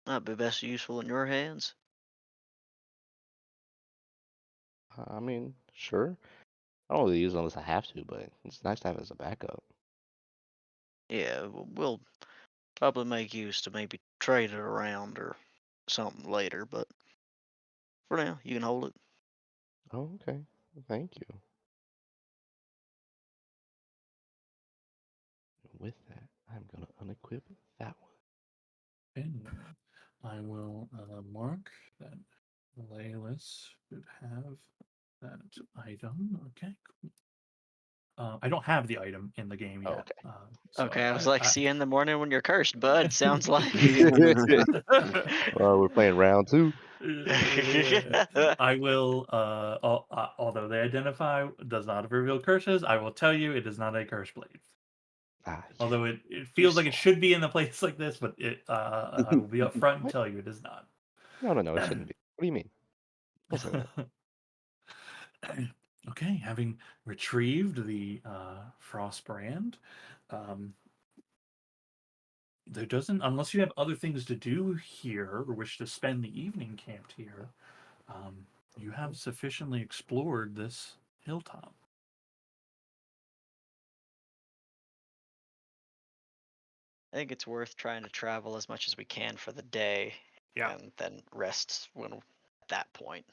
Speaker 5: Might be best useful in your hands.
Speaker 7: I mean, sure. I don't really use it unless I have to, but it's nice to have it as a backup.
Speaker 5: Yeah, we'll probably make use to maybe trade it around or something later, but for now, you can hold it.
Speaker 7: Oh, okay. Thank you. With that, I'm gonna unequip that one.
Speaker 1: And I will mark that Laylis should have that item. Okay, cool. I don't have the item in the game
Speaker 7: Oh,
Speaker 1: yet.
Speaker 7: okay.
Speaker 1: So
Speaker 5: Okay, I was like, see you in the morning when you're cursed, bud. Sounds like.
Speaker 7: We're playing round 2.
Speaker 1: I will, although they identify does not reveal curses, I will tell you it is not a curse blade.
Speaker 7: Ah,
Speaker 1: Although it feels like it
Speaker 5: Useful.
Speaker 1: should be in a place like this, but I will be upfront and
Speaker 7: What?
Speaker 1: tell you it is not.
Speaker 7: No, it shouldn't be. What do you mean? Don't say that.
Speaker 1: Okay, having retrieved the frost brand, um, there doesn't, unless you have other things to do here or wish to spend the evening camped here, you have sufficiently explored this hilltop.
Speaker 5: I think it's worth trying to travel as much as we can for the day,
Speaker 6: Yeah.
Speaker 5: and then rest when at that point.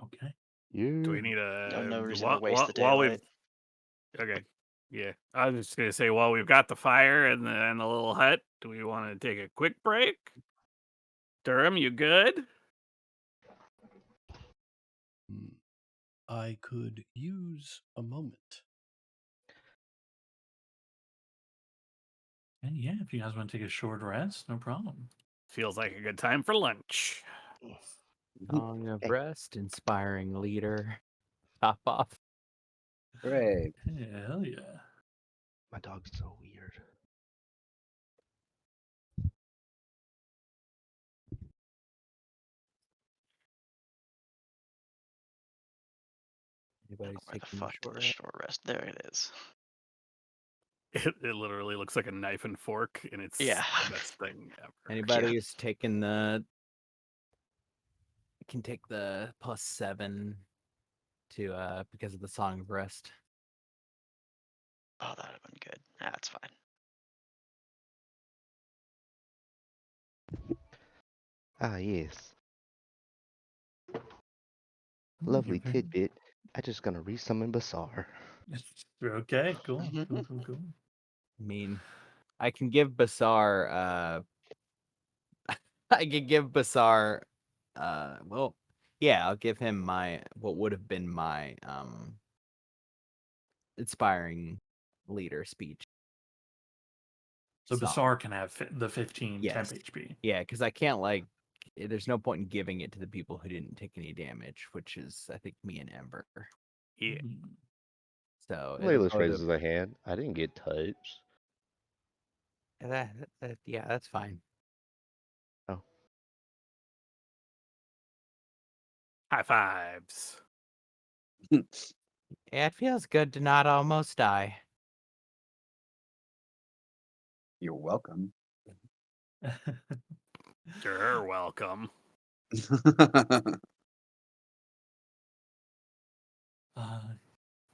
Speaker 1: Okay.
Speaker 6: Do we
Speaker 7: Yeah.
Speaker 6: need
Speaker 5: No
Speaker 6: a
Speaker 5: reason to waste the
Speaker 6: while we've
Speaker 5: daylight.
Speaker 6: okay? Yeah, I was just gonna say while we've got the fire and the little hut, do we want to take a quick break? Durham, you good?
Speaker 4: I could use a moment.
Speaker 1: And yeah, if you guys want to take a short rest, no problem.
Speaker 6: Feels like a good time for lunch.
Speaker 3: Song of
Speaker 2: Hey.
Speaker 3: Rest, inspiring leader. Top off.
Speaker 2: Hooray.
Speaker 1: Hell yeah.
Speaker 7: My dog's so weird.
Speaker 3: Anybody's
Speaker 5: Where the
Speaker 3: taking a
Speaker 5: fuck did
Speaker 3: short
Speaker 5: the
Speaker 3: rest?
Speaker 5: short rest? There it is.
Speaker 6: It literally looks like a knife and fork, and it's
Speaker 5: Yeah.
Speaker 6: the best thing ever.
Speaker 3: Anybody's taking the can take the +7 to because of the Song of Rest.
Speaker 5: Oh, that'd have been good. That's fine.
Speaker 7: Ah, yes.
Speaker 1: You're
Speaker 7: Lovely
Speaker 1: very-
Speaker 7: tidbit. I just gonna resummon Basar.
Speaker 1: Okay, cool. Cool.
Speaker 3: I mean, I can give Basar I could give Basar well, yeah, I'll give him my what would have been my inspiring leader speech.
Speaker 1: So
Speaker 3: song.
Speaker 1: Basar can have the 15
Speaker 3: Yes.
Speaker 1: temp HP.
Speaker 3: Yeah, because I can't there's no point in giving it to the people who didn't take any damage, which is I think me and Ember.
Speaker 6: Yeah.
Speaker 1: Mhm.
Speaker 3: So
Speaker 7: Layla's raises a hand. I didn't get touched.
Speaker 3: yeah, that's fine.
Speaker 7: Oh.
Speaker 6: High fives.
Speaker 3: Yeah, it feels good to not almost die.
Speaker 2: You're welcome.
Speaker 6: You're welcome.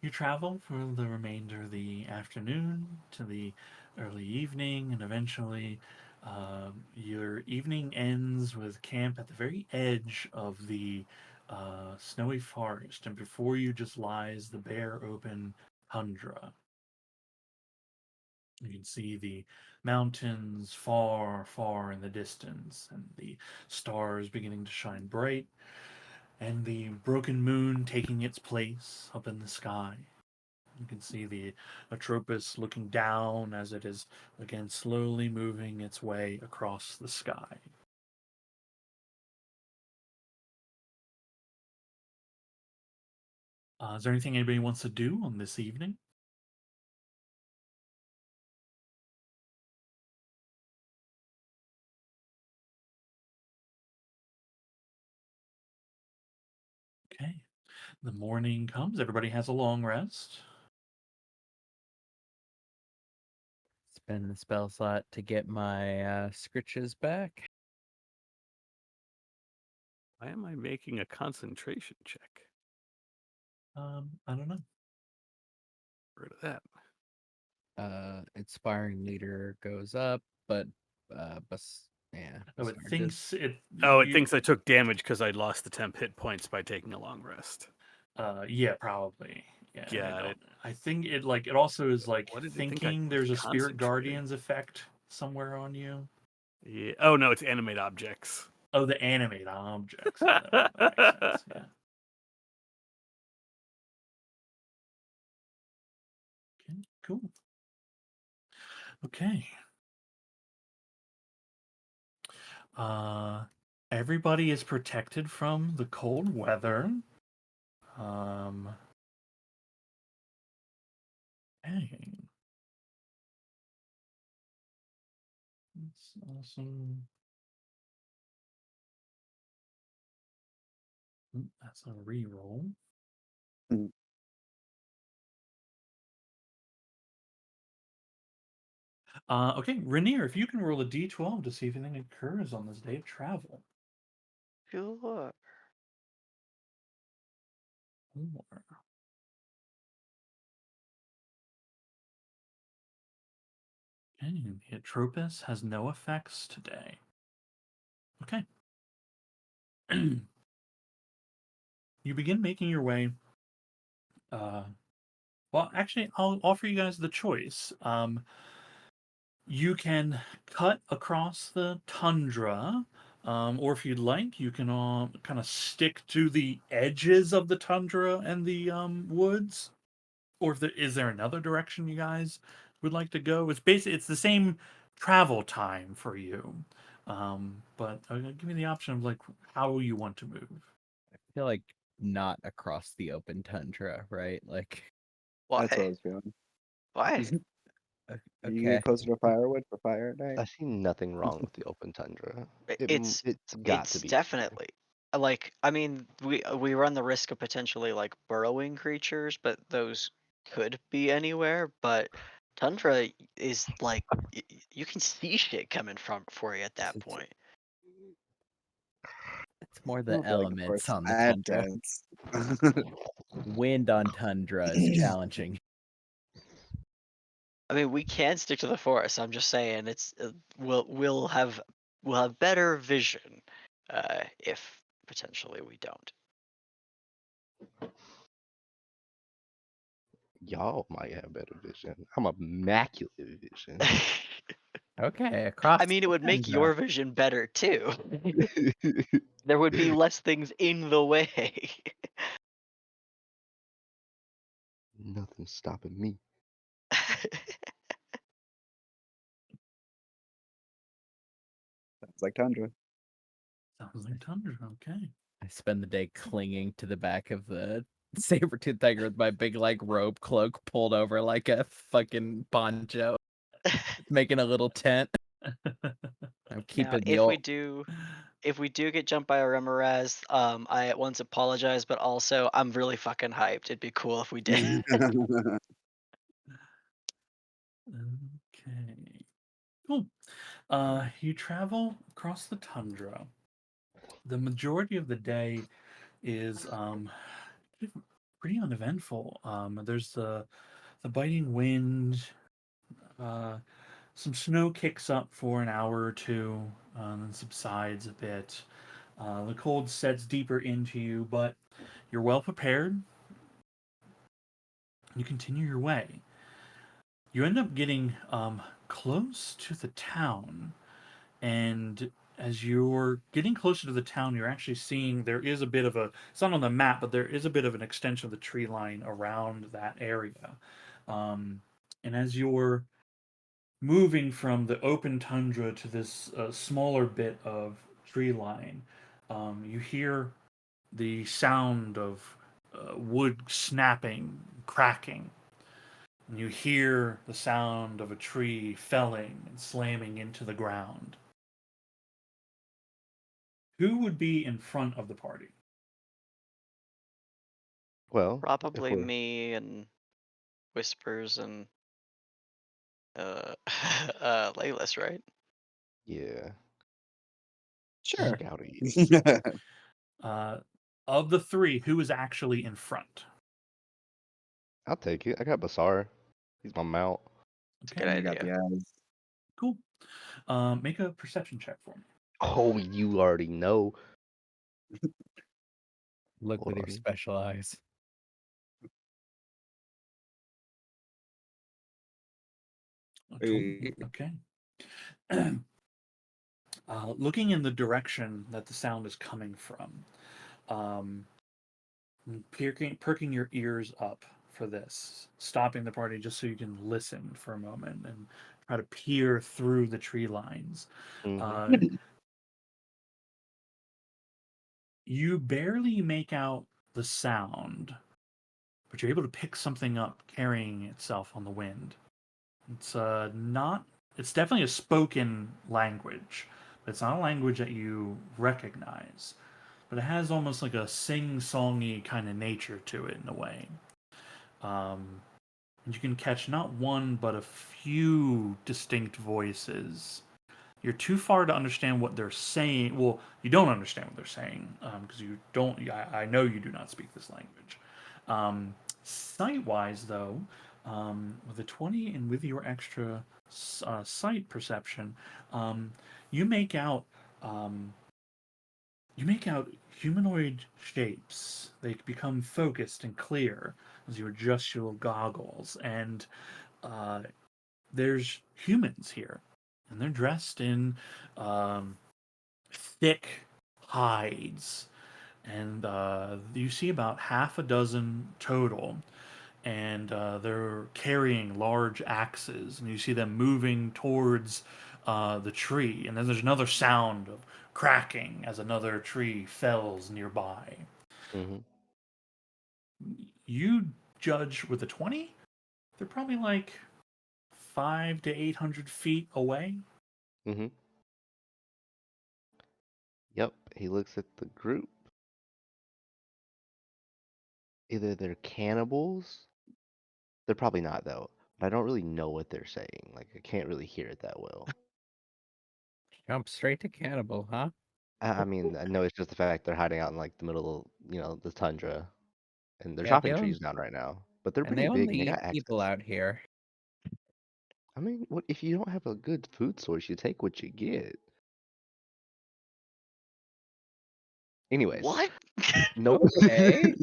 Speaker 1: You travel for the remainder of the afternoon to the early evening, and eventually your evening ends with camp at the very edge of the snowy forest, and before you just lies the bare open tundra. You can see the mountains far, far in the distance, and the stars beginning to shine bright, and the broken moon taking its place up in the sky. You can see the Atropos looking down as it is again slowly moving its way across the sky. Is there anything anybody wants to do on this evening? Okay. The morning comes. Everybody has a long rest.
Speaker 3: Spend the spell slot to get my scritches back.
Speaker 6: Why am I making a concentration check?
Speaker 1: I don't know.
Speaker 6: Rid of that.
Speaker 3: Inspiring leader goes up, but yeah.
Speaker 1: Oh, it
Speaker 3: Basar
Speaker 1: thinks it.
Speaker 6: Oh, it
Speaker 1: you-
Speaker 6: thinks I took damage because I lost the temp hit points by taking a long rest.
Speaker 1: Yeah, probably. Yeah,
Speaker 6: Got it.
Speaker 1: I think it also is like
Speaker 6: What did it think I
Speaker 1: thinking there's a spirit
Speaker 6: concentrated?
Speaker 1: guardians effect somewhere on you.
Speaker 6: Yeah. Oh no, it's animate objects.
Speaker 1: Oh, the animate objects. Yeah, that makes sense. Yeah. Okay, cool. Okay. Everybody is protected from the cold weather. Dang. That's awesome. That's a reroll.
Speaker 2: Mm.
Speaker 1: Okay, Rainier, if you can roll a d12 to see if anything occurs on this day of travel.
Speaker 5: Sure.
Speaker 1: Or Okay, the Atropus has no effects today. Okay. You begin making your way. Well, actually, I'll offer you guys the choice. You can cut across the tundra, or if you'd like, you can kind of stick to the edges of the tundra and the woods. Or if is there another direction you guys would like to go? It's the same travel time for you, but give me the option of like how you want to move.
Speaker 3: I feel like not across the open tundra, right? Like,
Speaker 2: That's what I
Speaker 5: Why?
Speaker 2: was feeling.
Speaker 5: Why?
Speaker 2: You
Speaker 3: okay.
Speaker 2: get closer to firewood for fire at night.
Speaker 7: I see nothing wrong with the open tundra.
Speaker 5: It's
Speaker 7: It's got to be better.
Speaker 5: definitely like, I mean, we run the risk of potentially like burrowing creatures, but those could be anywhere. But tundra is like you can see shit coming from for you at that
Speaker 3: It's,
Speaker 5: point.
Speaker 3: it's more
Speaker 2: I
Speaker 3: the
Speaker 2: don't feel like the
Speaker 3: elements
Speaker 2: forest is
Speaker 3: on the
Speaker 2: that
Speaker 3: tundra.
Speaker 2: dense.
Speaker 3: Wind on tundra is challenging.
Speaker 5: I mean, we can stick to the forest. I'm just saying it's we'll have better vision if potentially we don't.
Speaker 7: Y'all might have better vision. I'm immaculate vision.
Speaker 3: Okay, across
Speaker 5: I mean, it
Speaker 3: the
Speaker 5: would make
Speaker 3: tundra.
Speaker 5: your vision better too. There would be less things in the way.
Speaker 7: Nothing's stopping me.
Speaker 2: Sounds like tundra.
Speaker 1: Sounds like tundra. Okay.
Speaker 3: I spend the day clinging to the back of the saber-tooth tiger with my big like robe cloak pulled over like a fucking poncho, making a little tent. I'm
Speaker 5: Now,
Speaker 3: keeping the old.
Speaker 5: if we do get jumped by a Remoraz, I at once apologize, but also I'm really fucking hyped. It'd be cool if we did.
Speaker 1: Okay. Cool. You travel across the tundra. The majority of the day is pretty uneventful. There's the biting wind. Some snow kicks up for an hour or two, and subsides a bit. The cold sets deeper into you, but you're well prepared. You continue your way. You end up getting close to the town, and as you're getting closer to the town, you're actually seeing there is a bit of a. It's not on the map, but there is a bit of an extension of the tree line around that area. Um, and as you're moving from the open tundra to this smaller bit of tree line, you hear the sound of wood snapping, cracking. And you hear the sound of a tree felling and slamming into the ground. Who would be in front of the party?
Speaker 7: Well, if
Speaker 5: Probably
Speaker 7: we're
Speaker 5: me and Whispers and Laylis, right?
Speaker 7: yeah,
Speaker 2: Sure.
Speaker 7: scouty.
Speaker 1: Uh, of the three, who is actually in front?
Speaker 7: I'll take it. I got Basar. He's my mount.
Speaker 5: It's a
Speaker 1: Okay,
Speaker 5: good
Speaker 2: You got
Speaker 5: idea.
Speaker 2: the eyes.
Speaker 1: cool. Make a perception check for me.
Speaker 7: Oh, you already know.
Speaker 3: Look
Speaker 7: Hold
Speaker 3: with your
Speaker 7: on.
Speaker 3: special eyes.
Speaker 1: Okay. Looking in the direction that the sound is coming from, um, perking your ears up for this, stopping the party just so you can listen for a moment and try to peer through the tree lines.
Speaker 7: Mhm.
Speaker 1: Uh, you barely make out the sound, but you're able to pick something up carrying itself on the wind. It's not. It's definitely a spoken language, but it's not a language that you recognize. But it has almost like a sing-songy kind of nature to it in a way. And you can catch not one but a few distinct voices. You're too far to understand what they're saying. Well, you don't understand what they're saying because you don't. I know you do not speak this language. Sight-wise, though, with a 20 and with your extra sight perception, um, you make out um, you make out humanoid shapes. They become focused and clear as you adjust your goggles, and uh, there's humans here, and they're dressed in um, thick hides, and you see about half a dozen total, and they're carrying large axes, and you see them moving towards the tree, and then there's another sound of cracking as another tree fells nearby.
Speaker 7: Mm-hmm.
Speaker 1: You judge with a 20, they're probably like 5 to 800 feet away.
Speaker 7: Mm-hmm. Yep. He looks at the group. Either they're cannibals. They're probably not though. But I don't really know what they're saying. Like I can't really hear it that well.
Speaker 3: Jump straight to cannibal, huh?
Speaker 7: I mean, I know it's just the fact they're hiding out in like the middle of, the tundra, and they're
Speaker 3: Yeah,
Speaker 7: chopping trees down right now. But they're
Speaker 3: and
Speaker 7: pretty
Speaker 3: they
Speaker 7: big
Speaker 3: only
Speaker 7: and they
Speaker 3: eat
Speaker 7: got
Speaker 3: people
Speaker 7: axes.
Speaker 3: out here.
Speaker 7: I mean, what if you don't have a good food source? You take what you get. Anyways,
Speaker 5: What?
Speaker 7: no,
Speaker 3: Okay.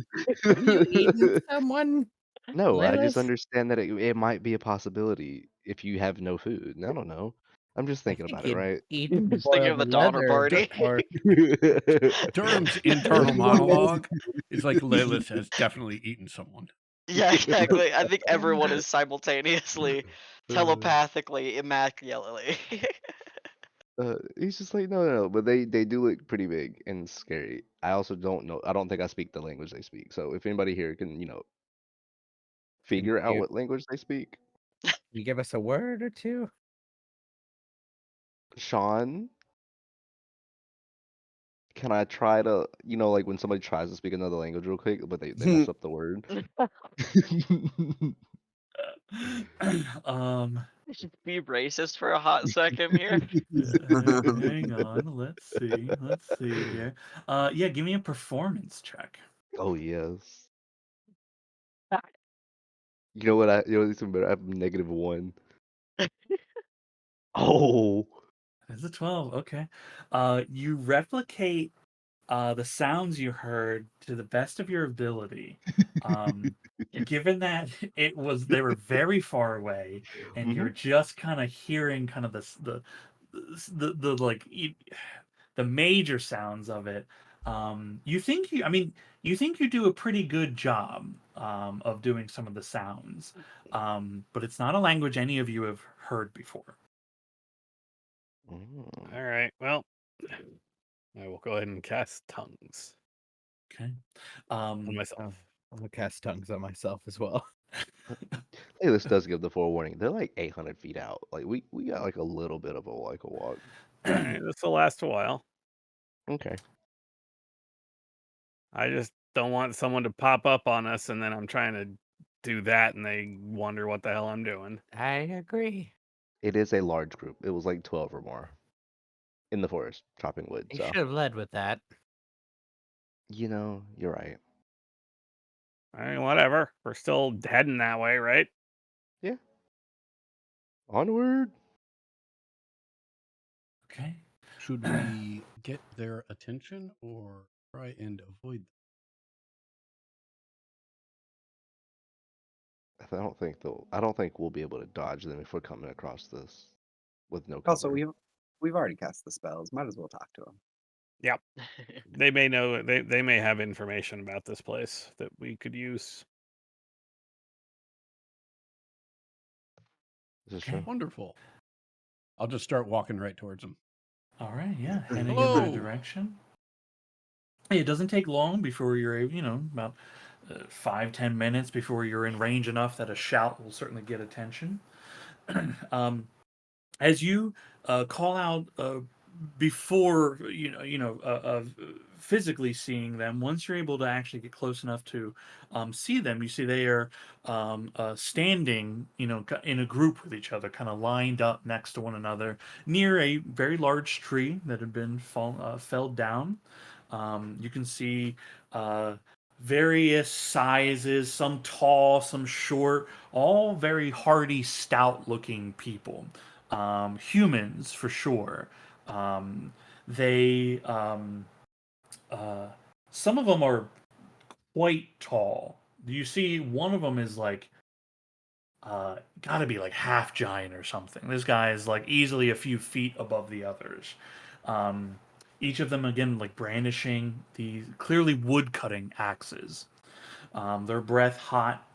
Speaker 3: Have you eaten someone,
Speaker 7: no. I just
Speaker 3: Lilith?
Speaker 7: understand that it might be a possibility if you have no food. I don't know. I'm just
Speaker 3: I
Speaker 7: thinking
Speaker 3: think
Speaker 7: about it,
Speaker 3: you'd
Speaker 7: right?
Speaker 3: eaten
Speaker 5: Just thinking of
Speaker 3: boiled
Speaker 5: the Donner
Speaker 3: leather
Speaker 5: Party.
Speaker 3: before.
Speaker 4: Durham's internal monologue is like Lilith has definitely eaten someone.
Speaker 5: Yeah, exactly. I think everyone is simultaneously, telepathically, immaculately.
Speaker 7: He's just like, no, no, no. But they do look pretty big and scary. I also don't know. I don't think I speak the language they speak. So if anybody here can,
Speaker 3: Can
Speaker 7: figure out
Speaker 3: you,
Speaker 7: what language they speak,
Speaker 3: you give us a word or two?
Speaker 7: Sean, can I try to, like when somebody tries to speak another language real quick, but they mess up the word?
Speaker 1: um,
Speaker 5: Just be racist for a hot second here.
Speaker 1: hang on. Let's see here. Yeah, give me a performance check.
Speaker 7: Oh yes. You know what? What's even better? I have -1. Oh.
Speaker 1: It's a 12. Okay. You replicate the sounds you heard to the best of your ability. Um, given that they were very far away, and you're
Speaker 7: Hmm.
Speaker 1: just kind of hearing kind of the like the major sounds of it. I mean, you think you do a pretty good job of doing some of the sounds, but it's not a language any of you have heard before.
Speaker 7: Mm.
Speaker 6: All right. Well, I will go ahead and cast tongues
Speaker 1: Okay.
Speaker 6: on myself.
Speaker 3: Oh, I'm gonna cast tongues on myself as well.
Speaker 7: Hey, this does give the forewarning. They're like 800 feet out. Like we got like a little bit of a walk.
Speaker 6: All right. This will last a while.
Speaker 7: Okay.
Speaker 6: I just don't want someone to pop up on us, and then I'm trying to do that, and they wonder what the hell I'm doing.
Speaker 3: I agree.
Speaker 7: It is a large group. It was like 12 or more in the forest chopping wood.
Speaker 3: You
Speaker 7: So,
Speaker 3: should have led with that.
Speaker 7: you're right.
Speaker 6: All right. Whatever. We're still heading that way, right?
Speaker 7: Yeah. Onward.
Speaker 1: Okay.
Speaker 4: Should we get their attention or try and avoid
Speaker 7: I don't think we'll be able to dodge them if we're coming across this with no
Speaker 2: Also,
Speaker 7: cover.
Speaker 2: we've already cast the spells. Might as well talk to them.
Speaker 6: Yep. They may know. They may have information about this place that we could use.
Speaker 7: This is
Speaker 1: Okay.
Speaker 7: true.
Speaker 4: Wonderful. I'll just start walking right towards them.
Speaker 1: All right. Yeah. Heading in
Speaker 4: Hello.
Speaker 1: that direction. It doesn't take long before you're able, about 5-10 minutes before you're in range enough that a shout will certainly get attention. um, as you call out before physically seeing them, once you're able to actually get close enough to see them, you see they are standing, in a group with each other, kind of lined up next to one another near a very large tree that had been felled down. You can see various sizes, some tall, some short, all very hardy, stout-looking people. Humans for sure. Um, they uh, some of them are quite tall. You see, one of them is like gotta be like half giant or something. This guy is like easily a few feet above the others. Um, each of them again like brandishing these clearly wood cutting axes. Their breath hot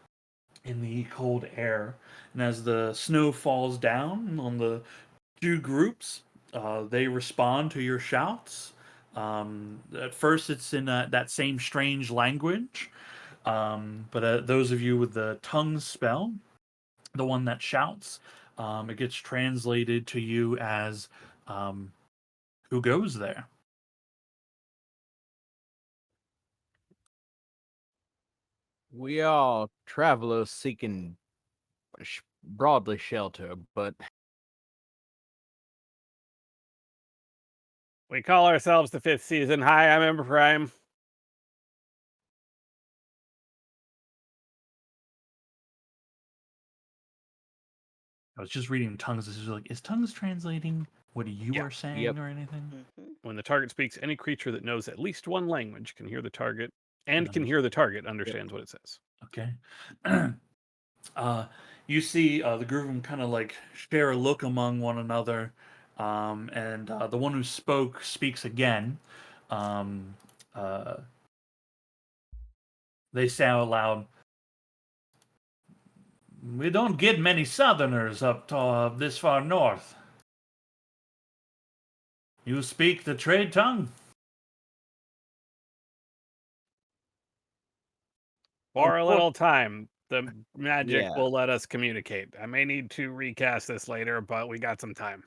Speaker 1: in the cold air, and as the snow falls down on the two groups, they respond to your shouts. At first, it's in that same strange language, but those of you with the tongue spell, the one that shouts, it gets translated to you as um, "Who goes there?"
Speaker 3: We are travelers seeking broadly shelter, but
Speaker 6: We call ourselves the Fifth Season. Hi, I'm Ember Prime.
Speaker 1: I was just reading tongues. This is like, is tongues translating what you
Speaker 6: Yeah.
Speaker 1: are saying
Speaker 3: Yep.
Speaker 1: or anything?
Speaker 5: Mm-hmm.
Speaker 6: When the target speaks, any creature that knows at least one language can hear the target and can
Speaker 1: Um,
Speaker 6: hear the target understands what it says.
Speaker 1: Okay. uh, you see the group of them kind of like share a look among one another, and the one who speaks again. Um, uh, they say out loud, "We don't get many Southerners up to, this far north. You speak the trade tongue?"
Speaker 6: For a
Speaker 3: unfor-
Speaker 6: little time, the magic
Speaker 3: yeah,
Speaker 6: will let us communicate. I may need to recast this later, but we got some time.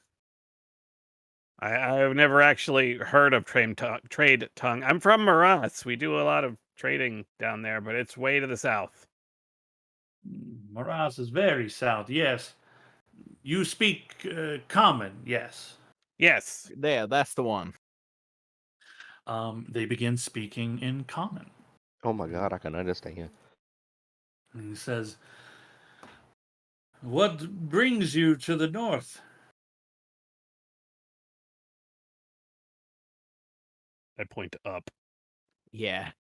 Speaker 6: I've never actually heard of trade tongue. I'm from Maras. We do a lot of trading down there, but it's way to the south.
Speaker 1: Moraz is very south, yes. You speak common, yes.
Speaker 6: Yes.
Speaker 3: there, that's the one.
Speaker 1: They begin speaking in common.
Speaker 7: Oh my god, I can understand.
Speaker 1: And he says, "What brings you to the north?"
Speaker 6: I point up.
Speaker 3: Yeah.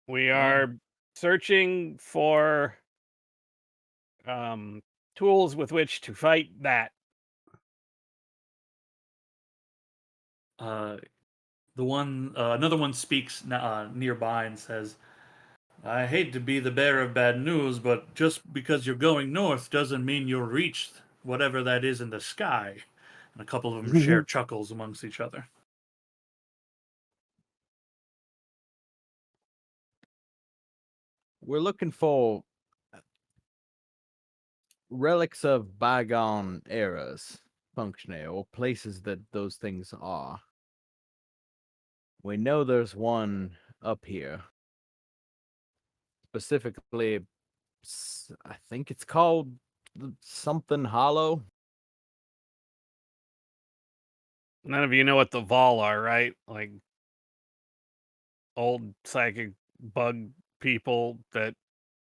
Speaker 6: We
Speaker 1: Um,
Speaker 6: are searching for tools with which to fight that.
Speaker 1: uh, another one speaks nearby and says, "I hate to be the bearer of bad news, but just because you're going north doesn't mean you'll reach whatever that is in the sky." And a couple of them share chuckles amongst each other.
Speaker 3: We're looking for relics of bygone eras functioning or places that those things are. We know there's one up here. Specifically, I think it's called something hollow.
Speaker 6: None of you know what the Vol are, right? Like old psychic bug people that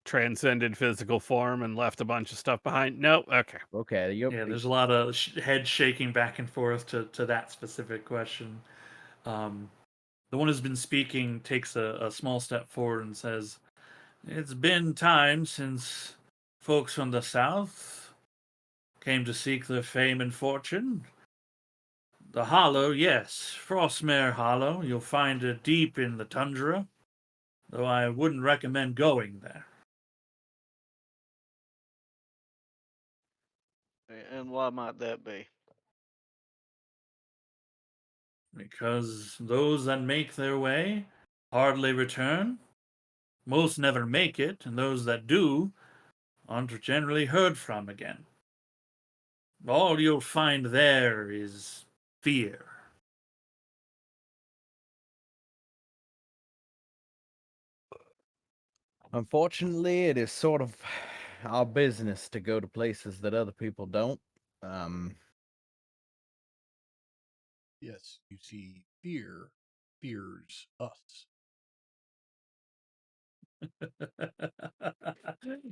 Speaker 6: transcended physical form and left a bunch of stuff behind. Nope. Okay.
Speaker 3: Okay,
Speaker 1: Yeah, there's a lot of head shaking back and forth to that specific question. Um, the one who's been speaking takes a small step forward and says, "It's been time since folks from the south came to seek their fame and fortune. The Hollow, yes, Frostmare Hollow. You'll find it deep in the tundra, though I wouldn't recommend going there."
Speaker 5: And why might that be?
Speaker 1: "Because those that make their way hardly return. Most never make it, and those that do aren't generally heard from again. All you'll find there is fear."
Speaker 3: Unfortunately, it is sort of our business to go to places that other people don't. Um,
Speaker 4: Yes, you see fear fears us.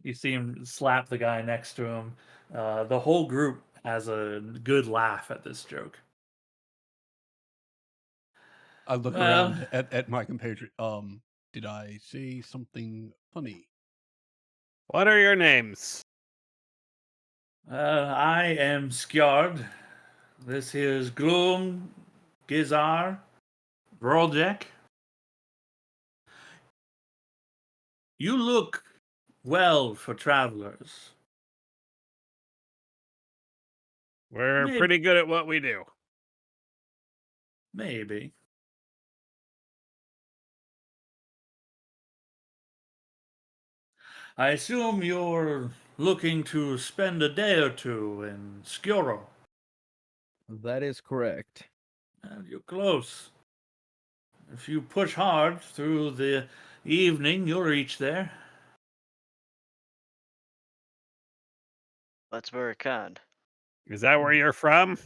Speaker 1: You see him slap the guy next to him. The whole group has a good laugh at this joke.
Speaker 4: I look
Speaker 1: Well,
Speaker 4: around at my compatriot. Did I say something funny?
Speaker 6: What are your names?
Speaker 1: I am Skjard. This here's Gloom, Gizar, Roljek. You look well for travelers.
Speaker 6: We're
Speaker 1: Maybe.
Speaker 6: pretty good at what we do.
Speaker 1: Maybe. I assume you're looking to spend a day or two in Skjoro.
Speaker 3: That is correct.
Speaker 1: You're close. If you push hard through the evening, you'll reach there.
Speaker 5: That's very kind.
Speaker 6: Is that where you're from?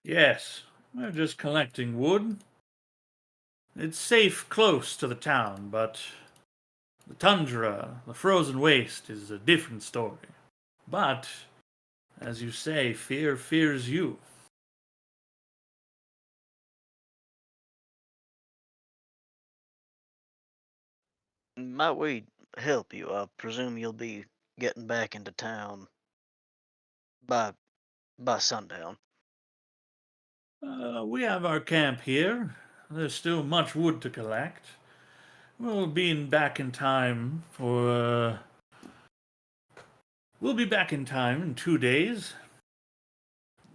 Speaker 1: Yes, we're just collecting wood. It's safe close to the town, but the tundra, the frozen waste, is a different story. But, as you say, fear fears you.
Speaker 5: Might we help you? I presume you'll be getting back into town by sundown.
Speaker 1: We have our camp here. There's still much wood to collect. We'll be back in time for. We'll be back in time in 2 days.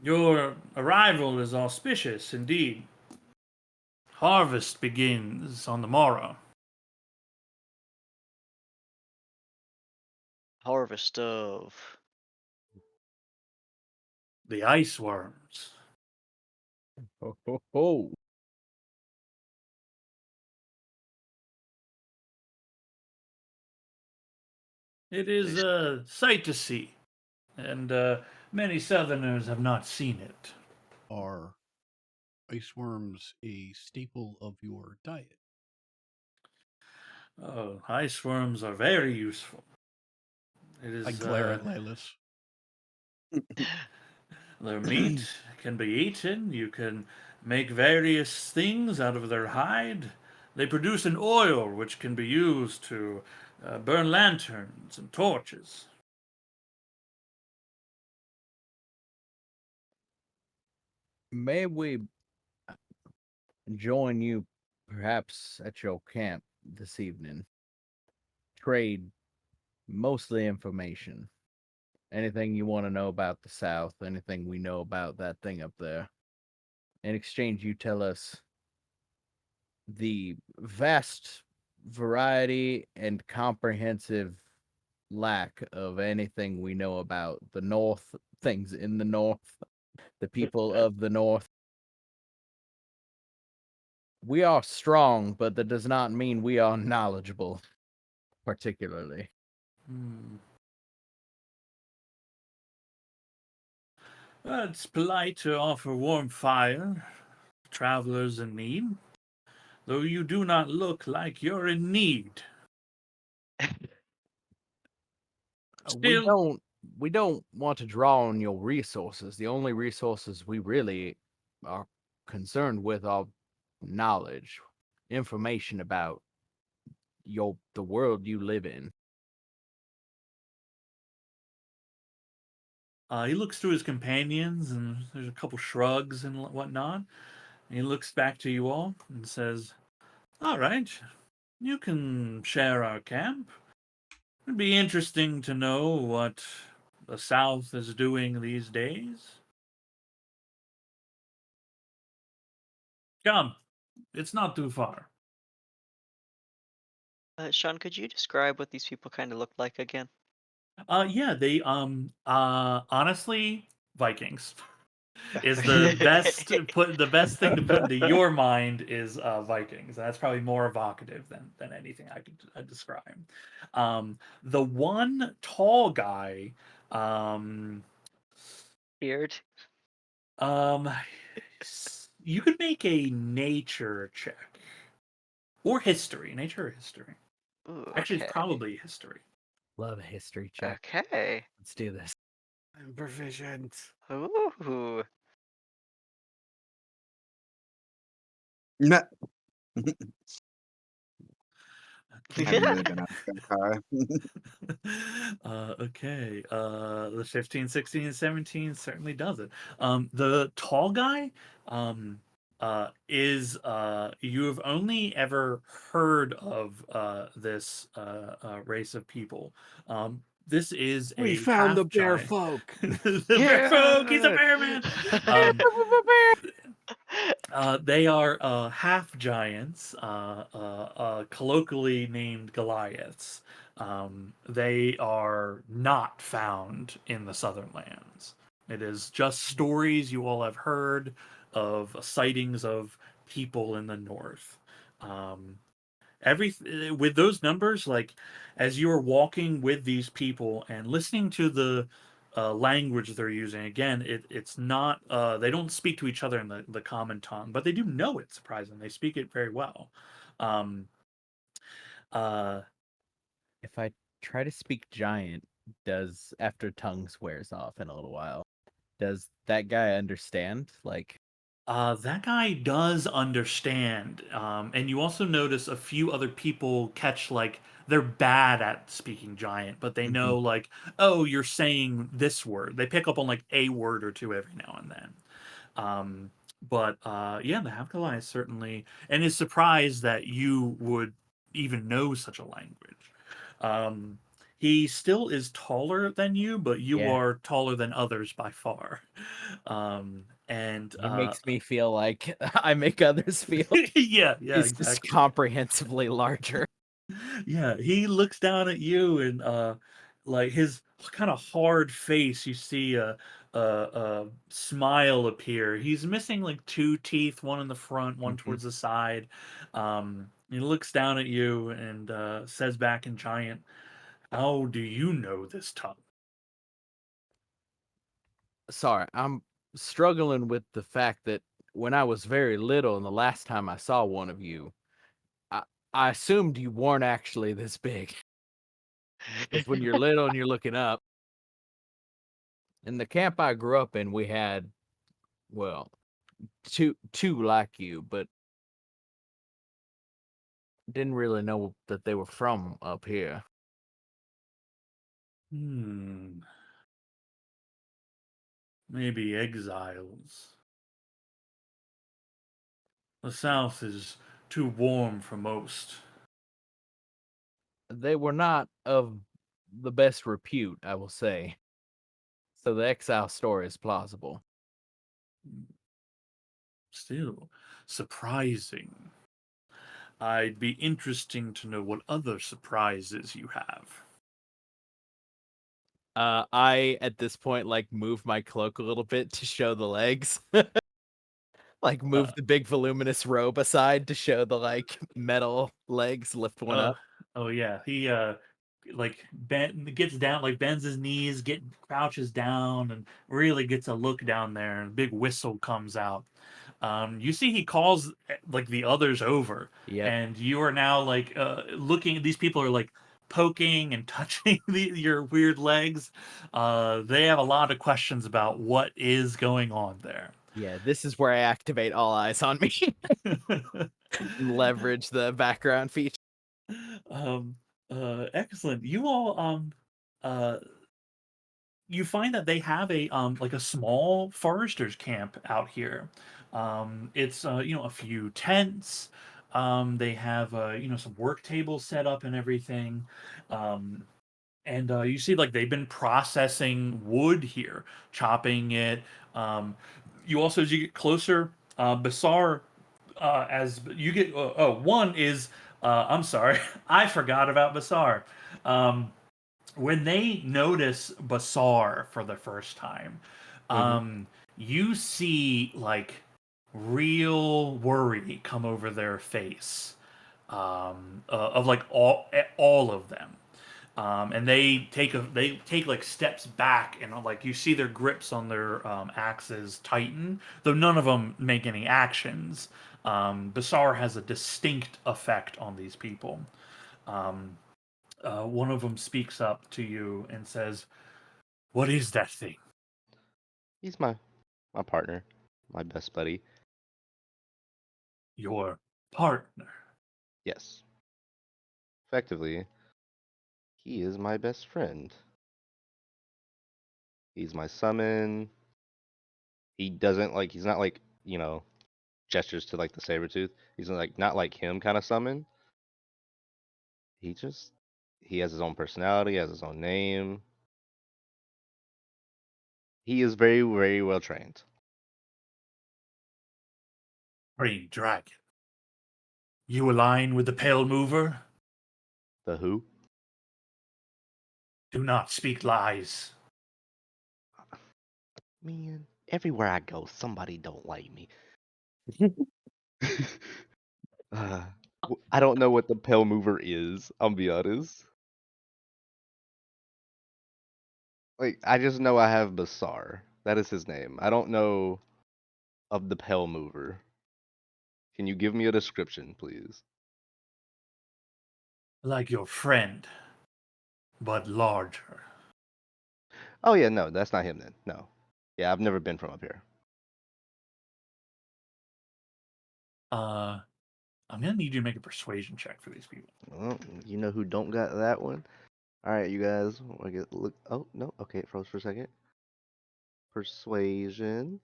Speaker 1: Your arrival is auspicious indeed. Harvest begins on the morrow.
Speaker 5: Harvest of.
Speaker 1: The ice worms.
Speaker 3: Ho, ho, ho.
Speaker 1: It is a sight to see, and many Southerners have not seen it.
Speaker 4: Are ice worms a staple of your diet?
Speaker 1: Oh, ice worms are very useful. It is
Speaker 4: I glare at Leilus.
Speaker 1: their meat can be eaten. You can make various things out of their hide. They produce an oil which can be used to burn lanterns and torches.
Speaker 3: May we join you perhaps at your camp this evening? Trade mostly information. Anything you want to know about the South, anything we know about that thing up there. In exchange, you tell us the vast variety and comprehensive lack of anything we know about the North, things in the North, the people of the North. We are strong, but that does not mean we are knowledgeable, particularly.
Speaker 1: Hmm. It's polite to offer warm fire to travelers in need, though you do not look like you're in need.
Speaker 3: We
Speaker 1: Still,
Speaker 3: don't want to draw on your resources. The only resources we really are concerned with are knowledge, information about the world you live in.
Speaker 1: he looks to his companions, and there's a couple shrugs and whatnot. And he looks back to you all and says, "All right, you can share our camp. It'd be interesting to know what the South is doing these days. Come, it's not too far."
Speaker 5: Sean, could you describe what these people kind of look like again?
Speaker 1: Yeah, they honestly, Vikings is the best thing to put into your mind is Vikings. That's probably more evocative than anything I could describe. The one tall guy, um,
Speaker 5: Beard.
Speaker 1: um, You could make a nature check or history, nature or history.
Speaker 5: Ooh,
Speaker 1: Actually,
Speaker 5: okay.
Speaker 1: it's probably history.
Speaker 3: Love a history check.
Speaker 5: Okay.
Speaker 3: Let's do this.
Speaker 6: I'm proficient.
Speaker 5: Ooh.
Speaker 2: Nah,
Speaker 1: Okay.
Speaker 2: haven't really been out that car.
Speaker 1: Okay. The 15, 16, and 17 certainly does it. The tall guy, is you have only ever heard of this race of people. This is
Speaker 4: We
Speaker 1: a
Speaker 4: found the
Speaker 1: half
Speaker 4: bear
Speaker 1: giant.
Speaker 4: folk.
Speaker 1: The bear folk, he's a
Speaker 5: Yeah.
Speaker 1: bear man. They are half giants, colloquially named Goliaths. They are not found in the southern lands. It is just stories you all have heard of sightings of people in the north. Um, with those numbers, like as you are walking with these people and listening to the language they're using, again, it's not they don't speak to each other in the common tongue, but they do know it. Surprising, they speak it very well. um uh
Speaker 3: If I try to speak giant, does after tongues wears off in a little while, does that guy understand? Like,
Speaker 1: that guy does understand, and you also notice a few other people catch, like, they're bad at speaking giant, but they know, like, oh, you're saying this word. They pick up on like a word or two every now and then. Um, but yeah, the half Goliath certainly, and is surprised that you would even know such a language. Um, he still is taller than you, but you
Speaker 3: yeah,
Speaker 1: are taller than others by far. And
Speaker 3: he makes me feel like I make others feel
Speaker 1: yeah, yeah,
Speaker 3: he's just
Speaker 1: exactly.
Speaker 3: comprehensively larger.
Speaker 1: Yeah, he looks down at you and like his kind of hard face, you see a smile appear. He's missing like two teeth, one in the front, one
Speaker 3: Mhm.
Speaker 1: towards the side. He looks down at you and says back in giant, "How do you know this tongue?"
Speaker 3: Sorry, I'm struggling with the fact that when I was very little and the last time I saw one of you, I, I assumed you weren't actually this big. Because when you're little and you're looking up, in the camp I grew up in, we had, well, two like you, but didn't really know that they were from up here.
Speaker 1: Hmm, maybe exiles. The South is too warm for most.
Speaker 3: They were not of the best repute, I will say. So the exile story is plausible.
Speaker 1: Still, surprising. I'd be interesting to know what other surprises you have.
Speaker 3: I at this point like move my cloak a little bit to show the legs. Like move
Speaker 1: Uh,
Speaker 3: the big voluminous robe aside to show the like metal legs, lift one
Speaker 1: oh,
Speaker 3: up.
Speaker 1: oh yeah. He like gets down, like bends his knees, crouches down, and really gets a look down there. And a big whistle comes out. You see, he calls like the others over,
Speaker 3: Yep.
Speaker 1: and you are now like looking. These people are like poking and touching your weird legs. They have a lot of questions about what is going on there.
Speaker 3: Yeah, this is where I activate all eyes on me and leverage the background feature.
Speaker 1: um, excellent. You all uh you find that they have a like a small foresters camp out here. It's a few tents. They have some work tables set up and everything. Um, and you see like they've been processing wood here, chopping it. Um, you also, as you get closer, Basar, as you get one is I'm sorry, I forgot about Basar. Um, when they notice Basar for the first time,
Speaker 3: Mhm.
Speaker 1: you see like real worry come over their face, of like all of them. And they take like steps back, and like you see their grips on their axes tighten, though none of them make any actions. Basar has a distinct effect on these people. Um, one of them speaks up to you and says, "What is that thing?"
Speaker 7: He's my partner, my best buddy.
Speaker 1: Your partner.
Speaker 7: Yes, effectively, he is my best friend. He's my summon. He doesn't like. He's not like gestures to like the saber tooth. He's like not like him kind of summon. He just he has his own personality, has his own name. He is very very well trained.
Speaker 1: Green dragon. You align with the pale mover?
Speaker 7: The who?
Speaker 1: Do not speak lies.
Speaker 7: Man, everywhere I go, somebody don't like me. uh, I don't know what the pale mover is. I'll be honest. Like I just know I have Basar. That is his name. I don't know of the pale mover. Can you give me a description, please?
Speaker 1: Like your friend, but larger.
Speaker 7: Oh yeah, no, that's not him then. No. Yeah, I've never been from up here.
Speaker 1: Uh, I'm gonna need you to make a persuasion check for these people.
Speaker 7: Well, you know who don't got that one? All right, you guys. I get look. Oh no. Okay, it froze for a second. Persuasion.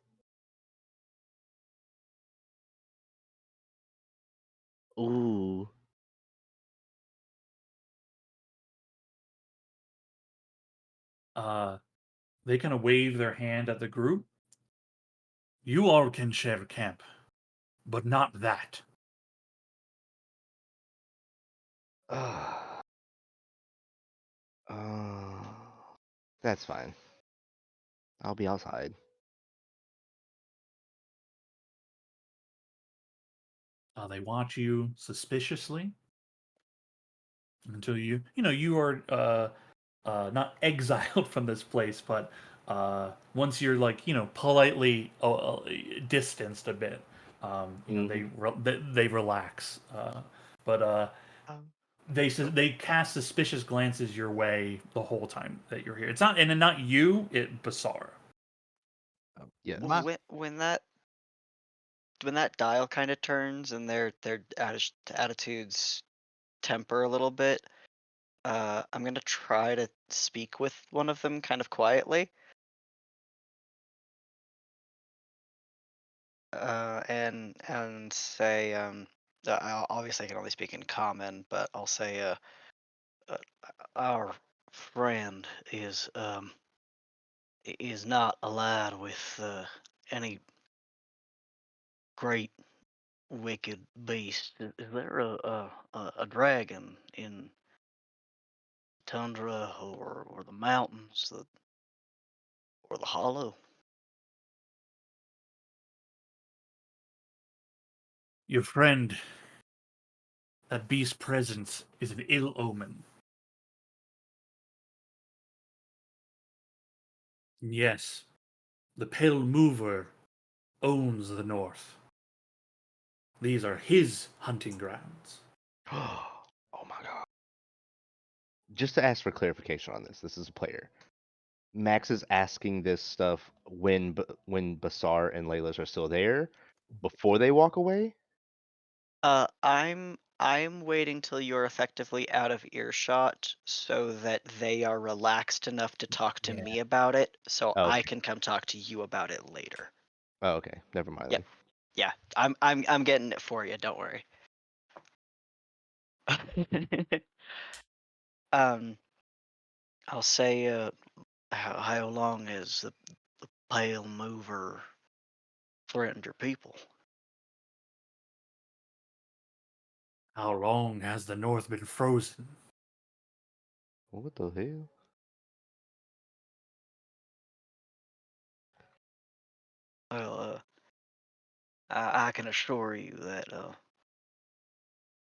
Speaker 7: Ooh.
Speaker 1: They kind of wave their hand at the group. You all can share camp, but not that.
Speaker 7: Uh, that's fine. I'll be outside.
Speaker 1: They watch you suspiciously until you are not exiled from this place, but once you're like politely distanced a bit,
Speaker 7: Hmm.
Speaker 1: they relax. But
Speaker 5: Um,
Speaker 1: they cast suspicious glances your way the whole time that you're here. It's not and not you, it Basar.
Speaker 7: Yes.
Speaker 3: My
Speaker 5: when that dial kind of turns and their attitudes temper a little bit, I'm gonna try to speak with one of them kind of quietly, and say, obviously I can only speak in common, but I'll say, uh, our friend is not allied with any great wicked beast. Is there a dragon in tundra or the mountains or the hollow?
Speaker 1: Your friend, that beast's presence is an ill omen. Yes, the Pale Mover owns the North. These are his hunting grounds.
Speaker 7: Oh my god. Just to ask for clarification on this, this is a player. Max is asking this stuff when Basar and Layla's are still there, before they walk away.
Speaker 5: I'm waiting till you're effectively out of earshot so that they are relaxed enough to talk to
Speaker 3: yeah.
Speaker 5: me about it, so
Speaker 7: Oh,
Speaker 5: I
Speaker 7: okay.
Speaker 5: can come talk to you about it later.
Speaker 7: Oh, okay. Never mind
Speaker 5: Yep.
Speaker 7: then.
Speaker 5: Yeah. I'm getting it for you. Don't worry. um, I'll say, how long has the pale mover threatened your people?
Speaker 1: How long has the North been frozen?
Speaker 7: What the hell?
Speaker 5: Well, I can assure you that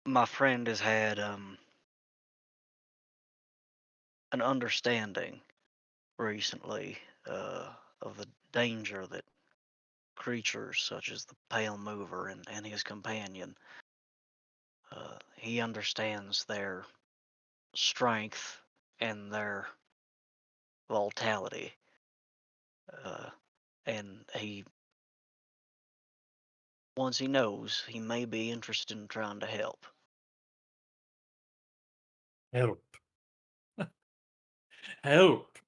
Speaker 5: my friend has had an understanding recently of the danger that creatures such as the Pale Mover and his companion, he understands their strength and their vitality, uh, and once he knows, he may be interested in trying to help.
Speaker 1: Help. Help.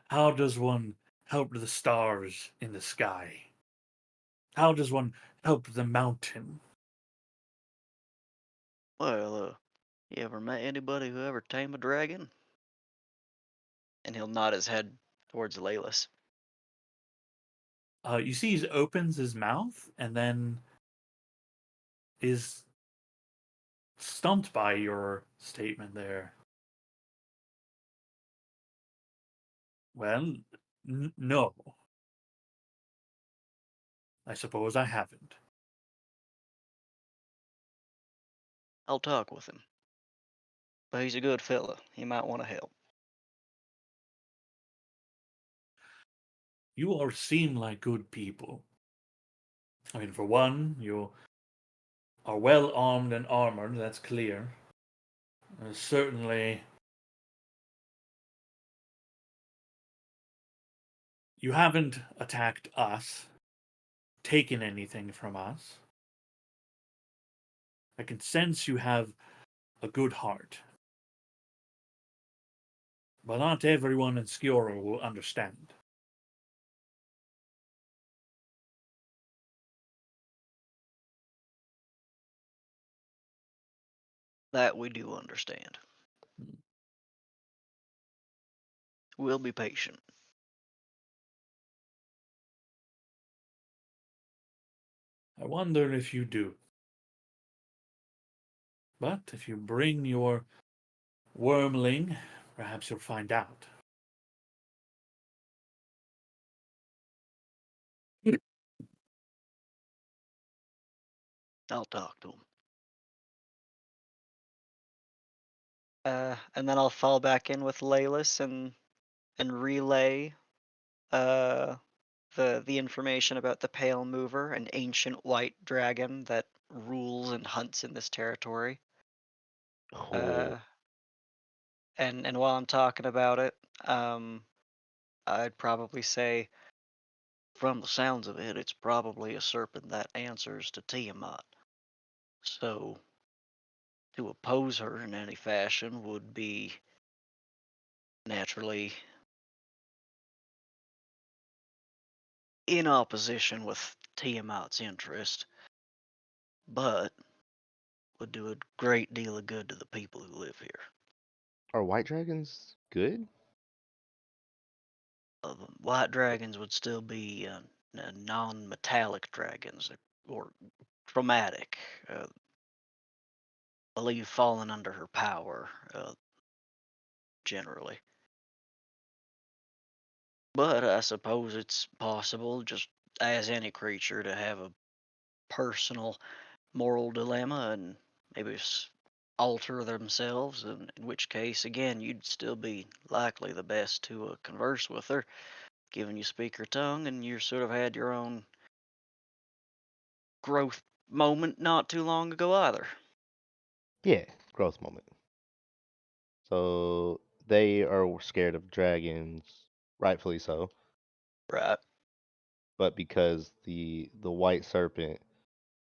Speaker 1: How does one help the stars in the sky? How does one help the mountain?
Speaker 5: Well, you ever met anybody who ever tamed a dragon? And he'll nod his head towards Laylis.
Speaker 1: You see, he opens his mouth and then is stumped by your statement there. Well, no. I suppose I haven't.
Speaker 5: I'll talk with him. But he's a good fella. He might want to help.
Speaker 1: You all seem like good people. I mean, for one, you are well armed and armored, that's clear. Certainly, you haven't attacked us, taken anything from us. I can sense you have a good heart. But not everyone in Skiora will understand.
Speaker 5: That we do understand. We'll be patient.
Speaker 1: I wonder if you do. But if you bring your wormling, perhaps you'll find out.
Speaker 5: I'll talk to him. And then I'll fall back in with Laylis and relay uh the information about the Pale Mover, an ancient white dragon that rules and hunts in this territory.
Speaker 7: Oh,
Speaker 5: Uh, and while I'm talking about it, I'd probably say, from the sounds of it, it's probably a serpent that answers to Tiamat. So to oppose her in any fashion would be naturally in opposition with Tiamat's interest, but would do a great deal of good to the people who live here.
Speaker 7: are white dragons good?
Speaker 5: White dragons would still be non-metallic dragons or chromatic. Uh, believe falling under her power generally. But I suppose it's possible, just as any creature, to have a personal moral dilemma and maybe alter themselves, in which case, again, you'd still be likely the best to converse with her, given you speak her tongue and you sort of had your own growth moment not too long ago either.
Speaker 7: Yeah, growth moment. So they are scared of dragons, rightfully so.
Speaker 5: Right.
Speaker 7: But because the white serpent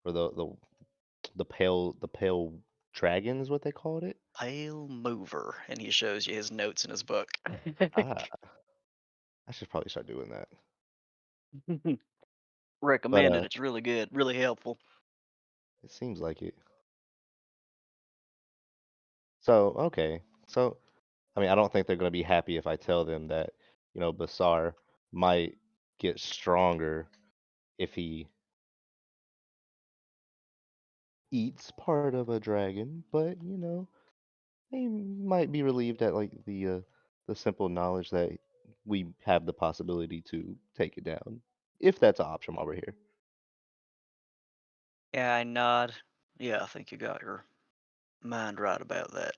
Speaker 7: or the pale dragon is what they called it.
Speaker 5: Pale Mover. And he shows you his notes in his book.
Speaker 7: Ah, I should probably start doing that. But
Speaker 5: Recommend it. It's really good, really helpful.
Speaker 7: it seems like it. So okay, so I mean, I don't think they're gonna be happy if I tell them that Basar might get stronger if he eats part of a dragon, but they might be relieved at like the simple knowledge that we have the possibility to take it down, if that's an option while we're here.
Speaker 5: Yeah, I nod. Yeah, I think you got your mind right about that.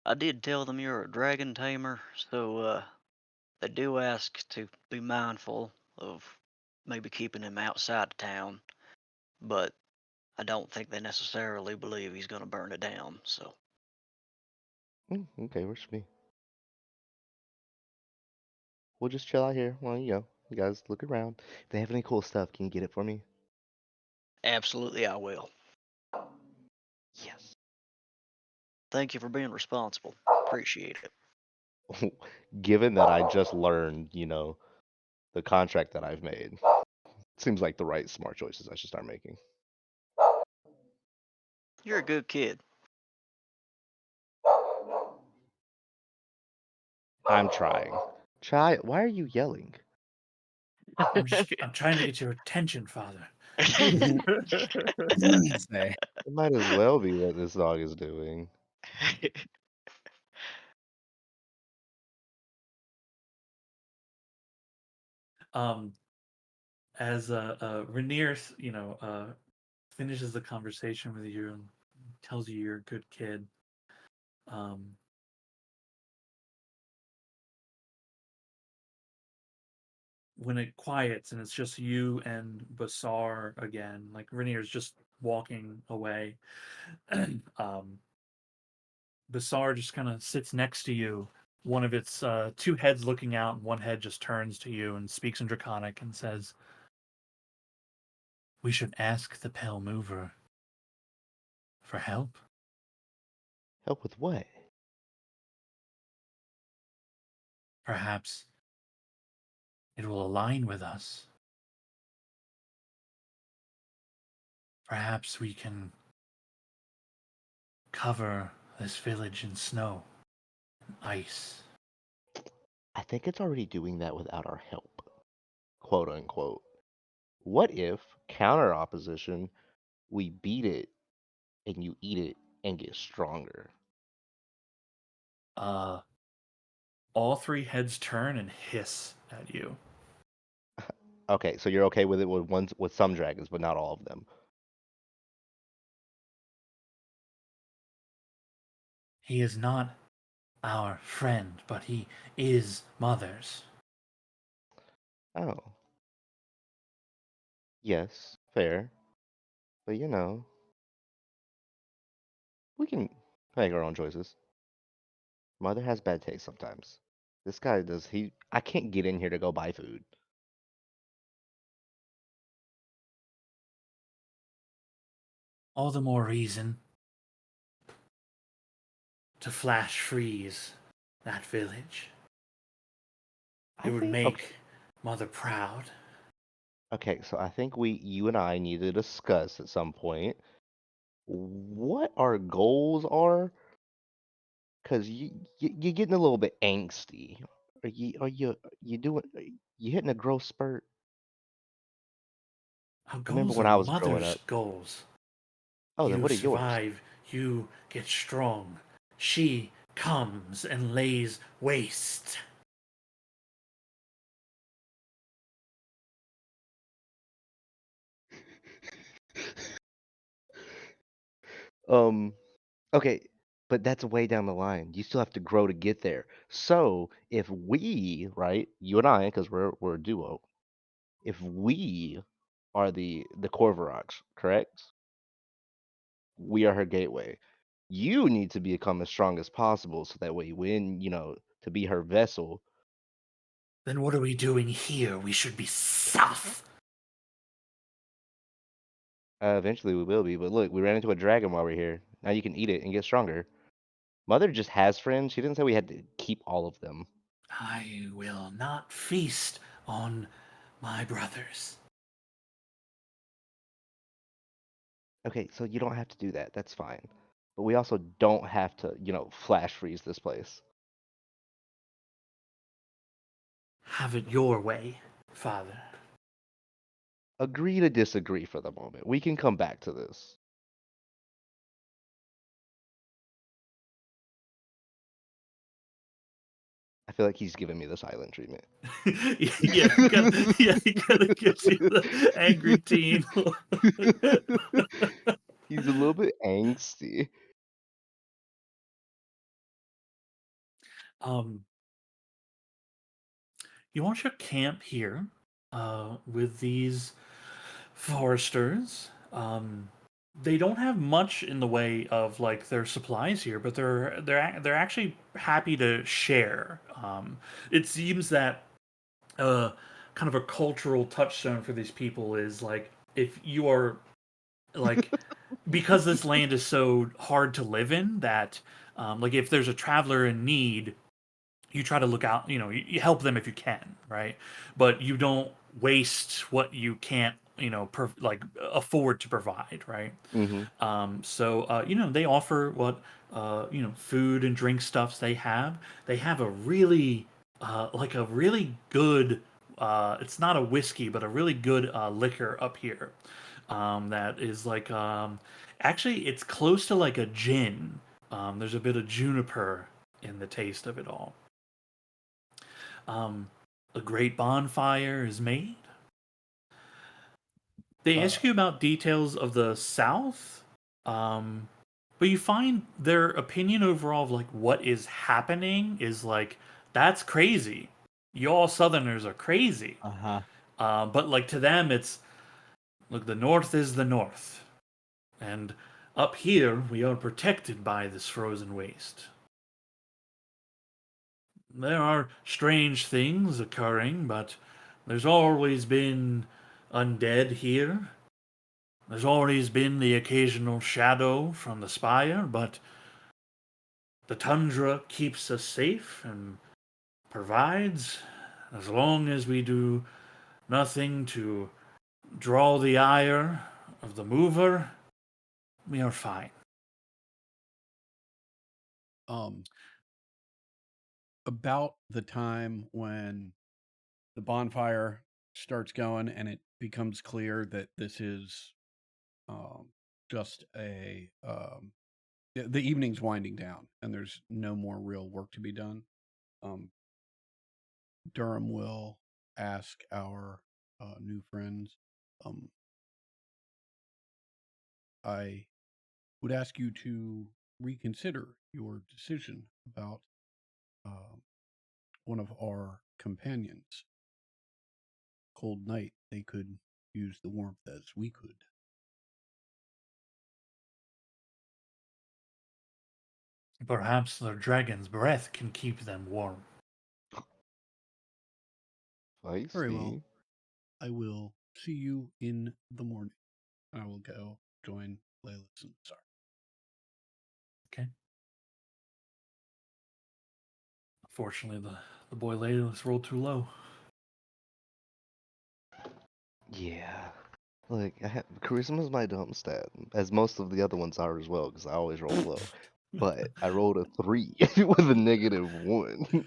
Speaker 5: I did tell them you're a dragon tamer, so they do ask to be mindful of maybe keeping him outside of town, but I don't think they necessarily believe he's gonna burn it down. So
Speaker 7: Okay, works for me. We'll just chill out here. Well, you guys look around. If they have any cool stuff, can you get it for me?
Speaker 5: absolutely, I will.
Speaker 7: Yes.
Speaker 5: Thank you for being responsible. Appreciate it.
Speaker 7: Given that I just learned, the contract that I've made, seems like the right smart choices I should start making.
Speaker 5: You're a good kid.
Speaker 7: I'm trying. Why are you yelling?
Speaker 1: I'm trying to get your attention, Father.
Speaker 3: Say.
Speaker 7: It might as well be what this dog is doing.
Speaker 1: Um, as Rainier, finishes the conversation with you and tells you you're a good kid. Um, when it quiets and it's just you and Basar again, like Rainier's just walking away. Basar just kind of sits next to you. One of its two heads looking out, and one head just turns to you and speaks in Draconic and says, "We should ask the Pale Mover for help.
Speaker 7: Help with what?
Speaker 1: Perhaps it will align with us. Perhaps we can cover this village in snow, ice."
Speaker 7: I think it's already doing that without our help, quote unquote. What if, counter opposition, we beat it and you eat it and get stronger?
Speaker 1: All three heads turn and hiss at you.
Speaker 7: Okay, so you're okay with it with some dragons, but not all of them.
Speaker 1: He is not our friend, but he is Mother's.
Speaker 7: Oh, yes, fair. But we can make our own choices. Mother has bad taste sometimes. This guy does he I can't get in here to go buy food.
Speaker 1: All the more reason to flash freeze that village.
Speaker 7: I
Speaker 1: It would
Speaker 7: think okay,
Speaker 1: make Mother proud.
Speaker 7: okay, so I think you and I need to discuss at some point what our goals are, because you're getting a little bit angsty. Are you doing you hitting a growth spurt?
Speaker 1: Our
Speaker 7: I remember
Speaker 1: goals
Speaker 7: when
Speaker 1: are
Speaker 7: I was growing
Speaker 1: Mother's
Speaker 7: up.
Speaker 1: goals.
Speaker 7: Oh, then
Speaker 1: You
Speaker 7: what are yours?
Speaker 1: survive, you get strong. She comes and lays waste.
Speaker 7: Um, okay, but that's way down the line. You still have to grow to get there. So if we, right, you and I, because we're a duo, if we are the Corvorox, correct? We are her gateway. You need to become as strong as possible so that way when, to be her vessel.
Speaker 1: Then what are we doing here? We should be south.
Speaker 7: Eventually we will be, but look, we ran into a dragon while we're here. Now you can eat it and get stronger. Mother just has friends. She didn't say we had to keep all of them.
Speaker 1: I will not feast on my brothers.
Speaker 7: Okay, so you don't have to do that. That's fine. But we also don't have to, flash freeze this place.
Speaker 1: Have it your way, Father.
Speaker 7: Agree to disagree for the moment. We can come back to this. I feel like he's giving me the silent treatment.
Speaker 1: Yeah, he kind of gives you the angry teen.
Speaker 7: He's a little bit angsty.
Speaker 1: Um, you want your camp here, with these foresters. They don't have much in the way of like their supplies here, but they're actually happy to share. It seems that uh, kind of a cultural touchstone for these people is like if you are like because this land is so hard to live in that like if there's a traveler in need, you try to look out, you help them if you can, right? But you don't waste what you can't, like afford to provide, right?
Speaker 7: Mm-hmm.
Speaker 1: So they offer what food and drink stuffs they have. They have a really like a really good it's not a whiskey, but a really good liquor up here. That is like actually it's close to like a gin. There's a bit of juniper in the taste of it all. Um, a great bonfire is made. They
Speaker 4: Uh,
Speaker 1: ask you about details of the South, um, but you find their opinion overall of like what is happening is like that's crazy. Y'all Southerners are crazy.
Speaker 3: Uh-huh.
Speaker 1: But like to them, it's look, the North is the North, and up here we are protected by this frozen waste. There are strange things occurring, but there's always been undead here. There's always been the occasional shadow from the spire, but the tundra keeps us safe and provides as long as we do nothing to draw the ire of the mover, we are fine.
Speaker 4: um, about the time when the bonfire starts going and it becomes clear that this is um, just the evening's winding down and there's no more real work to be done. Um, Durham will ask our new friends. Um, I would ask you to reconsider your decision about uh, one of our companions. Cold night, they could use the warmth as we could.
Speaker 1: Perhaps the dragon's breath can keep them warm.
Speaker 4: Very well.
Speaker 7: Feisty.
Speaker 4: I will see you in the morning. I will go join Layla's and Sarah.
Speaker 1: Okay. Unfortunately, the boy Layla's rolled too low.
Speaker 7: Yeah. Like, charisma's my dumb stat, as most of the other ones are as well, because I always roll low. But I rolled a 3 with a -1.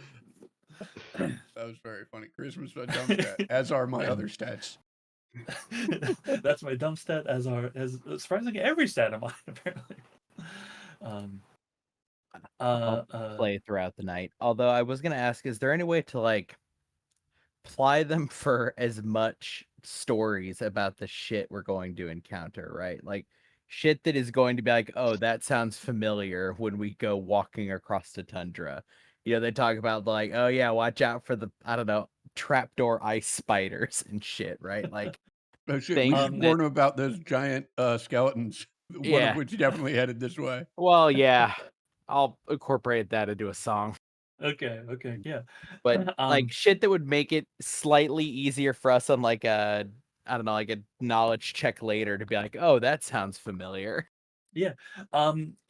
Speaker 4: That was very funny. Christmas my dumb stat, as are my other stats.
Speaker 1: That's my dumb stat as surprisingly every stat of mine apparently. Um,
Speaker 3: I'll play throughout the night. Although I was gonna ask, is there any way to like ply them for as much stories about the shit we're going to encounter, right? Like shit that is going to be like, oh, that sounds familiar when we go walking across the tundra. They talk about like, oh yeah, watch out for the I don't know, trapdoor ice spiders and shit, right? Like
Speaker 4: Oh shit, we
Speaker 3: things
Speaker 4: should
Speaker 3: that
Speaker 4: warn them about those giant skeletons. One of
Speaker 3: yeah.
Speaker 4: which definitely headed this way.
Speaker 3: Well, yeah. I'll incorporate that into a song.
Speaker 1: okay, yeah.
Speaker 3: But like
Speaker 1: Um,
Speaker 3: shit that would make it slightly easier for us on like a I don't know, like a knowledge check later to be like, oh, that sounds familiar.
Speaker 1: yeah.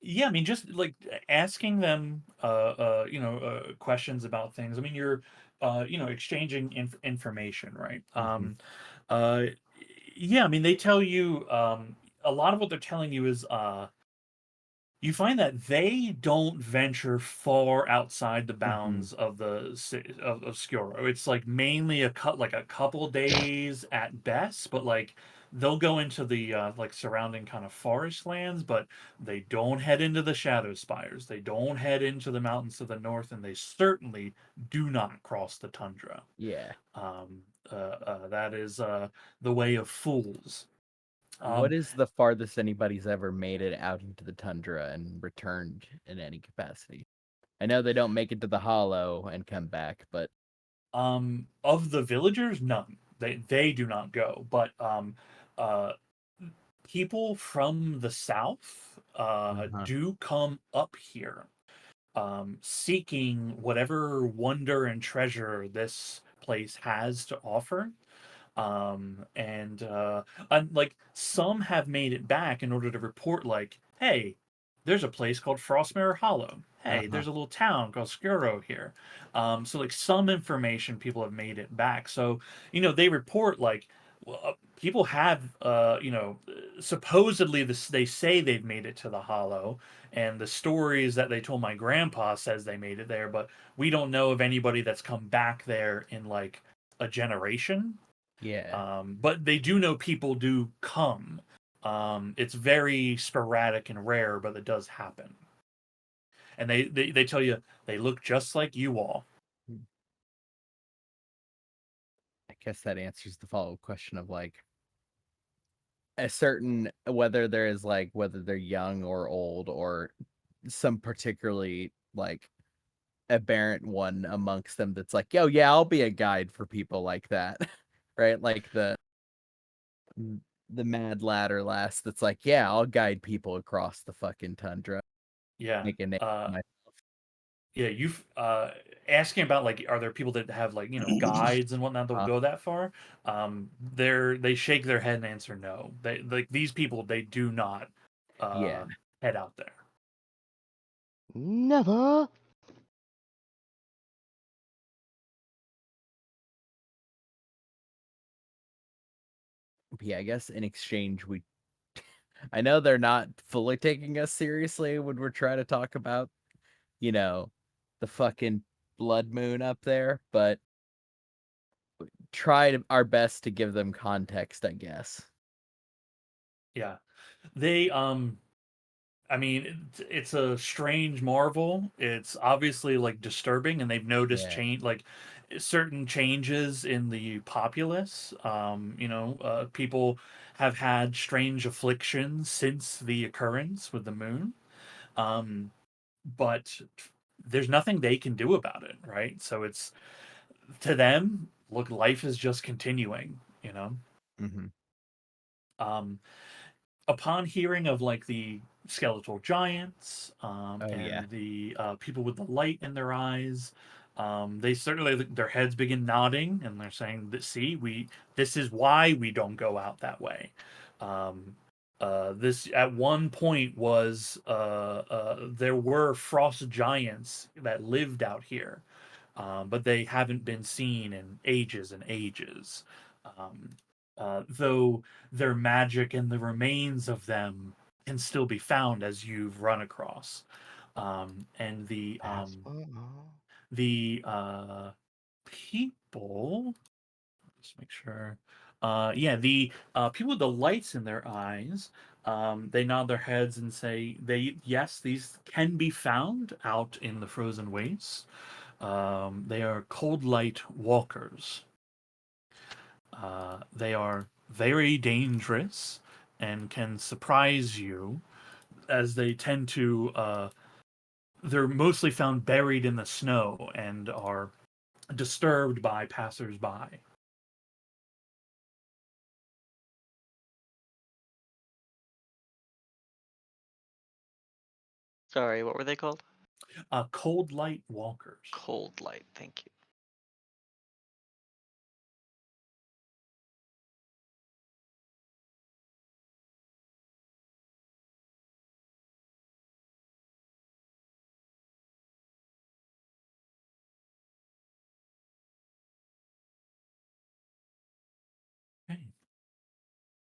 Speaker 1: Yeah, I mean just like asking them questions about things. I mean you're exchanging information, right?
Speaker 3: Mhm.
Speaker 1: Uh yeah, I mean they tell you a lot of what they're telling you is you find that they don't venture far outside the
Speaker 3: Mhm.
Speaker 1: bounds of of Skuro. It's like mainly like a couple days at best, but like they'll go into the like surrounding kind of forest lands, but they don't head into the Shadow Spires. They don't head into the mountains to the north, and they certainly do not cross the tundra.
Speaker 3: Yeah.
Speaker 1: Um, that is the way of fools.
Speaker 3: What
Speaker 1: Um,
Speaker 3: is the farthest anybody's ever made it out into the tundra and returned in any capacity? I know they don't make it to the hollow and come back, but
Speaker 1: Of the villagers, none. They do not go. But uh, people from the south
Speaker 3: uh-huh.
Speaker 1: do come up here, seeking whatever wonder and treasure this place has to offer. And like some have made it back in order to report, like, hey, there's a place called Frostmere Hollow. Hey,
Speaker 3: Uh-huh.
Speaker 1: there's a little town called Skuro here. So like some information people have made it back. So they report like, well, people have supposedly this, they say they've made it to the Hollow, and the stories that they told my grandpa says they made it there, but we don't know of anybody that's come back there in like a generation.
Speaker 3: Yeah.
Speaker 1: But they do know people do come. It's very sporadic and rare, but it does happen. And they tell you they look just like you all.
Speaker 3: I guess that answers the follow-up question of like a certain whether there is like whether they're young or old or some particularly like aberrant one amongst them that's like, yo, yeah, I'll be a guide for people like that. Right? Like the mad ladder lass that's like, yeah, I'll guide people across the fucking tundra.
Speaker 1: Yeah.
Speaker 3: Make a name for myself.
Speaker 1: Yeah, you've asking about like, are there people that have like guides and whatnot that'll
Speaker 3: Uh,
Speaker 1: go that far? They shake their head and answer no. They like these people, they do not
Speaker 3: yeah.
Speaker 1: head out there.
Speaker 7: Never.
Speaker 3: Yeah, I guess in exchange we I know they're not fully taking us seriously when we're trying to talk about, the fucking blood moon up there, but our best to give them context, I guess.
Speaker 1: Yeah. They I mean, it's a strange marvel. It's obviously like disturbing, and they've noticed
Speaker 3: Yeah.
Speaker 1: change, like certain changes in the populace. People have had strange afflictions since the occurrence with the moon. Um, but there's nothing they can do about it, right? So it's to them, look, life is just continuing, you know.
Speaker 3: Mm-hmm.
Speaker 1: Um, Upon hearing of like the skeletal giants
Speaker 3: Oh yeah.
Speaker 1: and the people with the light in their eyes, they certainly their heads begin nodding and they're saying that, see, we this is why we don't go out that way. This at one point was there were frost giants that lived out here, but they haven't been seen in ages and ages. Um, though their magic and the remains of them can still be found as you've run across. And
Speaker 7: That's
Speaker 1: the people, let's make sure. Yeah, the people with the lights in their eyes, they nod their heads and say, "They yes, these can be found out in the frozen wastes. They are cold light walkers. They are very dangerous and can surprise you, as they tend to. They're mostly found buried in the snow and are disturbed by passersby.
Speaker 5: Sorry, what were they called?
Speaker 1: Cold light walkers.
Speaker 5: Cold light. Thank you.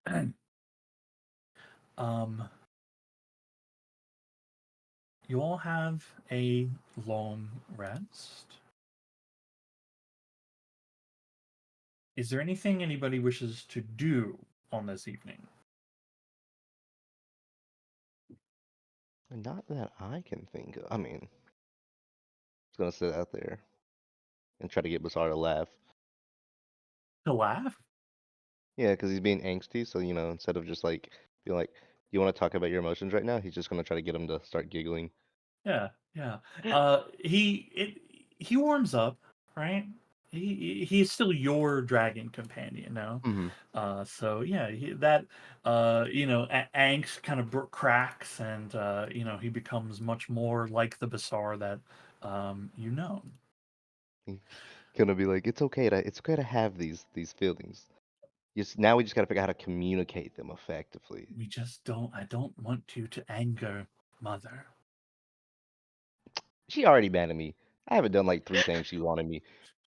Speaker 1: Okay. um, you all have a long rest. Is there anything anybody wishes to do on this evening?
Speaker 7: not that I can think of. I mean, it's gonna sit out there and try to get Bazaar to laugh.
Speaker 1: To laugh?
Speaker 7: Yeah, because he's being angsty. So instead of just like being like, "You want to talk about your emotions right now?" He's just gonna try to get him to start giggling.
Speaker 1: Yeah. Yeah. He warms up, right? He's still your dragon companion, no?
Speaker 7: Hmm.
Speaker 1: So yeah, that angst kind of cracks, and he becomes much more like the Basar that you know.
Speaker 7: Gonna be like, it's okay to have these feelings. Just now we just gotta figure out how to communicate them effectively.
Speaker 1: We just don't. I don't want you to anger mother.
Speaker 7: She already mad at me. I haven't done like three things she wanted me.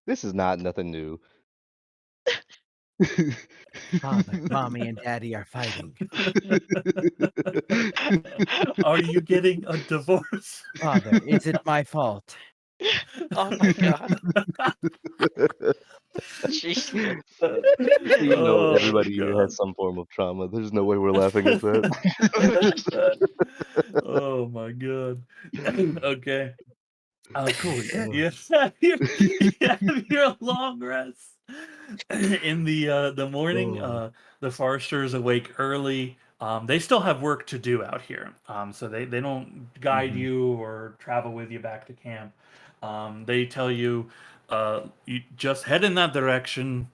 Speaker 7: This is not nothing new.
Speaker 3: Father, mommy, and daddy are fighting.
Speaker 1: Are you getting a divorce?
Speaker 3: Father, is it my fault?
Speaker 5: Oh my god. Jesus.
Speaker 7: You know,
Speaker 1: Oh my
Speaker 7: everybody here
Speaker 1: god.
Speaker 7: has some form of trauma. There's no way we're laughing at that.
Speaker 1: Oh my god. Okay. Cool.
Speaker 7: Uh,
Speaker 1: Yes. You have your long rest. In the morning,
Speaker 7: oh.
Speaker 1: the foresters awake early. They still have work to do out here. So they don't guide
Speaker 3: Mhm.
Speaker 1: you or travel with you back to camp. They tell you, you just head in that direction.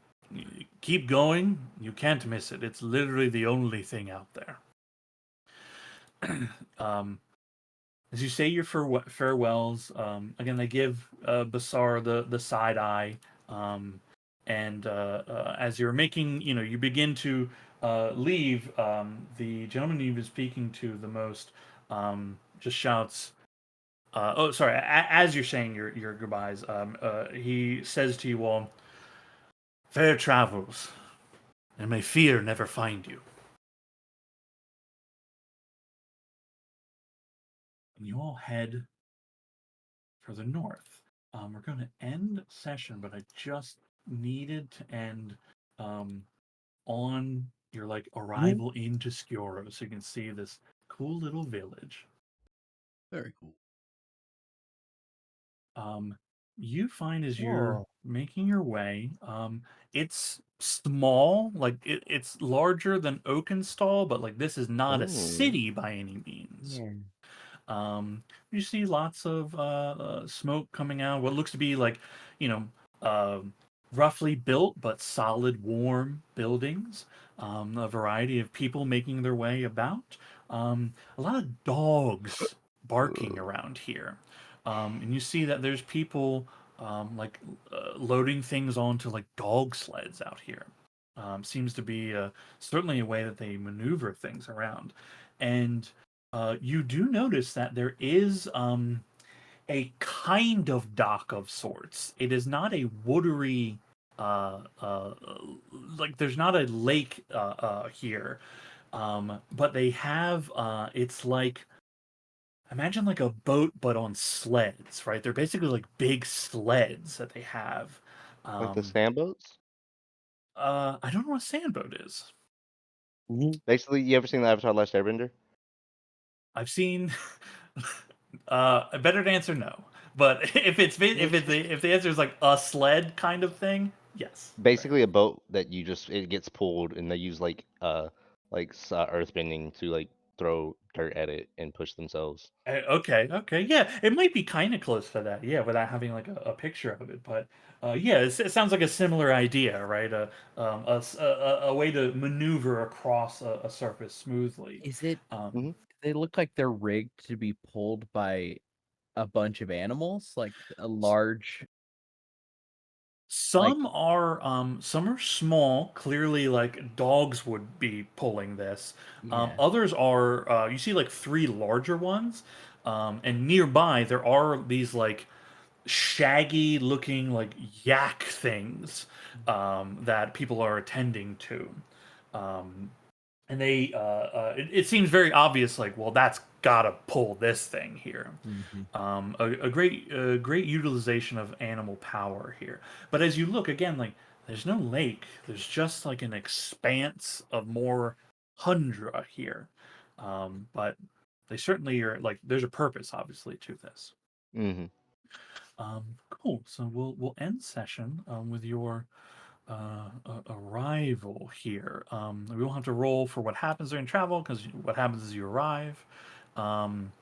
Speaker 1: Keep going. You can't miss it. It's literally the only thing out there. Um, as you say your farewells, again they give Basar the side eye, um, and as you're making, you begin to leave. The gentleman you've been speaking to the most just shouts. Oh, sorry. As you're saying your goodbyes, he says to you all, "Fair travels, and may fear never find you." And you all head further north. We're going to end session, but I just needed to end um, on your like arrival into Skioro, so you can see this cool little village.
Speaker 4: Very cool.
Speaker 1: Um, you find as you're
Speaker 3: Whoa.
Speaker 1: making your way, it's small, like it's larger than Oakenstall, but like this is not a
Speaker 7: Oh.
Speaker 1: city by any means.
Speaker 3: Yeah.
Speaker 1: You see lots of smoke coming out. What looks to be like, you know, uh, roughly built but solid, warm buildings. A variety of people making their way about. A lot of dogs barking around here. And you see that there's people like loading things onto like dog sleds out here. Seems to be certainly a way that they maneuver things around. And you do notice that there is a kind of dock of sorts. It is not a watery, uh, uh, like there's not a lake here, but they have. It's like imagine like a boat but on sleds, right? They're basically like big sleds that they have.
Speaker 7: Like the
Speaker 1: Um,
Speaker 7: sand boats?
Speaker 1: I don't know what a sandboat is.
Speaker 7: Basically, you ever seen the Avatar Last Airbender?
Speaker 1: I've seen. Better to answer no. But if the answer is like a sled kind of thing, yes. Right.
Speaker 7: Basically, a boat that it gets pulled, and they use earthbending to like throw dirt at it and push themselves.
Speaker 1: Okay. Okay. Yeah, it might be kind of close to that. Yeah, without having like a picture of it. But yeah, it sounds like a similar idea, right? A way to maneuver across a surface smoothly.
Speaker 3: Is it?
Speaker 1: Um,
Speaker 7: Hmm.
Speaker 3: They look like they're rigged to be pulled by a bunch of animals, like a large, like
Speaker 1: some are small, clearly like dogs would be pulling this.
Speaker 3: yeah.
Speaker 1: Others are you see like three larger ones, and nearby there are these like shaggy looking like yak things that people are attending to. Um, and it seems very obvious like, well, that's gotta pull this thing here.
Speaker 3: Mhm.
Speaker 1: A great utilization of animal power here. But as you look again, like there's no lake. There's just like an expanse of more tundra here. But they certainly are like there's a purpose, obviously, to this.
Speaker 7: Hmm.
Speaker 1: Cool. So we'll end session with your arrival here. We won't have to roll for what happens during travel because what happens is you arrive. Um,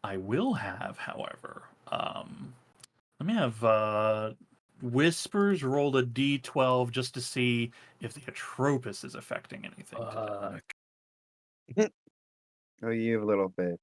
Speaker 1: I will have, however, let me have Whispers roll a d12 just to see if the Atropus is affecting anything today.
Speaker 2: Oh, you little bit.